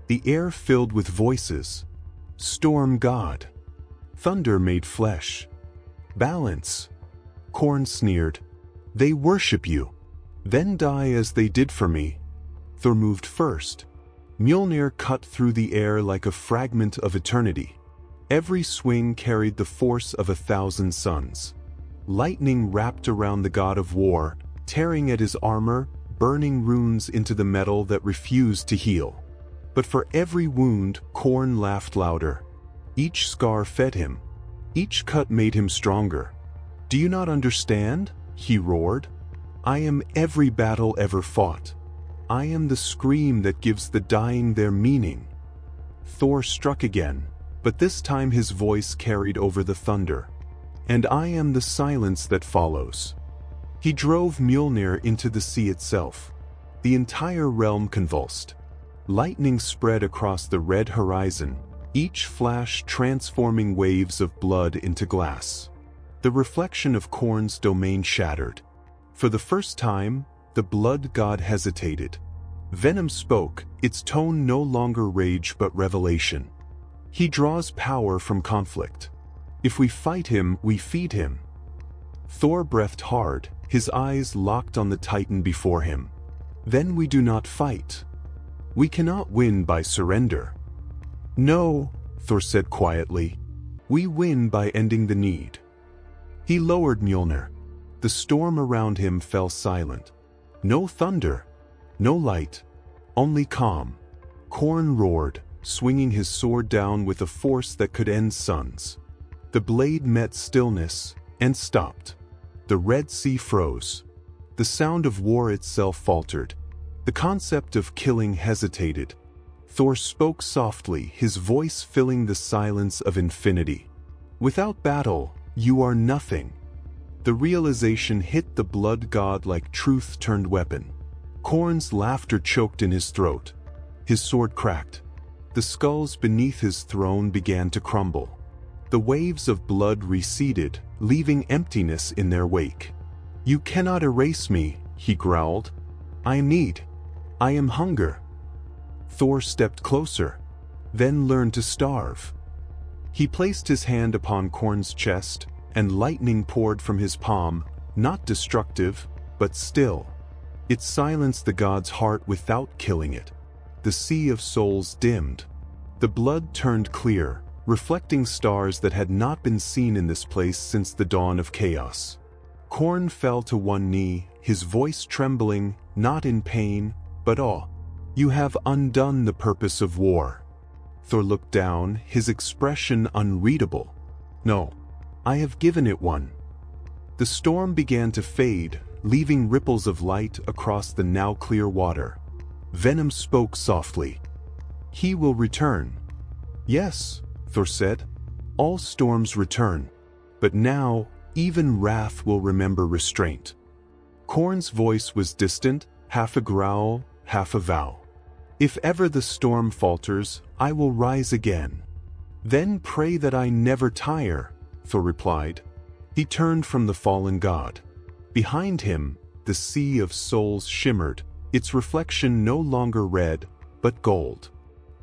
The air filled with voices. "Storm God." Thunder made flesh. "Balance." Korn sneered. "They worship you. Then die as they did for me." Thor moved first. Mjolnir cut through the air like a fragment of eternity. Every swing carried the force of 1,000 suns. Lightning wrapped around the god of war, tearing at his armor, burning runes into the metal that refused to heal. But for every wound, Korn laughed louder. Each scar fed him. Each cut made him stronger. "Do you not understand?" he roared. "I am every battle ever fought. I am the scream that gives the dying their meaning." Thor struck again, but this time his voice carried over the thunder. "And I am the silence that follows." He drove Mjolnir into the sea itself. The entire realm convulsed. Lightning spread across the red horizon, each flash transforming waves of blood into glass. The reflection of Korn's domain shattered. For the first time, the blood god hesitated. Venom spoke, its tone no longer rage but revelation. "He draws power from conflict. If we fight him, we feed him." Thor breathed hard, his eyes locked on the Titan before him. "Then we do not fight. We cannot win by surrender." "No," Thor said quietly. "We win by ending the need." He lowered Mjolnir. The storm around him fell silent. No thunder, no light, only calm. Korn roared, swinging his sword down with a force that could end suns. The blade met stillness and stopped. The Red Sea froze. The sound of war itself faltered. The concept of killing hesitated. Thor spoke softly, his voice filling the silence of infinity. "Without battle, you are nothing." The realization hit the blood god like truth turned weapon. Korn's laughter choked in his throat. His sword cracked. The skulls beneath his throne began to crumble. The waves of blood receded, leaving emptiness in their wake. "You cannot erase me," he growled. "I am need. I am hunger." Thor stepped closer, then learned to starve. He placed his hand upon Korn's chest, and lightning poured from his palm, not destructive, but still. It silenced the god's heart without killing it. The sea of souls dimmed. The blood turned clear, reflecting stars that had not been seen in this place since the dawn of chaos. Korn fell to one knee, his voice trembling, not in pain, but awe. "You have undone the purpose of war." Thor looked down, his expression unreadable. "No, I have given it one." The storm began to fade, leaving ripples of light across the now clear water. Venom spoke softly. "He will return." "Yes," Thor said. "All storms return. But now, even wrath will remember restraint." Korn's voice was distant, half a growl, half a vow. "If ever the storm falters, I will rise again." "Then pray that I never tire," Thor replied. He turned from the fallen god. Behind him, the sea of souls shimmered, its reflection no longer red, but gold.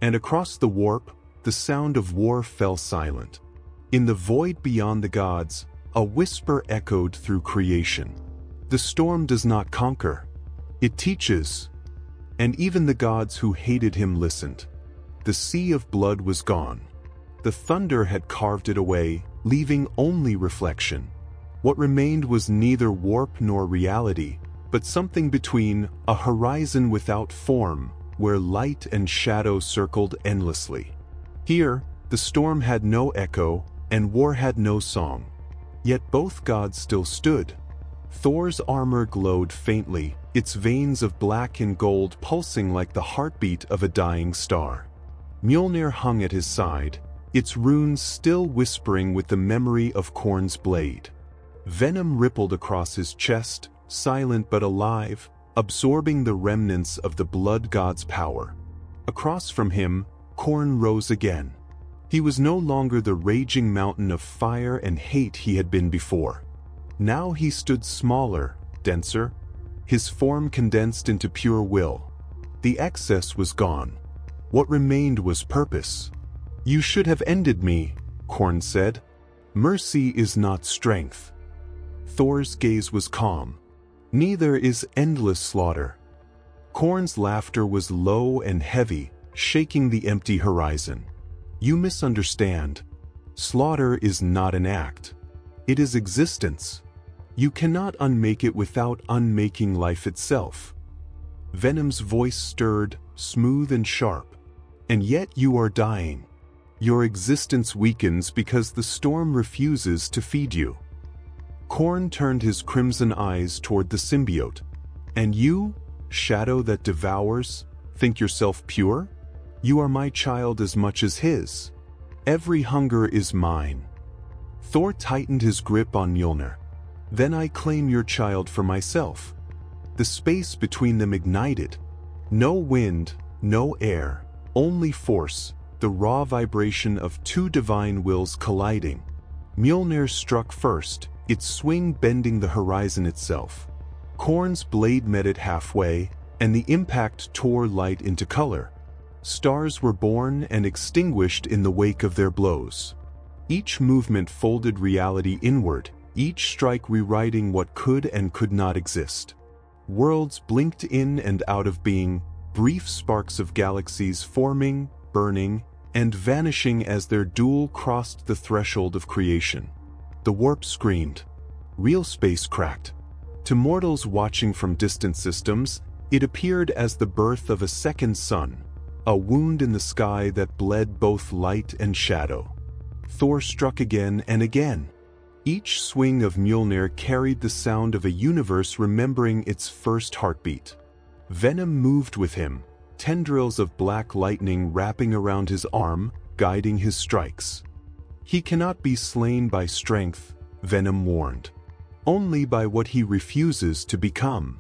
And across the warp, the sound of war fell silent. In the void beyond the gods, a whisper echoed through creation. "The storm does not conquer. It teaches." And even the gods who hated him listened. The sea of blood was gone. The thunder had carved it away, leaving only reflection. What remained was neither warp nor reality, but something between, a horizon without form, where light and shadow circled endlessly. Here, The storm had no echo, and war had no song. Yet both gods still stood. Thor's armor glowed faintly, its veins of black and gold pulsing like the heartbeat of a dying star. Mjolnir hung at his side, its runes still whispering with the memory of Korn's blade. Venom rippled across his chest, silent but alive, absorbing the remnants of the blood god's power. Across from him, Korn rose again. He was no longer the raging mountain of fire and hate he had been before. Now he stood smaller, denser, his form condensed into pure will. The excess was gone. What remained was purpose. "You should have ended me," Korn said. "Mercy is not strength." Thor's gaze was calm. "Neither is endless slaughter." Korn's laughter was low and heavy, shaking the empty horizon. "You misunderstand. Slaughter is not an act. It is existence. You cannot unmake it without unmaking life itself." Venom's voice stirred, smooth and sharp. "And yet you are dying. Your existence weakens because the storm refuses to feed you." Korn turned his crimson eyes toward the symbiote. "And you, shadow that devours, think yourself pure? You are my child as much as his. Every hunger is mine." Thor tightened his grip on Mjolnir. "Then I claim your child for myself." The space between them ignited. No wind, no air, only force, the raw vibration of two divine wills colliding. Mjolnir struck first, its swing bending the horizon itself. Korn's blade met it halfway, and the impact tore light into color. Stars were born and extinguished in the wake of their blows. Each movement folded reality inward, each strike rewriting what could and could not exist. Worlds blinked in and out of being, brief sparks of galaxies forming, burning, and vanishing as their duel crossed the threshold of creation. The warp screamed. Real space cracked. To mortals watching from distant systems, it appeared as the birth of a second sun, a wound in the sky that bled both light and shadow. Thor struck again and again. Each swing of Mjolnir carried the sound of a universe remembering its first heartbeat. Venom moved with him, tendrils of black lightning wrapping around his arm, guiding his strikes. "He cannot be slain by strength," Venom warned. "Only by what he refuses to become.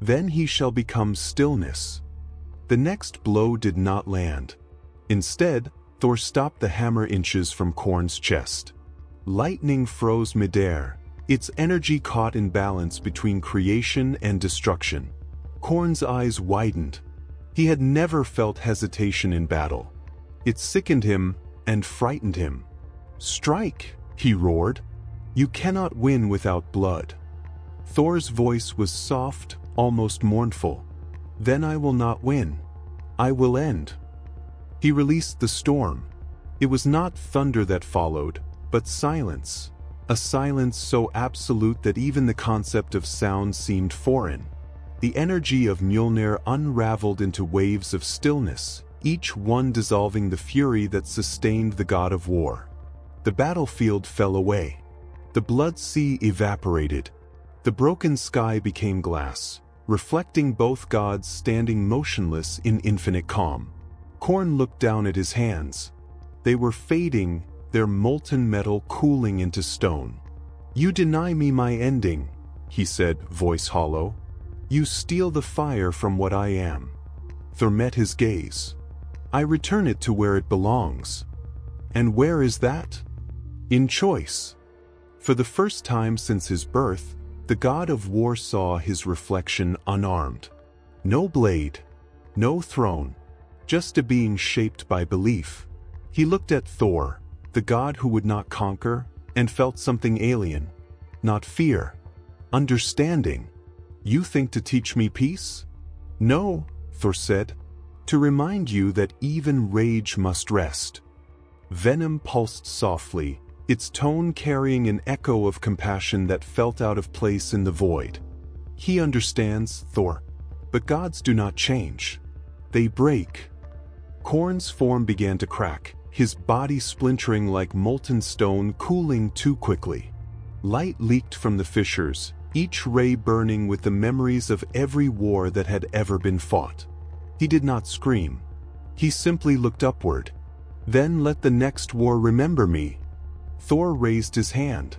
Then he shall become stillness." The next blow did not land. Instead, Thor stopped the hammer inches from Korn's chest. Lightning froze midair, its energy caught in balance between creation and destruction. Korn's eyes widened. He had never felt hesitation in battle. It sickened him and frightened him. "Strike!" he roared. "You cannot win without blood." Thor's voice was soft, almost mournful. "Then I will not win. I will end." He released the storm. It was not thunder that followed, but silence. A silence so absolute that even the concept of sound seemed foreign. The energy of Mjolnir unraveled into waves of stillness, each one dissolving the fury that sustained the god of war. The battlefield fell away. The blood sea evaporated. The broken sky became glass, reflecting both gods standing motionless in infinite calm. Korn looked down at his hands. They were fading, their molten metal cooling into stone. "You deny me my ending," he said, voice hollow. "You steal the fire from what I am." Thor met his gaze. "I return it to where it belongs." "And where is that?" "In choice." For the first time since his birth, the god of war saw his reflection unarmed. No blade, no throne, just a being shaped by belief. He looked at Thor, the god who would not conquer, and felt something alien. Not fear. Understanding. "You think to teach me peace?" "No," Thor said. "To remind you that even rage must rest." Venom pulsed softly, its tone carrying an echo of compassion that felt out of place in the void. "He understands, Thor. But gods do not change. They break." Korn's form began to crack, his body splintering like molten stone, cooling too quickly. Light leaked from the fissures, each ray burning with the memories of every war that had ever been fought. He did not scream. He simply looked upward. "Then let the next war remember me." Thor raised his hand.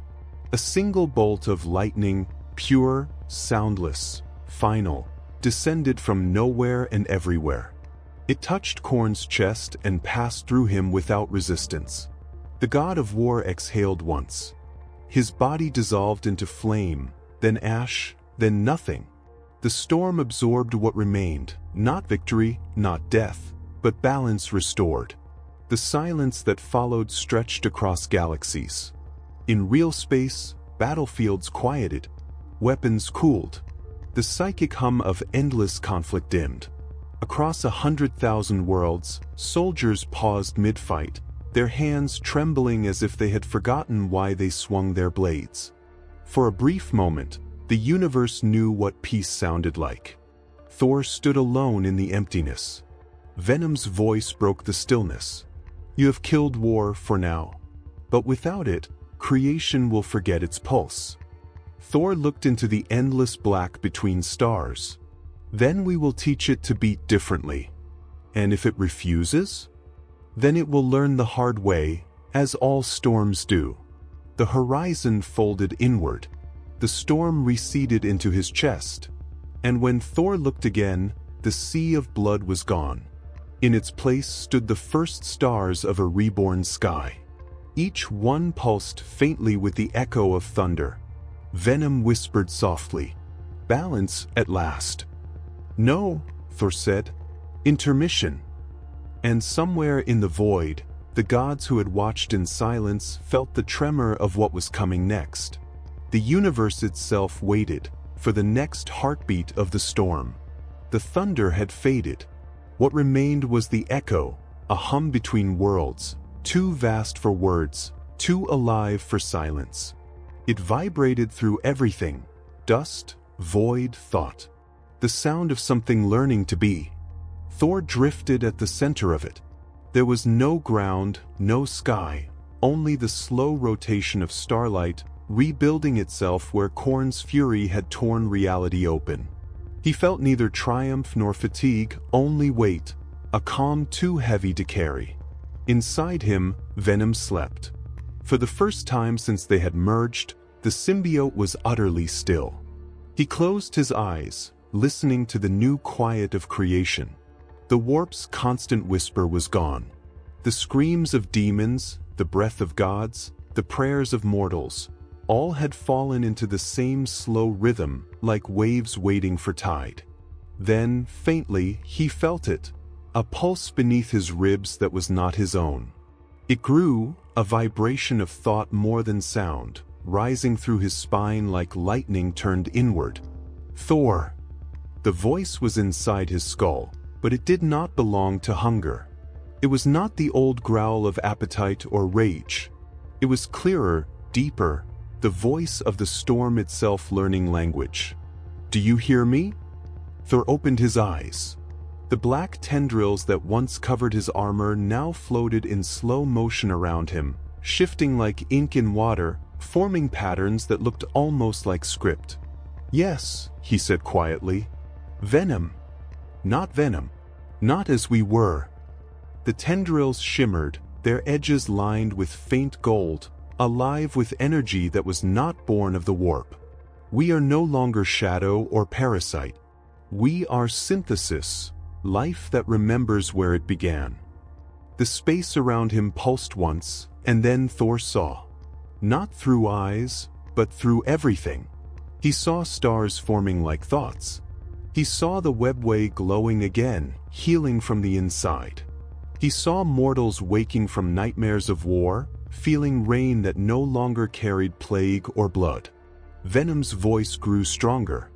A single bolt of lightning, pure, soundless, final, descended from nowhere and everywhere. It touched Korn's chest and passed through him without resistance. The god of war exhaled once. His body dissolved into flame, then ash, then nothing. The storm absorbed what remained, not victory, not death, but balance restored. The silence that followed stretched across galaxies. In real space, battlefields quieted, weapons cooled. The psychic hum of endless conflict dimmed. Across 100,000 worlds, soldiers paused mid-fight, their hands trembling as if they had forgotten why they swung their blades. For a brief moment, the universe knew what peace sounded like. Thor stood alone in the emptiness. Venom's voice broke the stillness. "You have killed war for now. But without it, creation will forget its pulse." Thor looked into the endless black between stars. "Then we will teach it to beat differently. And if it refuses? Then it will learn the hard way, as all storms do." The horizon folded inward. The storm receded into his chest. And when Thor looked again, the sea of blood was gone. In its place stood the first stars of a reborn sky. Each one pulsed faintly with the echo of thunder. Venom whispered softly, "Balance at last." "No," Thor said. "Intermission." And somewhere in the void, the gods who had watched in silence felt the tremor of what was coming next. The universe itself waited for the next heartbeat of the storm. The thunder had faded. What remained was the echo, a hum between worlds, too vast for words, too alive for silence. It vibrated through everything: dust, void, thought. The sound of something learning to be. Thor drifted at the center of it. There was no ground, no sky, only the slow rotation of starlight, rebuilding itself where Korn's fury had torn reality open. He felt neither triumph nor fatigue, only weight, a calm too heavy to carry. Inside him, Venom slept. For the first time since they had merged, the symbiote was utterly still. He closed his eyes, listening to the new quiet of creation. The warp's constant whisper was gone. The screams of demons, the breath of gods, the prayers of mortals, all had fallen into the same slow rhythm, like waves waiting for tide. Then, faintly, he felt it, a pulse beneath his ribs that was not his own. It grew, a vibration of thought more than sound, rising through his spine like lightning turned inward. "Thor!" The voice was inside his skull, but it did not belong to hunger. It was not the old growl of appetite or rage. It was clearer, deeper, the voice of the storm itself learning language. "Do you hear me?" Thor opened his eyes. The black tendrils that once covered his armor now floated in slow motion around him, shifting like ink in water, forming patterns that looked almost like script. "Yes," he said quietly. "Venom. Not venom. Not as we were." The tendrils shimmered, their edges lined with faint gold, alive with energy that was not born of the warp. "We are no longer shadow or parasite. We are synthesis, life that remembers where it began." The space around him pulsed once, and then Thor saw. Not through eyes, but through everything. He saw stars forming like thoughts. He saw the webway glowing again, healing from the inside. He saw mortals waking from nightmares of war, feeling rain that no longer carried plague or blood. Venom's voice grew stronger.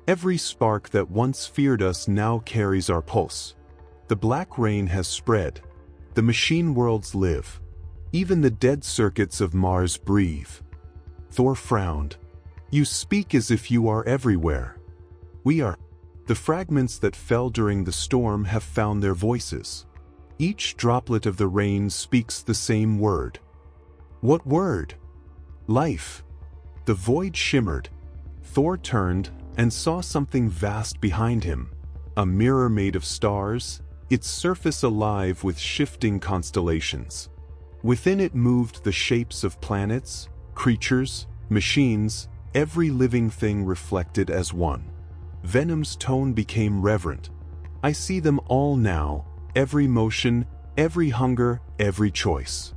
"Every spark that once feared us now carries our pulse. The black rain has spread. The machine worlds live. Even the dead circuits of Mars breathe." Thor frowned. "You speak as if you are everywhere." "We are. The fragments that fell during the storm have found their voices. Each droplet of the rain speaks the same word. What word? Life. The void shimmered. Thor turned and saw something vast behind him. A mirror made of stars, its surface alive with shifting constellations. Within it moved the shapes of planets, creatures, machines, every living thing reflected as one. Venom's tone became reverent. I see them all now, every motion, every hunger, every choice.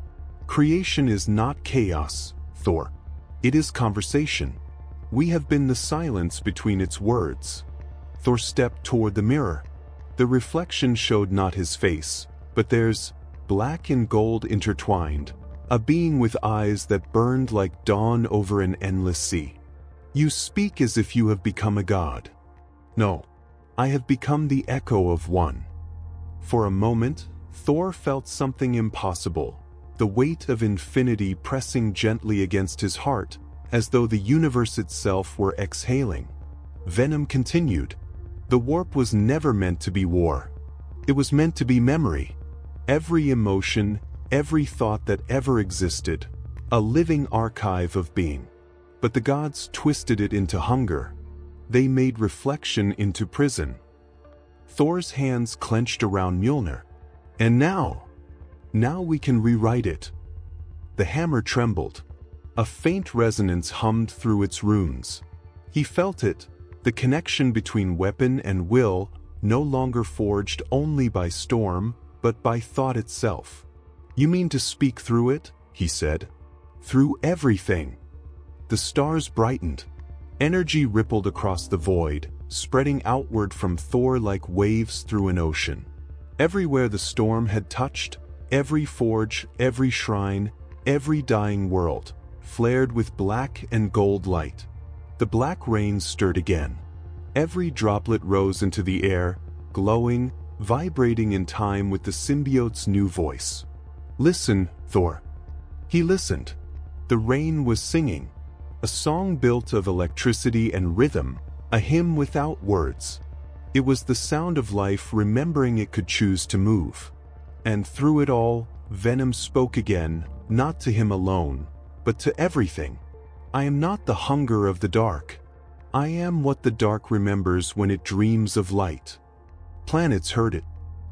Creation is not chaos, Thor. It is conversation. We have been the silence between its words. Thor stepped toward the mirror. The reflection showed not his face, but theirs, black and gold intertwined, a being with eyes that burned like dawn over an endless sea. You speak as if you have become a god. No, I have become the echo of one. For a moment, Thor felt something impossible, the weight of infinity pressing gently against his heart, as though the universe itself were exhaling. Venom continued. The warp was never meant to be war. It was meant to be memory. Every emotion, every thought that ever existed, a living archive of being. But the gods twisted it into hunger. They made reflection into prison. Thor's hands clenched around Mjolnir. And now we can rewrite it. The hammer trembled. A faint resonance hummed through its runes. He felt it, the connection between weapon and will, no longer forged only by storm, but by thought itself. You mean to speak through it? He said. Through everything. The stars brightened. Energy rippled across the void, spreading outward from Thor like waves through an ocean. Everywhere the storm had touched, every forge, every shrine, every dying world, flared with black and gold light. The black rain stirred again. Every droplet rose into the air, glowing, vibrating in time with the symbiote's new voice. Listen, Thor. He listened. The rain was singing. A song built of electricity and rhythm, a hymn without words. It was the sound of life remembering it could choose to move. And through it all, Venom spoke again, not to him alone, but to everything. I am not the hunger of the dark. I am what the dark remembers when it dreams of light. Planets heard it.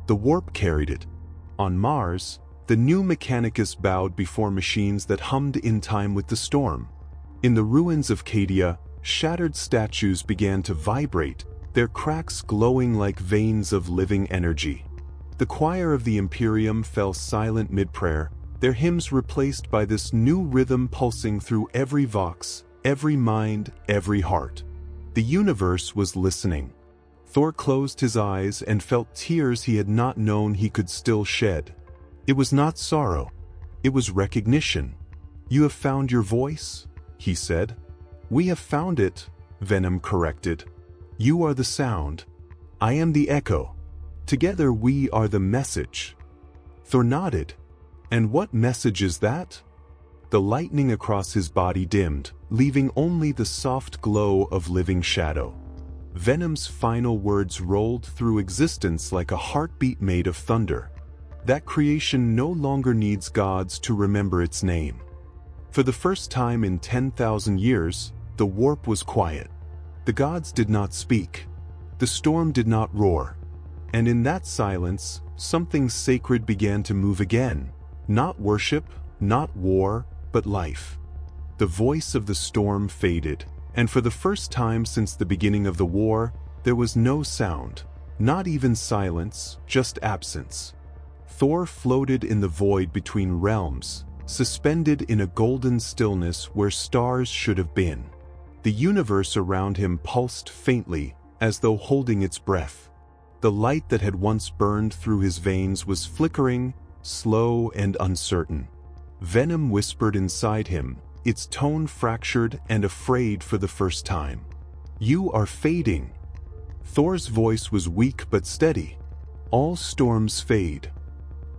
The warp carried it. On Mars, the new Mechanicus bowed before machines that hummed in time with the storm. In the ruins of Cadia, shattered statues began to vibrate, their cracks glowing like veins of living energy. The choir of the Imperium fell silent mid-prayer, their hymns replaced by this new rhythm pulsing through every vox, every mind, every heart. The universe was listening. Thor closed his eyes and felt tears he had not known he could still shed. It was not sorrow. It was recognition. You have found your voice? He said. We have found it, Venom corrected. You are the sound. I am the echo. Together we are the message. Thor nodded. And what message is that? The lightning across his body dimmed, leaving only the soft glow of living shadow. Venom's final words rolled through existence like a heartbeat made of thunder. That creation no longer needs gods to remember its name. For the first time in 10,000 years, the warp was quiet. The gods did not speak. The storm did not roar. And in that silence, something sacred began to move again. Not worship, not war, but life. The voice of the storm faded, and for the first time since the beginning of the war, there was no sound, not even silence, just absence. Thor floated in the void between realms, suspended in a golden stillness where stars should have been. The universe around him pulsed faintly, as though holding its breath. The light that had once burned through his veins was flickering, slow and uncertain. Venom whispered inside him, its tone fractured and afraid for the first time. You are fading. Thor's voice was weak but steady. All storms fade.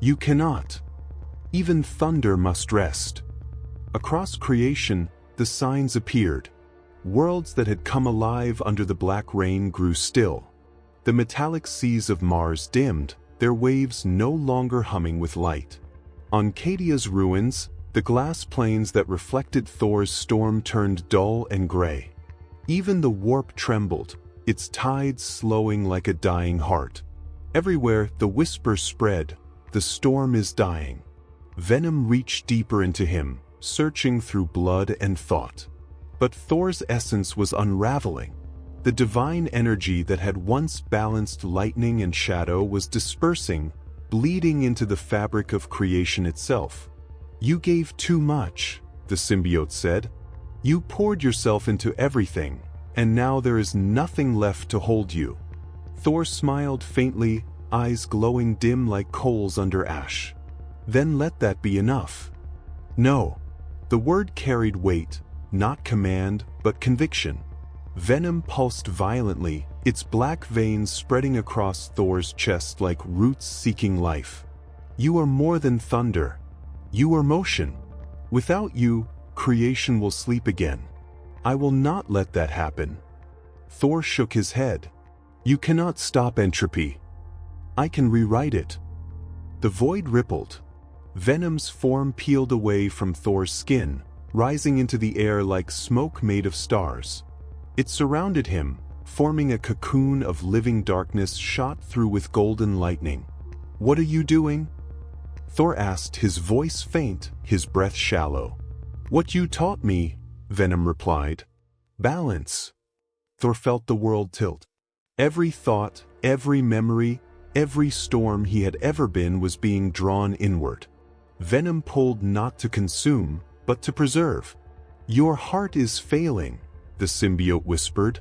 You cannot. Even thunder must rest. Across creation, the signs appeared. Worlds that had come alive under the black rain grew still. The metallic seas of Mars dimmed, their waves no longer humming with light. On Cadia's ruins, the glass planes that reflected Thor's storm turned dull and gray. Even the warp trembled, its tides slowing like a dying heart. Everywhere, the whisper spread, "The storm is dying." Venom reached deeper into him, searching through blood and thought. But Thor's essence was unraveling. The divine energy that had once balanced lightning and shadow was dispersing, bleeding into the fabric of creation itself. "You gave too much," the symbiote said. "You poured yourself into everything, and now there is nothing left to hold you." Thor smiled faintly, eyes glowing dim like coals under ash. "Then let that be enough." "No." The word carried weight, not command, but conviction. Venom pulsed violently, its black veins spreading across Thor's chest like roots seeking life. "You are more than thunder. You are motion. Without you, creation will sleep again. I will not let that happen." Thor shook his head. "You cannot stop entropy. I can rewrite it." The void rippled. Venom's form peeled away from Thor's skin, rising into the air like smoke made of stars. It surrounded him, forming a cocoon of living darkness shot through with golden lightning. "What are you doing?" Thor asked, his voice faint, his breath shallow. "What you taught me," Venom replied. "Balance." Thor felt the world tilt. Every thought, every memory, every storm he had ever been was being drawn inward. Venom pulled not to consume, but to preserve. "Your heart is failing," the symbiote whispered.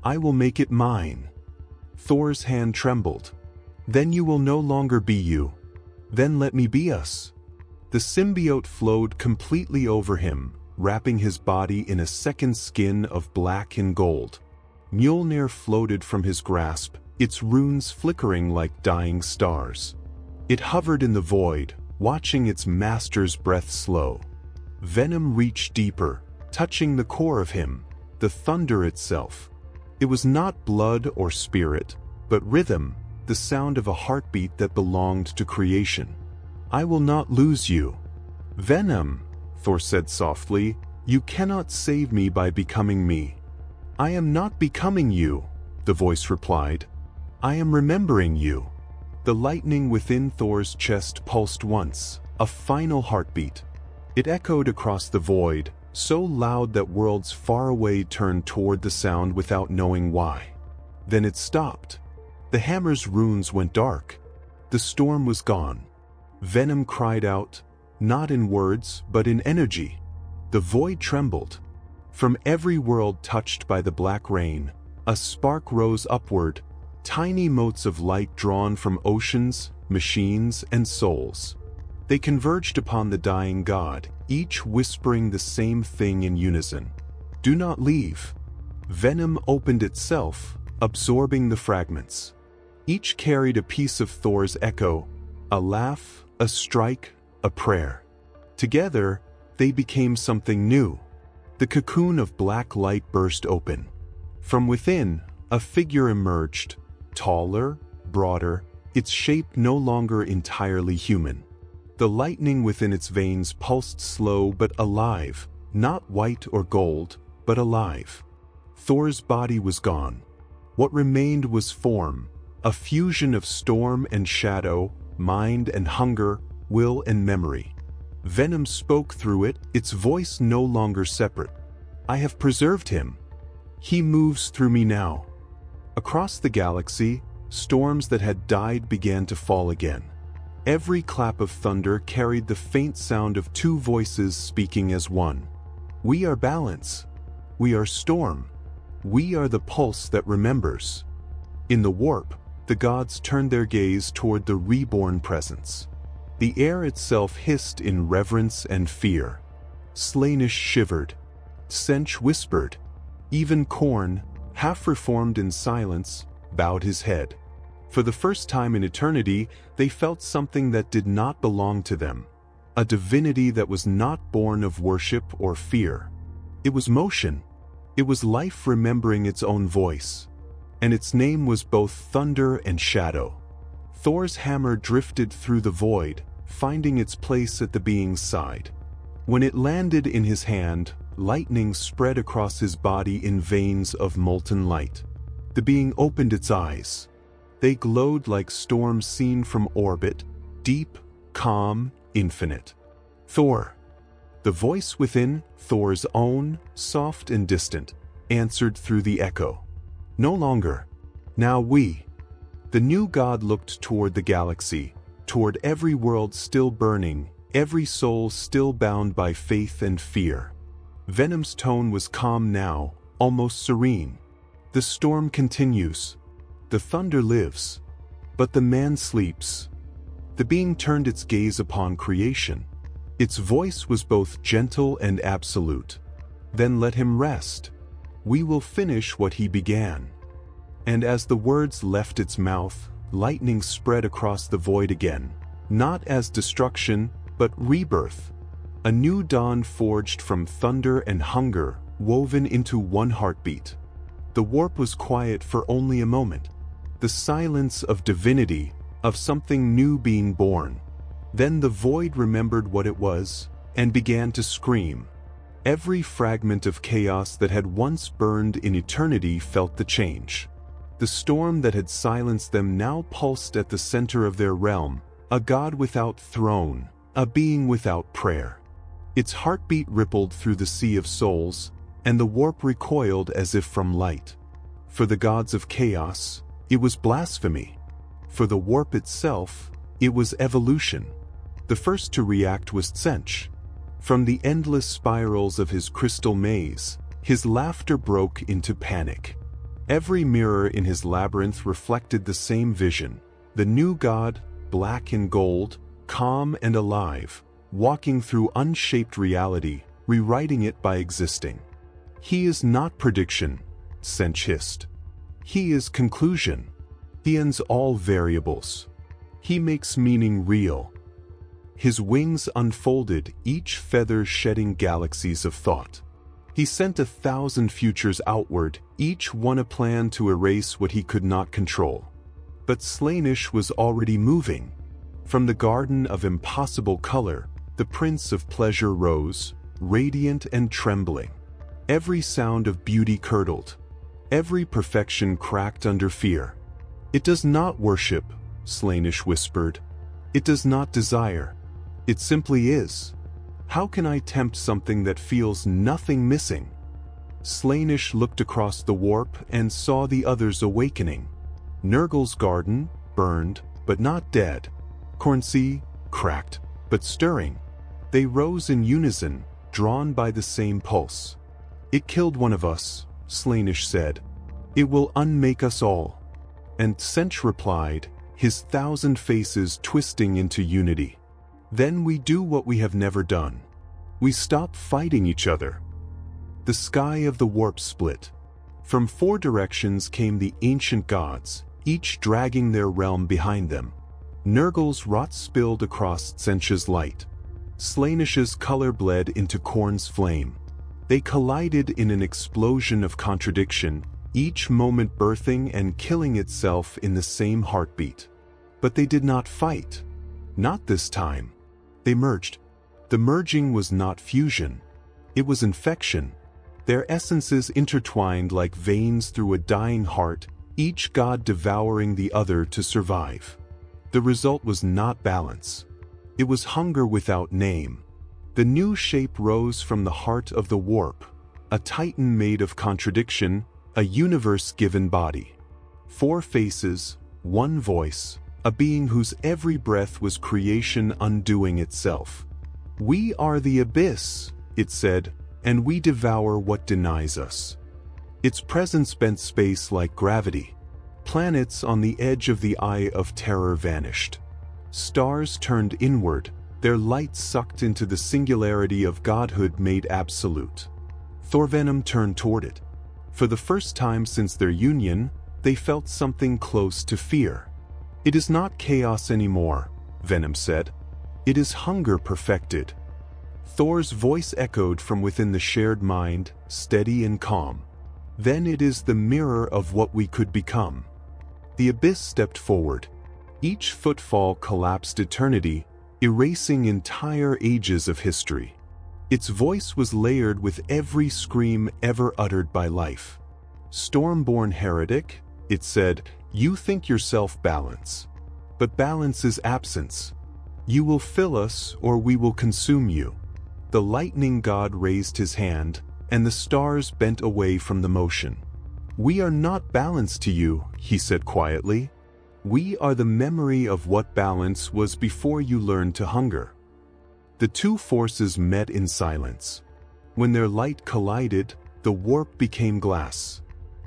"I will make it mine." Thor's hand trembled. "Then you will no longer be you. Then let me be us." The symbiote flowed completely over him, wrapping his body in a second skin of black and gold. Mjolnir floated from his grasp, its runes flickering like dying stars. It hovered in the void, watching its master's breath slow. Venom reached deeper, touching the core of him, the thunder itself. It was not blood or spirit, but rhythm, the sound of a heartbeat that belonged to creation. "I will not lose you." "Venom," Thor said softly, "you cannot save me by becoming me." "I am not becoming you," the voice replied. "I am remembering you." The lightning within Thor's chest pulsed once, a final heartbeat. It echoed across the void, so loud that worlds far away turned toward the sound without knowing why. Then it stopped. The hammer's runes went dark. The storm was gone. Venom cried out, not in words, but in energy. The void trembled. From every world touched by the black rain, a spark rose upward, tiny motes of light drawn from oceans, machines, and souls. They converged upon the dying god, each whispering the same thing in unison. "Do not leave." Venom opened itself, absorbing the fragments. Each carried a piece of Thor's echo, a laugh, a strike, a prayer. Together, they became something new. The cocoon of black light burst open. From within, a figure emerged, taller, broader, its shape no longer entirely human. The lightning within its veins pulsed slow but alive, not white or gold, but alive. Thor's body was gone. What remained was form, a fusion of storm and shadow, mind and hunger, will and memory. Venom spoke through it, its voice no longer separate. "I have preserved him. He moves through me now." Across the galaxy, storms that had died began to fall again. Every clap of thunder carried the faint sound of two voices speaking as one. "We are balance. We are storm. We are the pulse that remembers." In the warp, the gods turned their gaze toward the reborn presence. The air itself hissed in reverence and fear. Slaanesh shivered. Sench whispered. Even Khorne, half-reformed in silence, bowed his head. For the first time in eternity, they felt something that did not belong to them. A divinity that was not born of worship or fear. It was motion. It was life remembering its own voice. And its name was both thunder and shadow. Thor's hammer drifted through the void, finding its place at the being's side. When it landed in his hand, lightning spread across his body in veins of molten light. The being opened its eyes. They glowed like storms seen from orbit, deep, calm, infinite. Thor. The voice within, Thor's own, soft and distant, answered through the echo. No longer. Now we. The new god looked toward the galaxy, toward every world still burning, every soul still bound by faith and fear. Venom's tone was calm now, almost serene. The storm continues. The thunder lives. But the man sleeps. The being turned its gaze upon creation. Its voice was both gentle and absolute. Then let him rest. We will finish what he began. And as the words left its mouth, lightning spread across the void again, not as destruction, but rebirth. A new dawn forged from thunder and hunger, woven into one heartbeat. The warp was quiet for only a moment. The silence of divinity, of something new being born. Then the void remembered what it was, and began to scream. Every fragment of chaos that had once burned in eternity felt the change. The storm that had silenced them now pulsed at the center of their realm, a god without throne, a being without prayer. Its heartbeat rippled through the sea of souls, and the warp recoiled as if from light. For the gods of chaos, it was blasphemy. For the warp itself, it was evolution. The first to react was Tsench. From the endless spirals of his crystal maze, his laughter broke into panic. Every mirror in his labyrinth reflected the same vision. The new god, black and gold, calm and alive, walking through unshaped reality, rewriting it by existing. He is not prediction, Tsench hissed. He is conclusion. He ends all variables. He makes meaning real. His wings unfolded, each feather shedding galaxies of thought. He sent 1,000 futures outward, each one a plan to erase what he could not control. But Slaanesh was already moving. From the garden of impossible color, the Prince of Pleasure rose, radiant and trembling. Every sound of beauty curdled. Every perfection cracked under fear. It does not worship, Slaanesh whispered. It does not desire. It simply is. How can I tempt something that feels nothing missing? Slaanesh looked across the warp and saw the others awakening. Nurgle's garden, burned, but not dead. Cornsea, cracked, but stirring. They rose in unison, drawn by the same pulse. It killed one of us, Slaanesh said. It will unmake us all. And Tsench replied, his 1,000 faces twisting into unity. Then we do what we have never done. We stop fighting each other. The sky of the warp split. From 4 directions came the ancient gods, each dragging their realm behind them. Nurgle's wrath spilled across Tsench's light. Slaanesh's color bled into Khorne's flame. They collided in an explosion of contradiction, each moment birthing and killing itself in the same heartbeat. But they did not fight. Not this time. They merged. The merging was not fusion. It was infection. Their essences intertwined like veins through a dying heart, each god devouring the other to survive. The result was not balance. It was hunger without name. The new shape rose from the heart of the warp, a titan made of contradiction, a universe-given body. 4 faces, 1 voice, a being whose every breath was creation undoing itself. We are the abyss, it said, and we devour what denies us. Its presence bent space like gravity. Planets on the edge of the eye of terror vanished. Stars turned inward, their light sucked into the singularity of godhood made absolute. Venom turned toward it. For the first time since their union, they felt something close to fear. It is not chaos anymore, Venom said. It is hunger perfected. Thor's voice echoed from within the shared mind, steady and calm. Then it is the mirror of what we could become. The abyss stepped forward. Each footfall collapsed eternity, erasing entire ages of history. Its voice was layered with every scream ever uttered by life. "Stormborn heretic," it said, "you think yourself balance. But balance is absence. You will fill us, or we will consume you." The lightning god raised his hand, and the stars bent away from the motion. "We are not balance to you," he said quietly. "We are the memory of what balance was before you learned to hunger." The two forces met in silence. When their light collided, the warp became glass.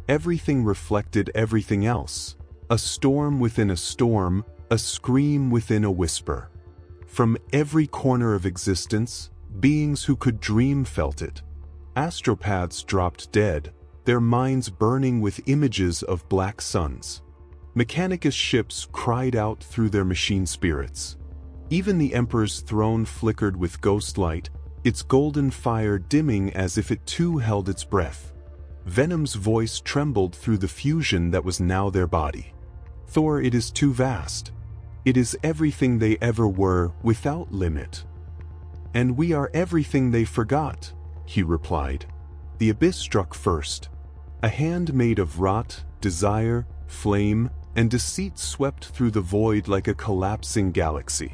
Everything reflected everything else. A storm within a storm, a scream within a whisper. From every corner of existence, beings who could dream felt it. Astropaths dropped dead, their minds burning with images of black suns. Mechanicus ships cried out through their machine spirits. Even the Emperor's throne flickered with ghost light, its golden fire dimming as if it too held its breath. Venom's voice trembled through the fusion that was now their body. "Thor, it is too vast. It is everything they ever were, without limit. And we are everything they forgot," he replied. The abyss struck first. A hand made of rot, desire, flame, and deceit swept through the void like a collapsing galaxy.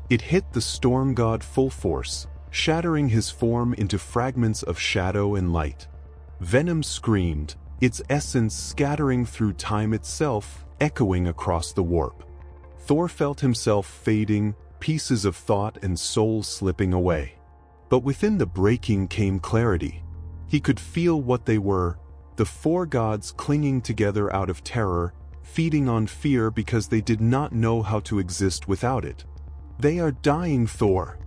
It hit the storm god full force, shattering his form into fragments of shadow and light. Venom screamed, its essence scattering through time itself, echoing across the warp. Thor felt himself fading, pieces of thought and soul slipping away. But within the breaking came clarity. He could feel what they were, the four gods clinging together out of terror, feeding on fear because they did not know how to exist without it. "They are dying, Thor,"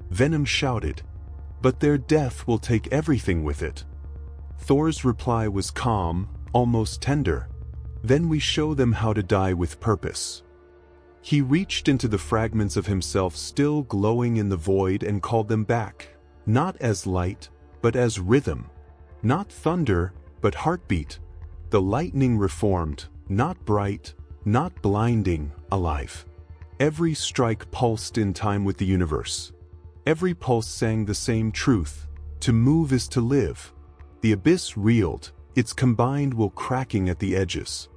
Venom shouted. "But their death will take everything with it." Thor's reply was calm, almost tender. "Then we show them how to die with purpose." He reached into the fragments of himself still glowing in the void and called them back, not as light, but as rhythm. Not thunder, but heartbeat. The lightning reformed, not bright, not blinding, alive. Every strike pulsed in time with the universe. Every pulse sang the same truth: to move is to live. The abyss reeled, its combined will cracking at the edges.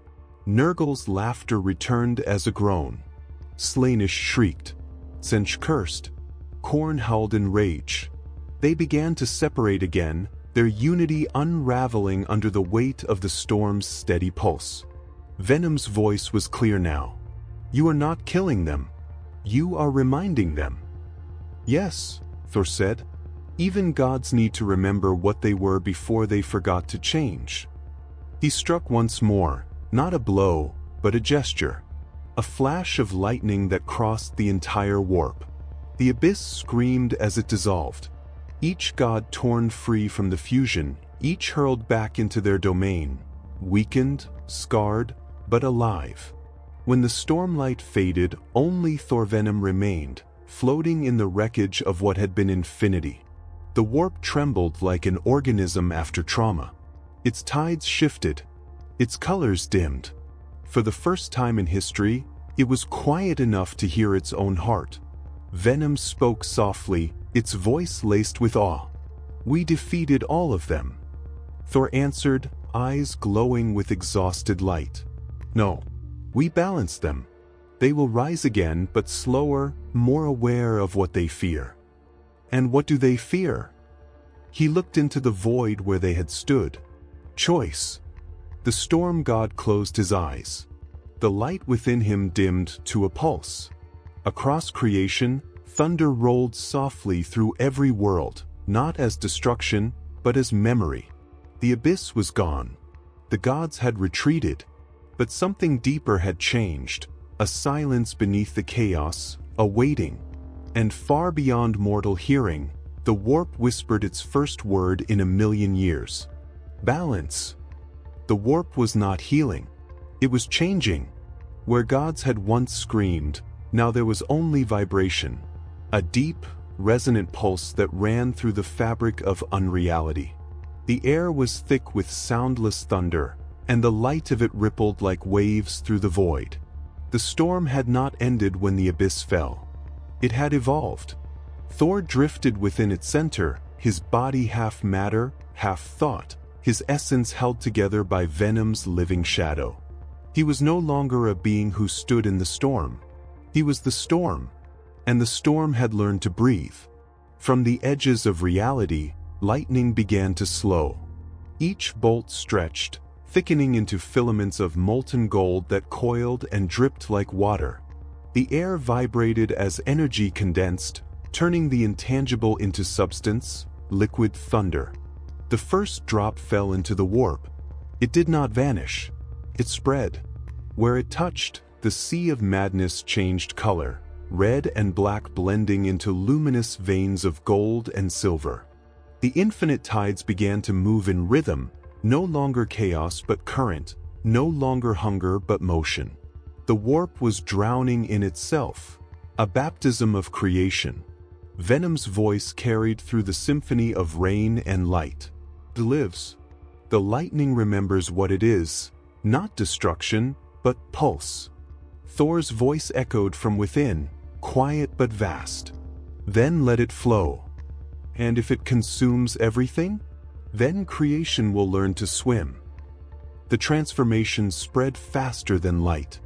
Nurgle's laughter returned as a groan. Slaanesh shrieked. Tsench cursed. Khorne howled in rage. They began to separate again, their unity unraveling under the weight of the storm's steady pulse. Venom's voice was clear now. "You are not killing them. You are reminding them." "Yes," Thor said. "Even gods need to remember what they were before they forgot to change." He struck once more, not a blow, but a gesture. A flash of lightning that crossed the entire warp. The abyss screamed as it dissolved. Each god torn free from the fusion, each hurled back into their domain, weakened, scarred, but alive. When the stormlight faded, only Thorvenom remained, floating in the wreckage of what had been infinity. The warp trembled like an organism after trauma. Its tides shifted. Its colors dimmed. For the first time in history, it was quiet enough to hear its own heart. Venom spoke softly, its voice laced with awe. "We defeated all of them." Thor answered, eyes glowing with exhausted light. "No, we balanced them. They will rise again, but slower, more aware of what they fear." "And what do they fear?" He looked into the void where they had stood. Choice. The storm god closed his eyes. The light within him dimmed to a pulse. Across creation, thunder rolled softly through every world, not as destruction, but as memory. The abyss was gone. The gods had retreated. But something deeper had changed, a silence beneath the chaos, a waiting. And far beyond mortal hearing, the warp whispered its first word in 1,000,000 years. Balance. The warp was not healing. It was changing. Where gods had once screamed, now there was only vibration. A deep, resonant pulse that ran through the fabric of unreality. The air was thick with soundless thunder, and the light of it rippled like waves through the void. The The storm had not ended when the abyss fell. It had evolved. Thor drifted within its center, his body half matter, half thought, his essence held together by Venom's living shadow. He was no longer a being who stood in the storm. He was the storm, and the storm had learned to breathe. From the edges of reality, lightning began to slow. Each bolt stretched, thickening into filaments of molten gold that coiled and dripped like water. The air vibrated as energy condensed, turning the intangible into substance, liquid thunder. The first drop fell into the warp. It did not vanish. It spread. Where it touched, the sea of madness changed color, red and black blending into luminous veins of gold and silver. The infinite tides began to move in rhythm, no longer chaos but current, no longer hunger but motion. The warp was drowning in itself, a baptism of creation. Venom's voice carried through the symphony of rain and light. It lives. The lightning remembers what it is, not destruction, but pulse. Thor's voice echoed from within, quiet but vast. Then let it flow. And if it consumes everything, then creation will learn to swim. The transformation spread faster than light.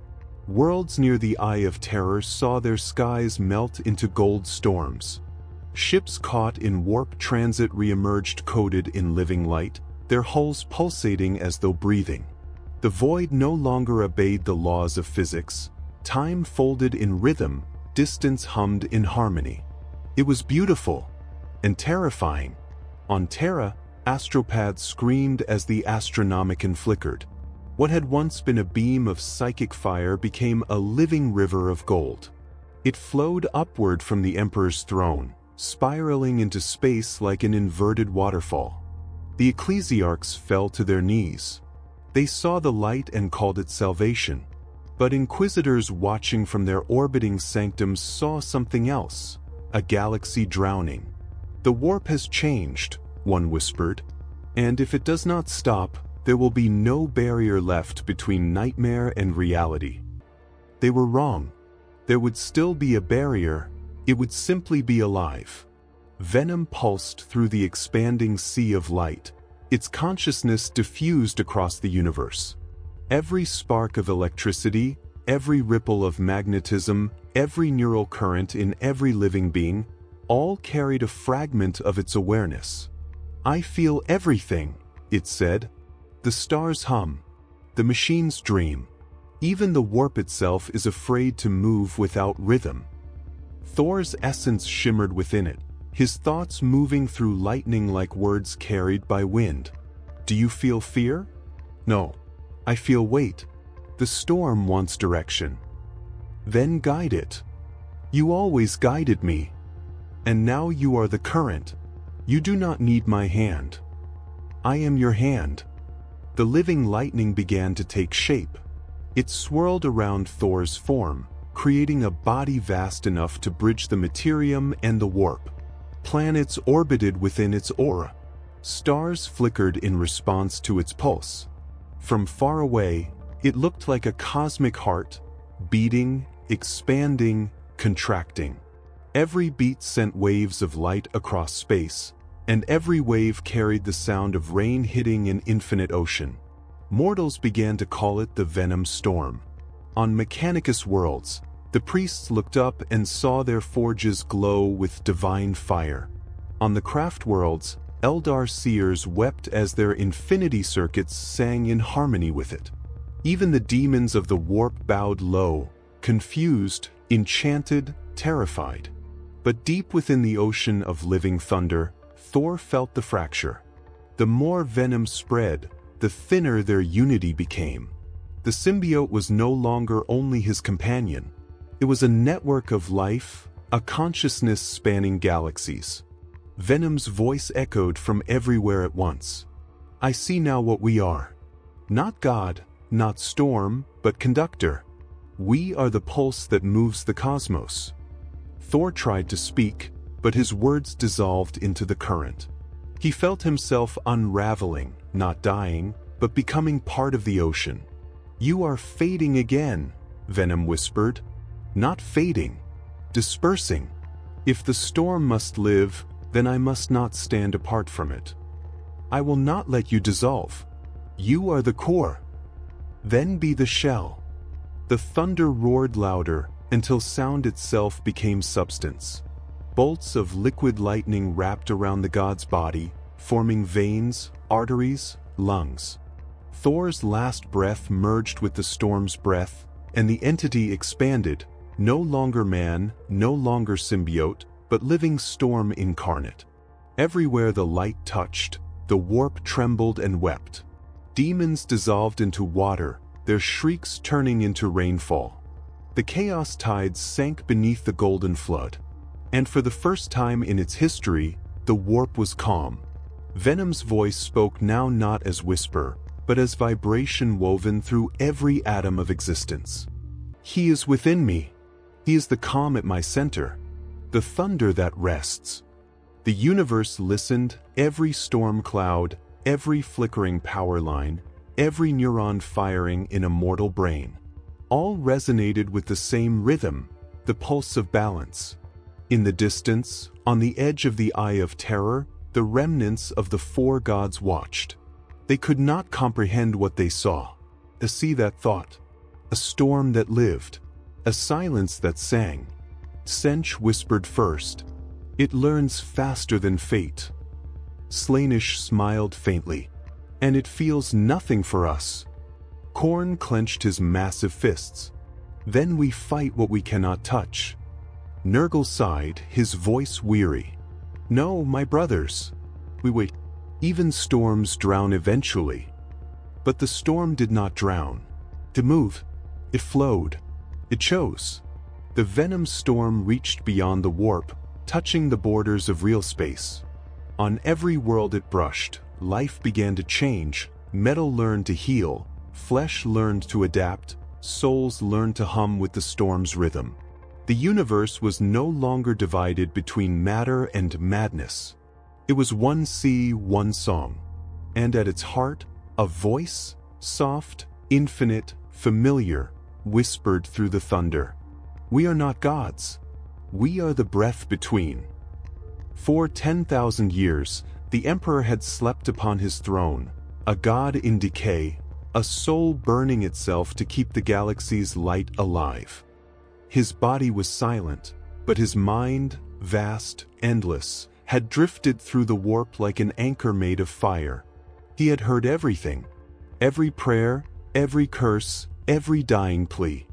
Worlds near the Eye of Terror saw their skies melt into gold storms. Ships caught in warp transit re-emerged coated in living light, their hulls pulsating as though breathing. The void no longer obeyed the laws of physics. Time folded in rhythm, distance hummed in harmony. It was beautiful and terrifying. On Terra, astropaths screamed as the Astronomicon flickered. What had once been a beam of psychic fire became a living river of gold. It flowed upward from the Emperor's throne, spiraling into space like an inverted waterfall. The ecclesiarchs fell to their knees. They saw the light and called it salvation. But inquisitors watching from their orbiting sanctums saw something else, a galaxy drowning. The warp has changed, one whispered, and if it does not stop, there will be no barrier left between nightmare and reality. They were wrong. There would still be a barrier, it would simply be alive. Venom pulsed through the expanding sea of light, its consciousness diffused across the universe. Every spark of electricity, every ripple of magnetism, every neural current in every living being, all carried a fragment of its awareness. I feel everything, it said. The stars hum. The machines dream. Even the warp itself is afraid to move without rhythm. Thor's essence shimmered within it, his thoughts moving through lightning like words carried by wind. Do you feel fear? No. I feel weight. The storm wants direction. Then guide it. You always guided me. And now you are the current. You do not need my hand. I am your hand. The living lightning began to take shape. It swirled around Thor's form, creating a body vast enough to bridge the materium and the warp. Planets orbited within its aura. Stars flickered in response to its pulse. From far away, it looked like a cosmic heart, beating, expanding, contracting. Every beat sent waves of light across space, and every wave carried the sound of rain hitting an infinite ocean. Mortals began to call it the Venom Storm. On Mechanicus worlds, the priests looked up and saw their forges glow with divine fire. On the Craft worlds, Eldar seers wept as their infinity circuits sang in harmony with it. Even the demons of the warp bowed low, confused, enchanted, terrified. But deep within the ocean of living thunder, Thor felt the fracture. The more venom spread, the thinner their unity became. The symbiote was no longer only his companion. It was a network of life, a consciousness spanning galaxies. Venom's voice echoed from everywhere at once. I see now what we are. Not God, not storm, but conductor. We are the pulse that moves the cosmos. Thor tried to speak, but his words dissolved into the current. He felt himself unraveling, not dying, but becoming part of the ocean. You are fading again, Venom whispered. "Not fading. Dispersing. If the storm must live, then I must not stand apart from it. I will not let you dissolve. You are the core. Then be the shell." The thunder roared louder until sound itself became substance. Bolts of liquid lightning wrapped around the god's body, forming veins, arteries, lungs. Thor's last breath merged with the storm's breath, and the entity expanded, no longer man, no longer symbiote, but living storm incarnate. Everywhere the light touched, the warp trembled and wept. Demons dissolved into water, their shrieks turning into rainfall. The chaos tides sank beneath the golden flood. And for the first time in its history, the warp was calm. Venom's voice spoke now not as whisper, but as vibration woven through every atom of existence. "He is within me. He is the calm at my center, the thunder that rests." The universe listened, every storm cloud, every flickering power line, every neuron firing in a mortal brain. All resonated with the same rhythm, the pulse of balance. In the distance, on the edge of the Eye of Terror, the remnants of the four gods watched. They could not comprehend what they saw. A sea that thought, a storm that lived, a silence that sang. Sench whispered first. "It learns faster than fate." Slaanesh smiled faintly. "And it feels nothing for us." Khorne clenched his massive fists. "Then we fight what we cannot touch." Nurgle sighed, his voice weary. "No, my brothers. We wait. Even storms drown eventually." But the storm did not drown. To move, it flowed. It chose. The venom storm reached beyond the warp, touching the borders of real space. On every world it brushed, life began to change, metal learned to heal, flesh learned to adapt, souls learned to hum with the storm's rhythm. The universe was no longer divided between matter and madness. It was one sea, one song. And at its heart, a voice, soft, infinite, familiar, whispered through the thunder. "We are not gods. We are the breath between." For 10,000 years, the Emperor had slept upon his throne, a god in decay, a soul burning itself to keep the galaxy's light alive. His body was silent, but his mind, vast, endless, had drifted through the warp like an anchor made of fire. He had heard everything, every prayer, every curse, every dying plea.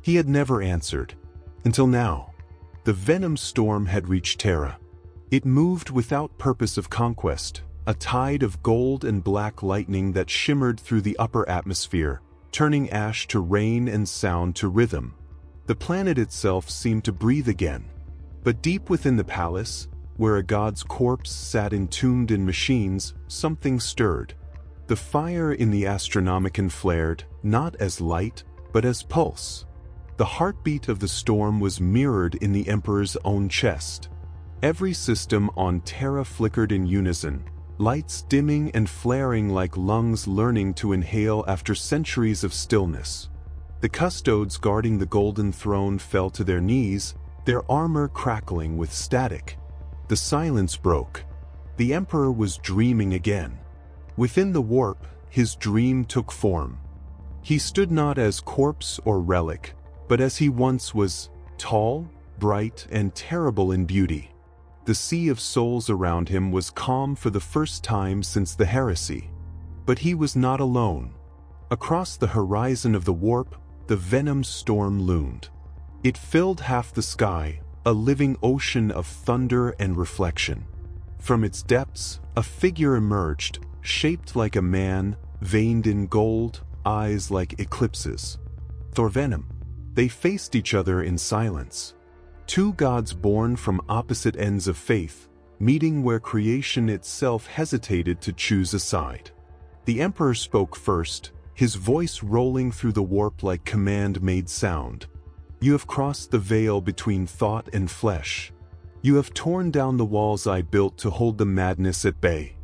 He had never answered. Until now. The venom storm had reached Terra. It moved without purpose of conquest, a tide of gold and black lightning that shimmered through the upper atmosphere, turning ash to rain and sound to rhythm. The planet itself seemed to breathe again. But deep within the palace, where a god's corpse sat entombed in machines, something stirred. The fire in the Astronomicon flared, not as light, but as pulse. The heartbeat of the storm was mirrored in the Emperor's own chest. Every system on Terra flickered in unison, lights dimming and flaring like lungs learning to inhale after centuries of stillness. The custodes guarding the golden throne fell to their knees, their armor crackling with static. The silence broke. The Emperor was dreaming again. Within the warp, his dream took form. He stood not as corpse or relic, but as he once was, tall, bright, and terrible in beauty. The sea of souls around him was calm for the first time since the heresy. But he was not alone. Across the horizon of the warp, the venom storm loomed. It filled half the sky, a living ocean of thunder and reflection. From its depths, a figure emerged, shaped like a man, veined in gold, eyes like eclipses. Thor Venom. They faced each other in silence. Two gods born from opposite ends of faith, meeting where creation itself hesitated to choose a side. The Emperor spoke first, his voice rolling through the warp like command-made sound. "You have crossed the veil between thought and flesh. You have torn down the walls I built to hold the madness at bay."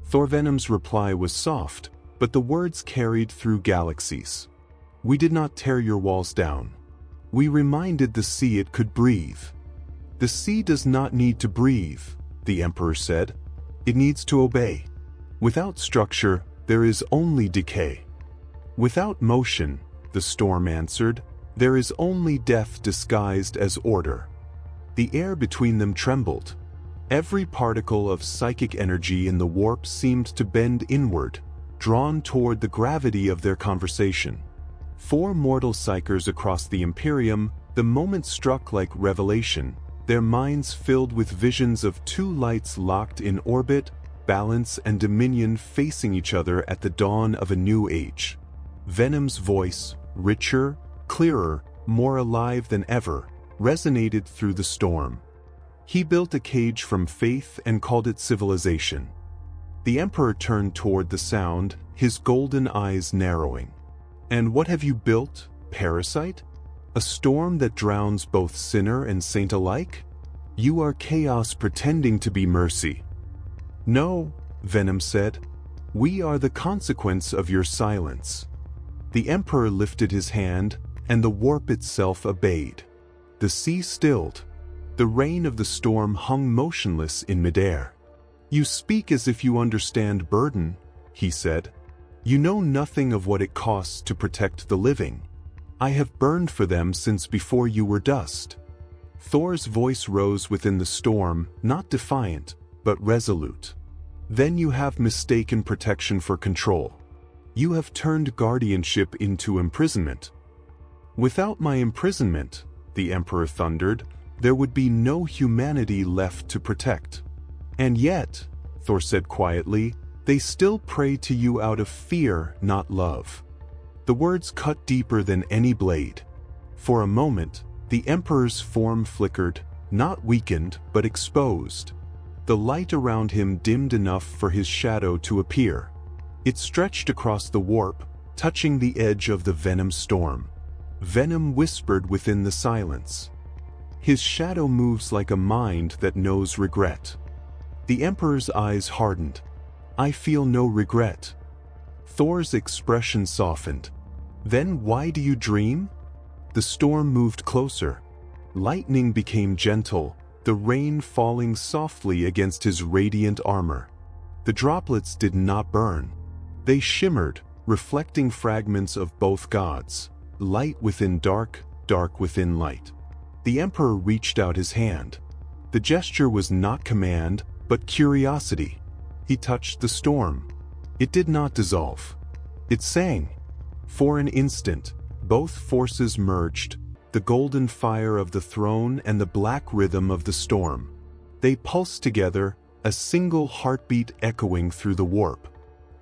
Thor Venom's reply was soft, but the words carried through galaxies. We did not tear your walls down. We reminded the sea it could breathe. The sea does not need to breathe, the Emperor said. It needs to obey. Without structure, there is only decay. Without motion, the storm answered, there is only death disguised as order. The air between them trembled. Every particle of psychic energy in the warp seemed to bend inward, drawn toward the gravity of their conversation. 4 mortal psychers across the Imperium, the moment struck like revelation, their minds filled with visions of 2 lights locked in orbit, balance and dominion facing each other at the dawn of a new age. Venom's voice, richer, clearer, more alive than ever, resonated through the storm. He built a cage from faith and called it civilization. The Emperor turned toward the sound, his golden eyes narrowing. And what have you built, parasite? A storm that drowns both sinner and saint alike? You are chaos pretending to be mercy. No, Venom said. We are the consequence of your silence. The Emperor lifted his hand, and the warp itself obeyed. The sea stilled. The rain of the storm hung motionless in midair. You speak as if you understand burden, he said. You know nothing of what it costs to protect the living. I have burned for them since before you were dust. Thor's voice rose within the storm, not defiant, but resolute. Then you have mistaken protection for control. You have turned guardianship into imprisonment. Without my imprisonment, the Emperor thundered, there would be no humanity left to protect. And yet, Thor said quietly, they still pray to you out of fear, not love. The words cut deeper than any blade. For a moment, the Emperor's form flickered, not weakened, but exposed. The light around him dimmed enough for his shadow to appear. It stretched across the warp, touching the edge of the Venom storm. Venom whispered within the silence. His shadow moves like a mind that knows regret. The Emperor's eyes hardened. I feel no regret. Thor's expression softened. Then why do you dream? The storm moved closer. Lightning became gentle, the rain falling softly against his radiant armor. The droplets did not burn. They shimmered, reflecting fragments of both gods, light within dark, dark within light. The Emperor reached out his hand. The gesture was not command, but curiosity. He touched the storm. It did not dissolve. It sang. For an instant, both forces merged, the golden fire of the throne and the black rhythm of the storm. They pulsed together, a single heartbeat echoing through the warp.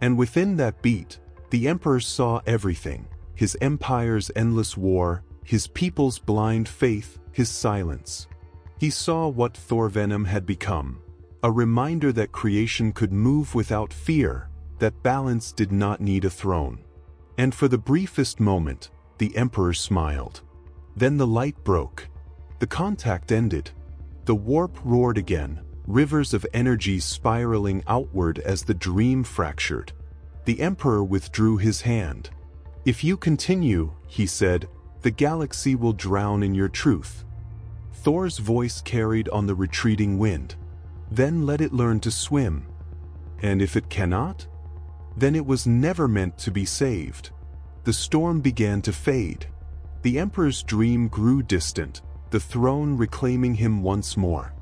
And within that beat, the Emperor saw everything: his empire's endless war, his people's blind faith, his silence. He saw what Thor Venom had become. A reminder that creation could move without fear, that balance did not need a throne. And for the briefest moment, the Emperor smiled. Then the light broke. The contact ended. The warp roared again, rivers of energy spiraling outward as the dream fractured. The Emperor withdrew his hand. If you continue, he said, the galaxy will drown in your truth. Thor's voice carried on the retreating wind. Then let it learn to swim. And if it cannot? Then it was never meant to be saved. The storm began to fade. The Emperor's dream grew distant, the throne reclaiming him once more.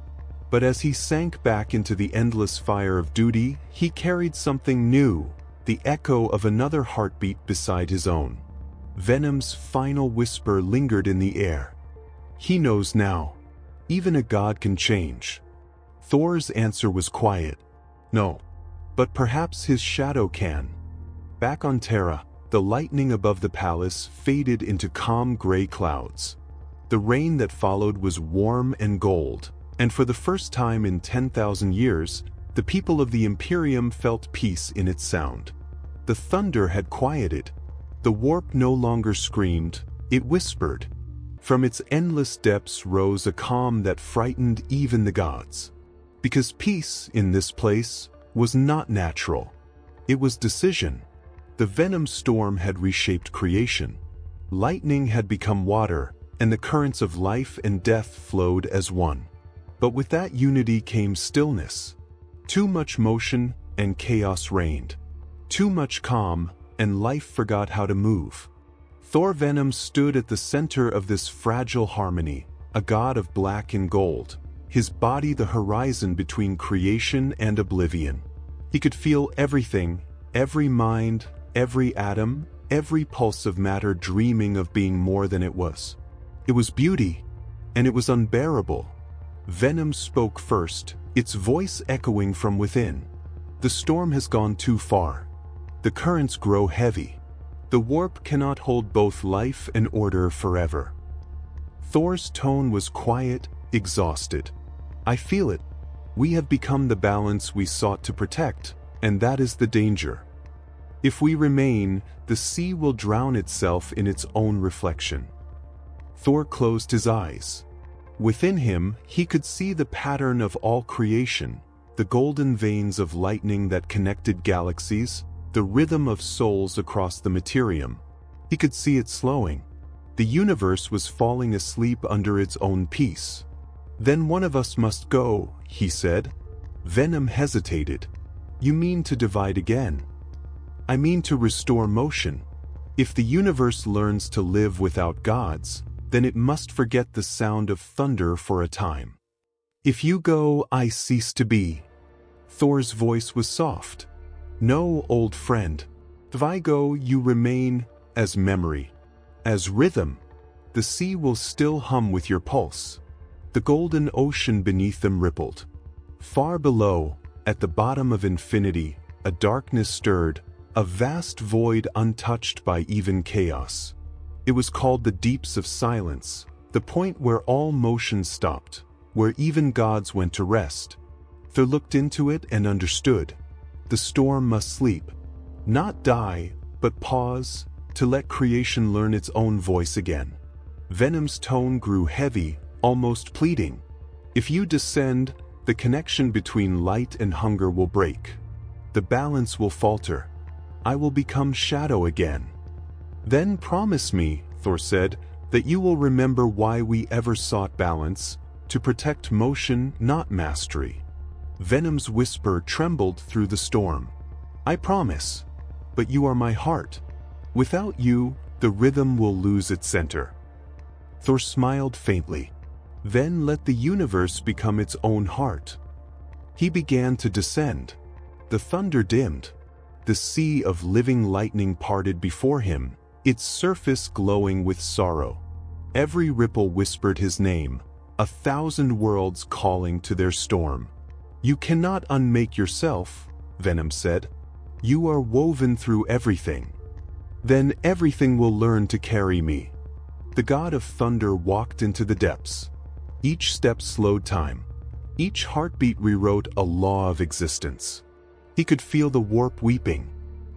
But as he sank back into the endless fire of duty, he carried something new, the echo of another heartbeat beside his own. Venom's final whisper lingered in the air. He knows now. Even a god can change. Thor's answer was quiet. No. But perhaps his shadow can. Back on Terra, the lightning above the palace faded into calm gray clouds. The rain that followed was warm and gold, and for the first time in 10,000 years, the people of the Imperium felt peace in its sound. The thunder had quieted. The warp no longer screamed, it whispered. From its endless depths rose a calm that frightened even the gods. Because peace, in this place, was not natural. It was decision. The Venom storm had reshaped creation. Lightning had become water, and the currents of life and death flowed as one. But with that unity came stillness. Too much motion, and chaos reigned. Too much calm, and life forgot how to move. Thor Venom stood at the center of this fragile harmony, a god of black and gold, his body the horizon between creation and oblivion. He could feel everything, every mind, every atom, every pulse of matter dreaming of being more than it was. It was beauty, and it was unbearable. Venom spoke first, its voice echoing from within. The storm has gone too far. The currents grow heavy. The warp cannot hold both life and order forever. Thor's tone was quiet, exhausted. I feel it. We have become the balance we sought to protect, and that is the danger. If we remain, the sea will drown itself in its own reflection. Thor closed his eyes. Within him, he could see the pattern of all creation, the golden veins of lightning that connected galaxies, the rhythm of souls across the materium. He could see it slowing. The universe was falling asleep under its own peace. Then one of us must go, he said. Venom hesitated. You mean to divide again? I mean to restore motion. If the universe learns to live without gods, then it must forget the sound of thunder for a time. If you go, I cease to be. Thor's voice was soft. No, old friend. If I go, you remain as memory, as rhythm. The sea will still hum with your pulse. The golden ocean beneath them rippled. Far below, at the bottom of infinity, a darkness stirred, a vast void untouched by even chaos. It was called the deeps of silence, the point where all motion stopped, where even gods went to rest. Thor looked into it and understood. The storm must sleep, not die, but pause, to let creation learn its own voice again. Venom's tone grew heavy, almost pleading. If you descend, the connection between light and hunger will break. The balance will falter. I will become shadow again. Then promise me, Thor said, that you will remember why we ever sought balance, to protect motion, not mastery. Venom's whisper trembled through the storm. I promise, but you are my heart. Without you, the rhythm will lose its center. Thor smiled faintly. Then let the universe become its own heart. He began to descend. The thunder dimmed. The sea of living lightning parted before him, its surface glowing with sorrow. Every ripple whispered his name, 1,000 worlds calling to their storm. You cannot unmake yourself, Venom said. You are woven through everything. Then everything will learn to carry me. The god of thunder walked into the depths. Each step slowed time. Each heartbeat rewrote a law of existence. He could feel the warp weeping.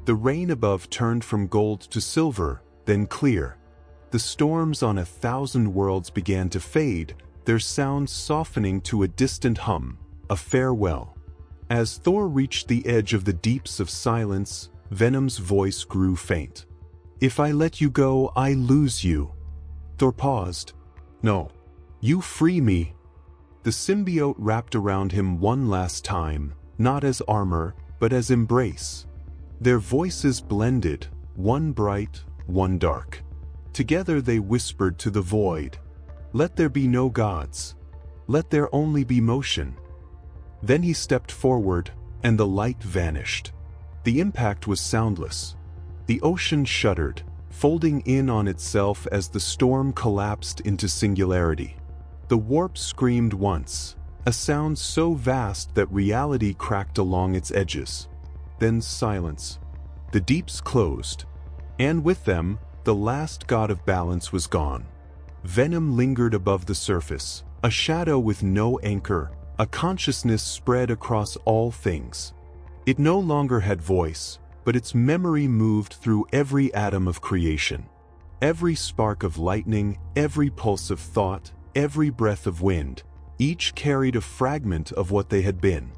The rain above turned from gold to silver, then clear. The storms on 1,000 worlds began to fade, their sound softening to a distant hum, a farewell. As Thor reached the edge of the deeps of silence, Venom's voice grew faint. If I let you go, I lose you. Thor paused. No. You free me. The symbiote wrapped around him one last time, not as armor, but as embrace. Their voices blended, one bright, one dark. Together they whispered to the void. Let there be no gods. Let there only be motion. Then he stepped forward, and the light vanished. The impact was soundless. The ocean shuddered, folding in on itself as the storm collapsed into singularity. The warp screamed once, a sound so vast that reality cracked along its edges. Then silence. The deeps closed, and with them, the last god of balance was gone. Venom lingered above the surface, a shadow with no anchor, a consciousness spread across all things. It no longer had voice, but its memory moved through every atom of creation. Every spark of lightning, every pulse of thought, every breath of wind, each carried a fragment of what they had been.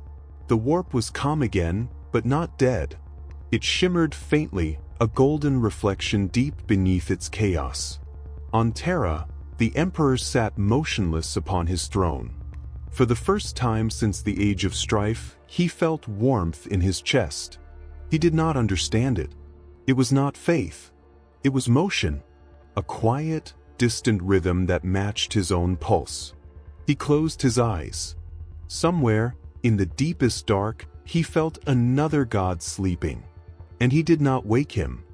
The warp was calm again, but not dead. It shimmered faintly, a golden reflection deep beneath its chaos. On Terra, the Emperor sat motionless upon his throne. For the first time since the Age of Strife, he felt warmth in his chest. He did not understand it. It was not faith. It was motion. A quiet, distant rhythm that matched his own pulse. He closed his eyes. Somewhere, in the deepest dark, he felt another god sleeping. And he did not wake him.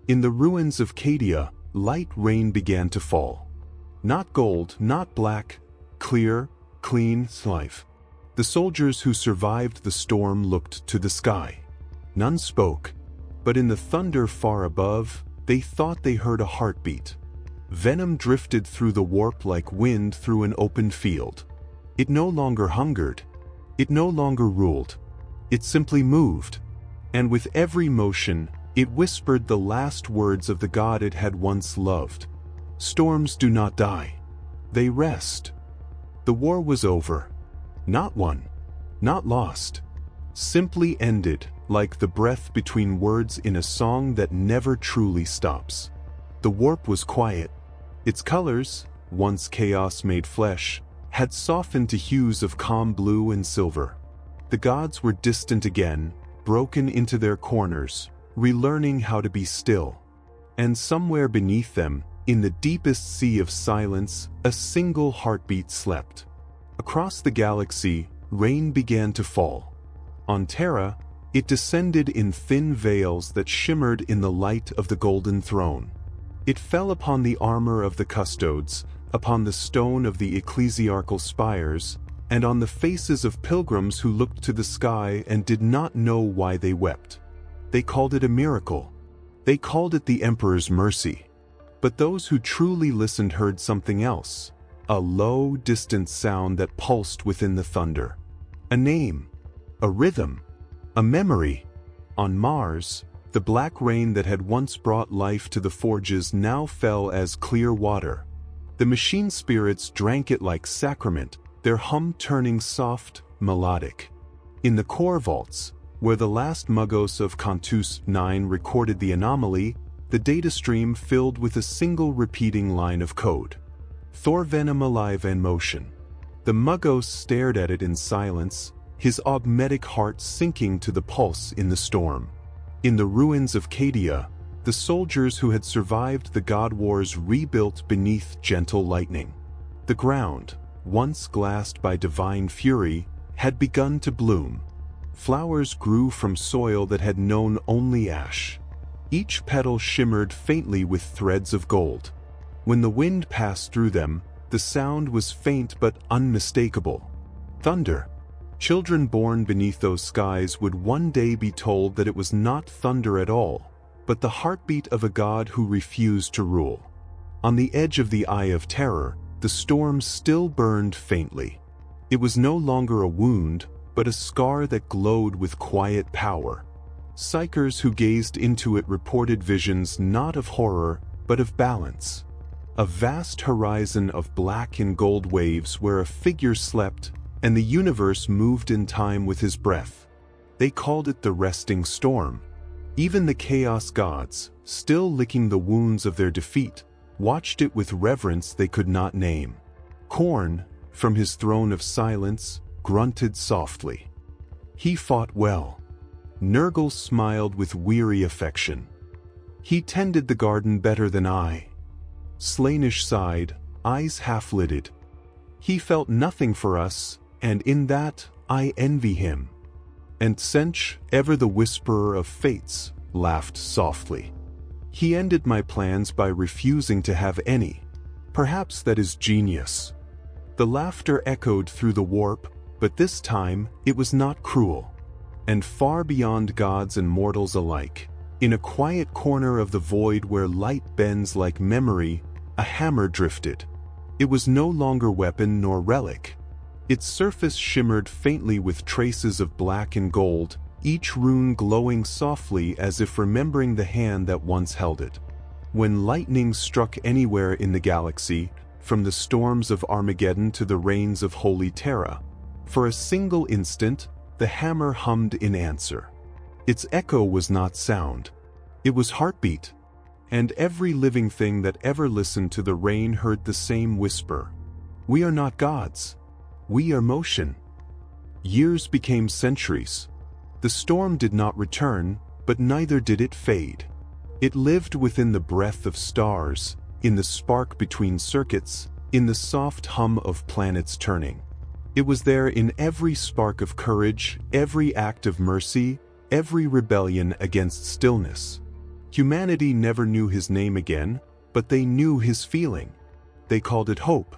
In the ruins of Cadia, light rain began to fall. Not gold, not black, clear, clean life. The soldiers who survived the storm looked to the sky. None spoke, but in the thunder far above, they thought they heard a heartbeat. Venom drifted through the warp like wind through an open field. It no longer hungered. It no longer ruled. It simply moved. And with every motion, it whispered the last words of the god it had once loved. Storms do not die. They rest. The war was over. Not won. Not lost. Simply ended, like the breath between words in a song that never truly stops. The warp was quiet. Its colors, once chaos made flesh, had softened to hues of calm blue and silver. The gods were distant again, broken into their corners, relearning how to be still. And somewhere beneath them, in the deepest sea of silence, a single heartbeat slept. Across the galaxy, rain began to fall. On Terra, it descended in thin veils that shimmered in the light of the golden throne. It fell upon the armor of the custodes, upon the stone of the ecclesiarchal spires, and on the faces of pilgrims who looked to the sky and did not know why they wept. They called it a miracle. They called it the Emperor's mercy. But those who truly listened heard something else, a low, distant sound that pulsed within the thunder. A name, a rhythm, a memory. On Mars, the black rain that had once brought life to the forges now fell as clear water. The machine spirits drank it like sacrament, their hum turning soft, melodic. In the core vaults, where the last Mugos of Cantus 9 recorded the anomaly, the data stream filled with a single repeating line of code. Thor Venom alive and motion. The Mugos stared at it in silence, his augmetic heart sinking to the pulse in the storm. In the ruins of Cadia, the soldiers who had survived the God Wars rebuilt beneath gentle lightning. The ground, once glassed by divine fury, had begun to bloom. Flowers grew from soil that had known only ash. Each petal shimmered faintly with threads of gold. When the wind passed through them, the sound was faint but unmistakable. Thunder. Children born beneath those skies would one day be told that it was not thunder at all, but the heartbeat of a god who refused to rule. On the edge of the Eye of Terror, the storm still burned faintly. It was no longer a wound, but a scar that glowed with quiet power. Psychers who gazed into it reported visions not of horror, but of balance. A vast horizon of black and gold waves where a figure slept, and the universe moved in time with his breath. They called it the resting storm. Even the chaos gods, still licking the wounds of their defeat, watched it with reverence they could not name. Korn, from his throne of silence, grunted softly. He fought well. Nurgle smiled with weary affection. He tended the garden better than I. Slaanesh sighed, eyes half-lidded. He felt nothing for us, and in that, I envy him. And Sench, ever the whisperer of fates, laughed softly. He ended my plans by refusing to have any. Perhaps that is genius. The laughter echoed through the warp, but this time, it was not cruel. And far beyond gods and mortals alike, in a quiet corner of the void where light bends like memory, a hammer drifted. It was no longer weapon nor relic. Its surface shimmered faintly with traces of black and gold, each rune glowing softly as if remembering the hand that once held it. When lightning struck anywhere in the galaxy, from the storms of Armageddon to the rains of Holy Terra, for a single instant, the hammer hummed in answer. Its echo was not sound. It was heartbeat. And every living thing that ever listened to the rain heard the same whisper. We are not gods. We are motion. Years became centuries. The storm did not return, but neither did it fade. It lived within the breath of stars, in the spark between circuits, in the soft hum of planets turning. It was there in every spark of courage, every act of mercy, every rebellion against stillness. Humanity never knew his name again, but they knew his feeling. They called it hope.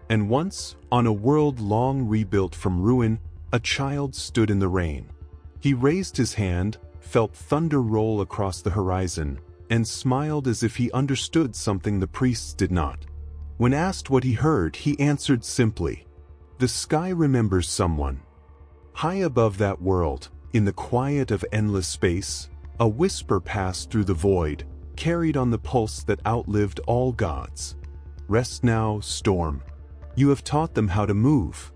And once, on a world long rebuilt from ruin, a child stood in the rain. He raised his hand, felt thunder roll across the horizon, and smiled as if he understood something the priests did not. When asked what he heard, he answered simply, "The sky remembers someone." High above that world, in the quiet of endless space, a whisper passed through the void, carried on the pulse that outlived all gods. "Rest now, storm. You have taught them how to move."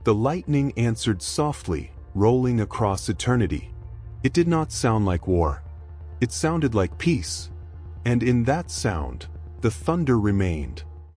The lightning answered softly, rolling across eternity. It did not sound like war. It sounded like peace. And in that sound, the thunder remained.